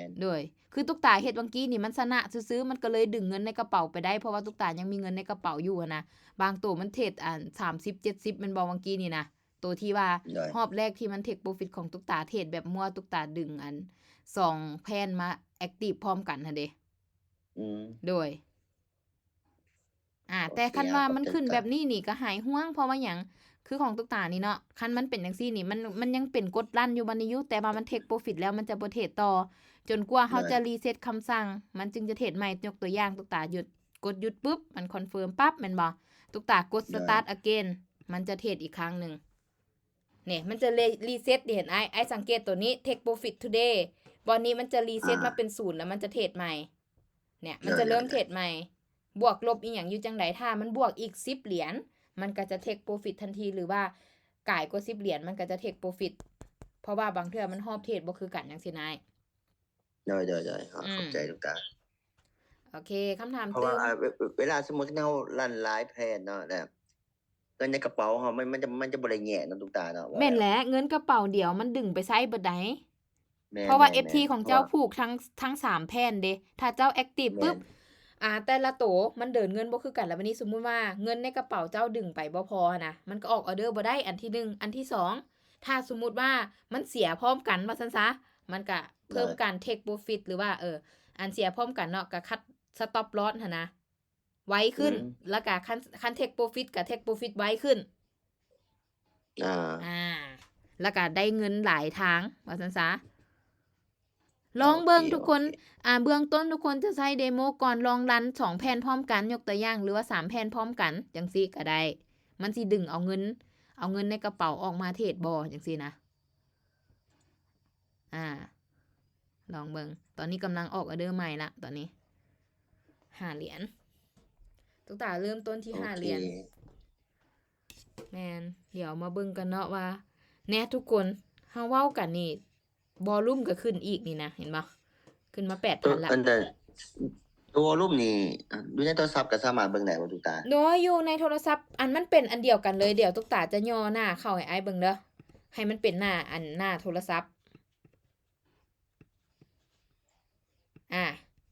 [SPEAKER 10] น
[SPEAKER 1] โดยคือตุ๊กตาเฮ็ดเมื่อกี้นี่มันชนะซื่อๆมันก็เลยดึงเงินในกระเป๋าไปได้เพราะว่าตุ๊กตายังมีเงินในกระเป๋าอยู่อะนะบางตัวมันเทรด30 70มันบ่เมื่อกี้นี่นะตัวที่ว่า
[SPEAKER 10] ได้
[SPEAKER 1] รอบแรกที่มันเทคโปรฟิตของตุ๊กตาเทรดแบบมั่วตุ๊กตาดึง2แผ่นมาแอคทีฟพร้อมกันหั่นเด้
[SPEAKER 10] อืม
[SPEAKER 1] โดย
[SPEAKER 10] โอ
[SPEAKER 1] แต่
[SPEAKER 10] เค
[SPEAKER 1] คันว่า
[SPEAKER 10] ขอบ
[SPEAKER 1] มัน
[SPEAKER 10] ใจ
[SPEAKER 1] ขึ้น
[SPEAKER 10] จ้ะ
[SPEAKER 1] แบบนี้นี่ก็หายห่วงเพราะว่าหยังคือของตุ๊กตานี่เนาะคันมันเป็นจังซี่นี่มันยังเป็นกดลั่นอยู่บัดนี้อยู่แต่ว่ามันเทคโปรฟิตแล้วมันจะบ่เทรดต่อ จนกว่าเขาจะรีเซ็ตคำสั่ง มันจึงจะเทรดใหม่ยกตัวอย่างตุ๊กตาหยุดกดหยุดปุ๊บมันคอนเฟิร์มปั๊บแม่นบ่ตุ๊กตากด start again มันจะเทรดอีกครั้งหนึ่งเนี่ยมันจะรีเซ็ตเห็นไอ้สังเกตตัวนี้ take profit today วันนี้มันจะรีเซ็ตมาเป็น0แล้วมันจะเทรดใหม่เนี่ยมันจะเริ่มเทรดใหม่ บวกลบอีหยังอยู่จังไดถ้ามันบวกอีก10เหรียญมันก็จะ take profit ทันทีหรือว่าก่ายกว่า10เหรียญมันก็จะ take profit เพราะว่าบางเทื่อมันรอบเทรดบ่คือกันจังซี่นาย
[SPEAKER 10] ได้ๆเข้าใจตุ๊กตา
[SPEAKER 1] โอเคคำถาม
[SPEAKER 10] เพราะ
[SPEAKER 1] ตื่
[SPEAKER 10] ว่าม เวลาสมมุติเรารันหลายแผ่นเนาะแล้วเงินในกระเป๋าเฮามันจะบ่ได้แยะเนาะตุ๊กตาเนาะว่า
[SPEAKER 1] แม่น
[SPEAKER 10] แล้ว
[SPEAKER 1] แหละเงินกระเป๋าเดียวมันดึงไปใช้บ่ได้
[SPEAKER 10] แม่น
[SPEAKER 1] เพราะว่า
[SPEAKER 10] แม่น
[SPEAKER 1] FT ของเจ้าผูกทั้ง3แผ่นเด้ถ้าเจ้าแอคทีฟ
[SPEAKER 10] แม่น
[SPEAKER 1] ปุ๊บแต่ละโตมันเดินเงินบ่คือกันแล้ววันนี้สมมุติว่าเงินในกระเป๋าเจ้าดึงไปบ่พอนะมันก็ออกออเดอร์บ่ได้อันที่1อันที่2ถ้าสมมุติว่ามันเสียพร้อมกันว่าซั่นซะมันก็เพิ่มการ take profit หรือว่าอันเสียพร้อมกันเนาะก็คัด stop loss หั่นนะไวขึ้นแล้วก็คัน take profit ก็ take profit ไวขึ้น แล้วก็ได้เงินหลายทางว่าซั่นซะลองเบิ่งทุกคนเบื้องต้นทุกคนจะใช้เดโมก่อนลองรัน2แผ่นพร้อมกันยกตัวอย่างหรือว่า3แผ่นพร้อมกันจังซี่ก็ได้มันสิดึงเอาเงินในกระเป๋าออกมาเทรดบ่จังซี่นะลองเบิ่งตอนนี้กำลังออกออเดอร์ใหม่ละตอนนี้5เหรียญตุ๊กตาเริ่มต้นที่5เหรียญแม่นเดี๋ยวมาเบิ่งกันเนาะว่าแน่ทุกคนเฮาเว้ากันนี่วอลลุ่มก็ขึ้นอีกนี่นะเห็นบ่ขึ้นมา 8,000 ละ
[SPEAKER 10] อันแต่ตัววอลลุ่มนี่อยู่ในโทรศัพท์ก็สามารถเบิ่งได้บ่ตุ๊กตา
[SPEAKER 1] โดยอยู่ในโทรศัพท์มันเป็นอันเดียวกันเลยเดี๋ยวตุ๊กตาจะย่อหน้าเข้าให้อ้ายเบิ่งเด้อให้มันเป็นหน้าโทรศัพท์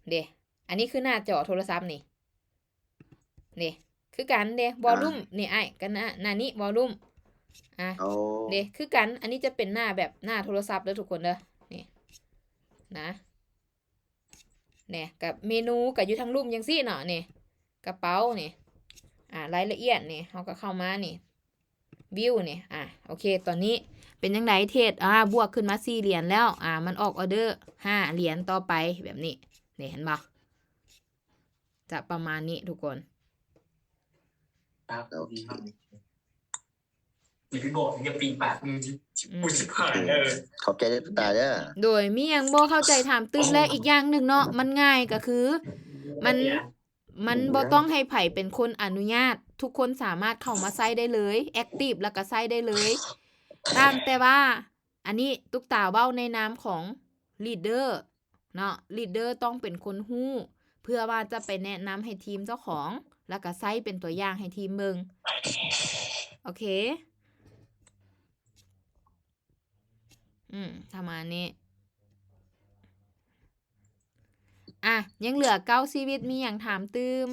[SPEAKER 1] เด้อันนี้คือหน้าจอโทรศัพท์นี่คือกันเด้วอลลุ่มนี่อ้ายกันหน้านี้วอลลุ่มเด้คือกันอันนี้จะเป็นหน้าแบบหน้าโทรศัพท์เด้อทุกคนเด้อนี่นะเนี่ยกับเมนูกับอยู่ทั้งรูปจังซี่เนาะนี่กระเป๋านี่รายละเอียดนี่เฮาก็เข้ามานี่วิวนี่โอเคตอนนี้เป็นจังไดเทรดบวกขึ้นมา4เหรียญแล้วมันออกออเดอร์5เหรียญต่อไปแบบนี้นี่เห็นบ่จะประมาณนี้ทุกคน
[SPEAKER 10] โอเค
[SPEAKER 6] พี่บอกอย่าปีปากผู้ชิบหาย
[SPEAKER 10] ขอบใจตุ๊กตาเด้อ
[SPEAKER 1] โดยมีหยังบ่เข้าใจถามตื้นและอีกอย่างหนึ่งเนาะมันง่ายก็คือมันบ่ต้องให้ไผเป็นคนอนุญาตทุกคนสามารถเข้ามาใช้ได้เลยแอคทีฟแล้วก็ใช้ได้เลยต่างแต่ว่าอันนี้ตุ๊กตาเว้าในนามของลีดเดอร์เนาะลีดเดอร์ต้องเป็นคนฮู้ เพื่อว่าจะไปแนะนำให้ทีมเจ้าของแล้วก็ใช้เป็นตัวอย่างให้ทีมเบิ่งโอเคประมาณนี้ยังเหลือ9ชีวิตมีหยังถามตืม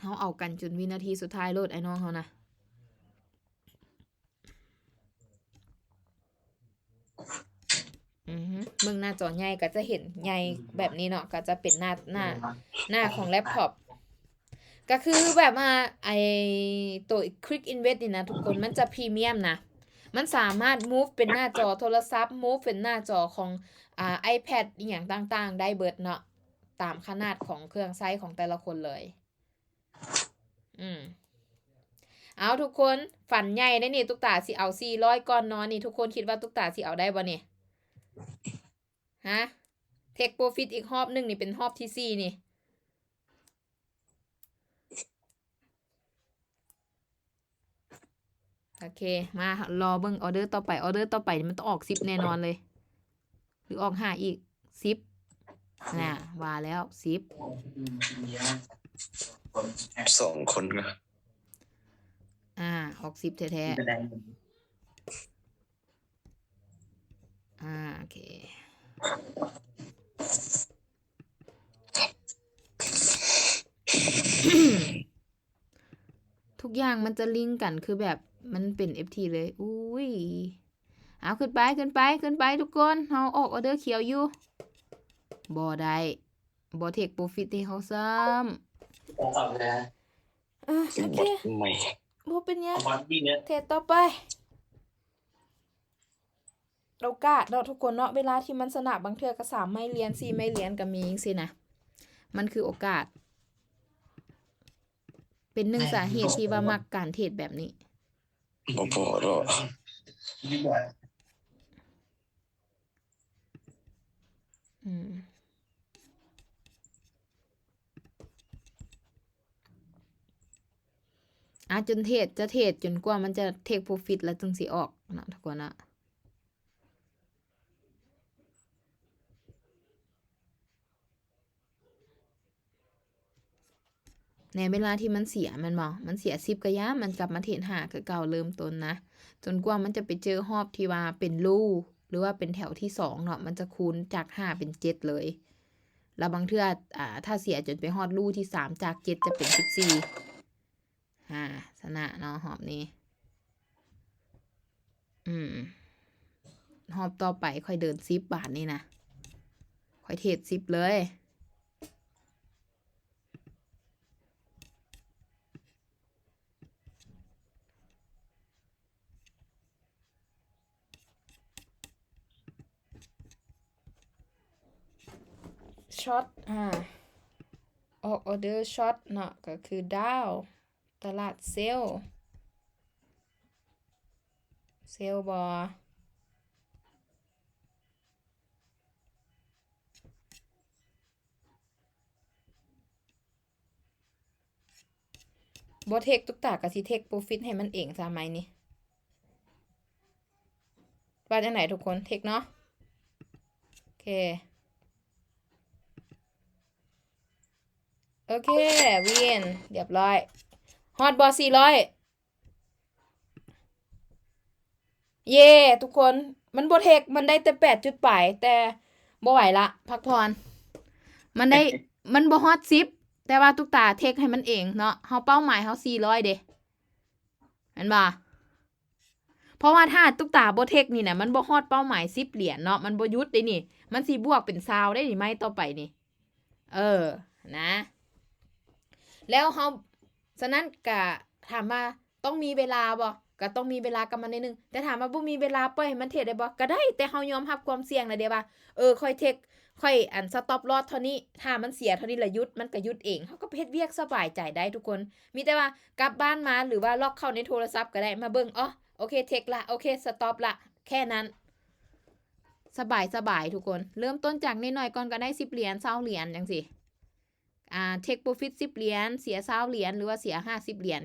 [SPEAKER 1] เฮาเอากันจนวินาทีสุดท้ายโลดไอ้น้องเฮานะมึงหน้าจอใหญ่ก็จะเห็นใหญ่แบบนี้เนาะก็จะเป็นหน้าของแล็ปท็อปก็คือแบบว่าไอตัว Quick Invest นี่นะทุกคนมันจะพรีเมียมนะมันสามารถ move เป็นหน้าจอโทรศัพท์ move เป็นหน้าจอของiPad อีหยังต่างๆได้เบิดเนาะตามขนาดของเครื่องใช้ของแต่ละคนเลยเอาทุกคนฝันใหญ่ได้นี่ตุ๊กตาสิเอา400ก่อนนอนนี่ทุกคนคิดว่าตุ๊กตาสิเอาได้บ่เนี่ยฮะ Take Profit อีกรอบนึงนี่เป็นรอบที่4นี่โอเคมารอเบิ่งออเดอร์ต่อไปมันต้องออก10แน่นอนเลยหรือออก5อีก10น่ะว่าแล้ว10
[SPEAKER 4] 2 คนก็
[SPEAKER 1] ออก10แท้ๆโอเคทุกอย่างมันจะลิงก์กันคือแบบมันเป็น FT เลยอุ้ยเอาขึ้นไปทุกคนเฮาออกออเดอร์เขียวอยู่บ่ได้บ่เทคโปรฟิตให้เฮาซ้ำโอเคบ่เป็นหยังเทรดต่อไปโอกาสเนาะทุกคนเนาะเวลาที่มันสนับบางเทื่อก็3ไม่เหรียญ4ไม่เหรียญก็มีจังซี่นะมันคือโอกาสเป็น1สาเหตุที่ว่ามักการเทรดแบบนี้
[SPEAKER 4] บ่พอดอก
[SPEAKER 1] จนเทรดจนกว่ามันจะเทคโปรฟิตแล้วจึงสิออกนะทุกคนนะในเวลาที่มันเสียมันเสีย10ก็ยามมันกลับมาเทรด5คือเก่าเริ่มต้นนะจนกว่ามันจะไปเจอรอบที่ว่าเป็นรูหรือว่าเป็นแถวที่2เนาะมันจะคูณจาก5เป็น7เลยแล้วบางเทื่อถ้าเสียจนไปฮอดรูที่3จาก7จะเป็น14ชนะเนาะหอบนี้หอบต่อไปค่อยเดิน10 บาทนี่นะค่อยเทรด10เลยช็อตออกออเดอร์ช็อตเนาะก็คือดาวตลาดเซลบบ่เทคทุกตาก็สิเทคโปรฟิตให้มันเองซะไหมนี่ว่าจังไหนทุกคนเทคเนาะโอเควินเรียบร้อยฮอตบอ400เย่ทุกคนมันบ่เทคมันได้แต่8จุดปลายแต่บ่ไหวละพักผ่อนมันได้ มันบ่ฮอต10แต่ว่าทุกตาเทคให้มันเองเนาะเฮาเป้าหมายเฮา400เด้เห็นบ่เพราะว่าถ้าทุกตาบ่เทคนี่น่ะมันบ่ฮอดเป้าหมาย10เหรียญเนาะมันบ่หยุดได้นี่มันสิบวกเป็น20ได้นี่ไหมต่อไปนี่นะแล้วเฮาฉะนั้นก็ถามว่าต้องมีเวลาบ่ก็ต้องมีเวลากับมันนิดนึงแต่ถามว่าบ่มีเวลาปล่อยให้มันเทรดได้บ่ก็ได้แต่เฮายอมรับความเสี่ยงแล้วเด้ว่าค่อยเทคค่อยสต็อปลอสเท่านี้ถ้ามันเสียเท่านี้ละหยุดมันก็หยุดเองเฮาก็เฮ็ดเวียกสบายใจได้ทุกคนมีแต่ว่ากลับบ้านมาหรือว่าล็อกเข้าในโทรศัพท์ก็ได้มาเบิ่งโอเคเทคละโอเคสต็อปละแค่นั้นสบายทุกคนเริ่มต้นจากน้อยๆก่อนก็ได้10เหรียญ20เหรียญจังซี่เทคโปรฟิต10เหรียญเสีย20เหรียญหรือว่าเสีย50เหรียญ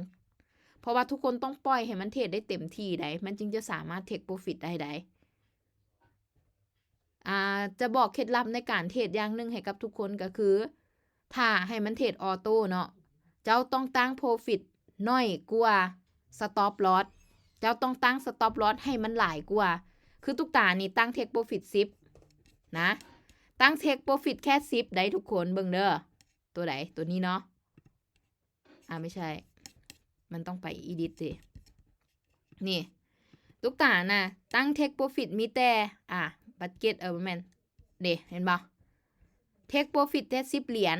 [SPEAKER 1] เพราะว่าทุกคนต้องปล่อยให้มันเทรดได้เต็มที่ได้มันจึงจะสามารถเทคโปรฟิตได้ จะบอกเคล็ดลับในการเทรดอย่างหนึงให้กับทุกคนก็คือ ถ้าให้มันเทรดออโต้เนาะเจ้าต้องตั้ง profit น้อยกว่า stop loss เจ้าต้องตั้ง stop loss ให้มันหลายกว่าคือทุกตานี่ตั้ง take profit 10นะตั้ง take profit แค่10ได้ทุกคนเบิ่งเด้อตัวไหนตัวนี้เนาะไม่ใช่มันต้องไป edit สินี่ทุกตาน่ะตั้ง take profit มีแต่budget แม่นเด้เห็นบ่ take profit แค่10เหรียญ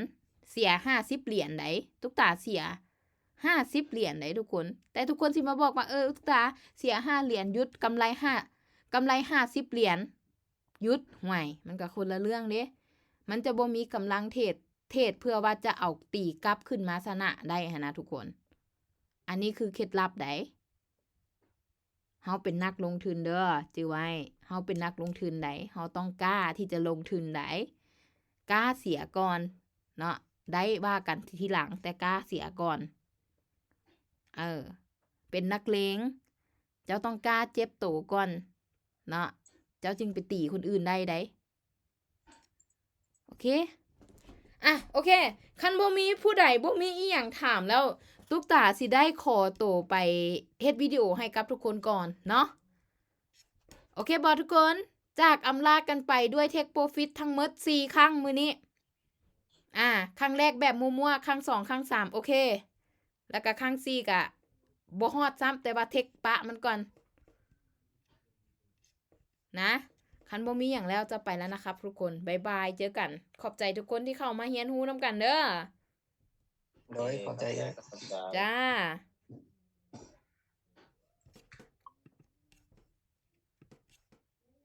[SPEAKER 1] เสีย50เหรียญได้ทุกตาเสีย50เหรียญได้ทุกคนแต่ทุกคนสิมาบอกว่าทุกตาเสีย5เหรียญหยุดกำไร50เหรียญหยุดห่วยมันก็คนละเรื่องเด้มันจะบ่มีกำลังเทรดเพื่อว่าจะเอาตีกลับขึ้นมาชนะได้หั่นนะทุกคนอันนี้คือเคล็ดลับไดเฮาเป็นนักลงทุนเด้อจื้อไว้เฮาเป็นนักลงทุนไดเฮาต้องกล้าที่จะลงทุนไดกล้าเสียก่อนเนาะได้ว่ากันทีหลังแต่กล้าเสียก่อนเป็นนักเลงเจ้าต้องกล้าเจ็บโตก่อนเนาะเจ้าจึงไปตีคนอื่นได้โอเคโอเคคันบ่มีผู้ใดบ่มีอีหยังถามแล้วตุ๊กตาสิได้ขอตัวไปเฮ็ดวิดีโอให้กับทุกคนก่อนเนาะโอเคบ่ทุกคนจากอำลากันไปด้วย Take Profit ทั้งหมด4ครั้งมื้อนี้ครั้งแรกแบบมั่วๆครั้ง2ครั้ง3โอเคแล้วก็ครั้ง4ก็บ่ฮอดซ้ำแต่ว่าเทคปะมันก่อนนะคันบ่มีหยังแล้วจะไปแล้วนะครับทุกคนบ๊ายบายเจอกันขอบใจทุกคนที่เข้ามาเรียนรู้นำกันเด้อ
[SPEAKER 3] โดยเข้าใจ
[SPEAKER 1] จ้า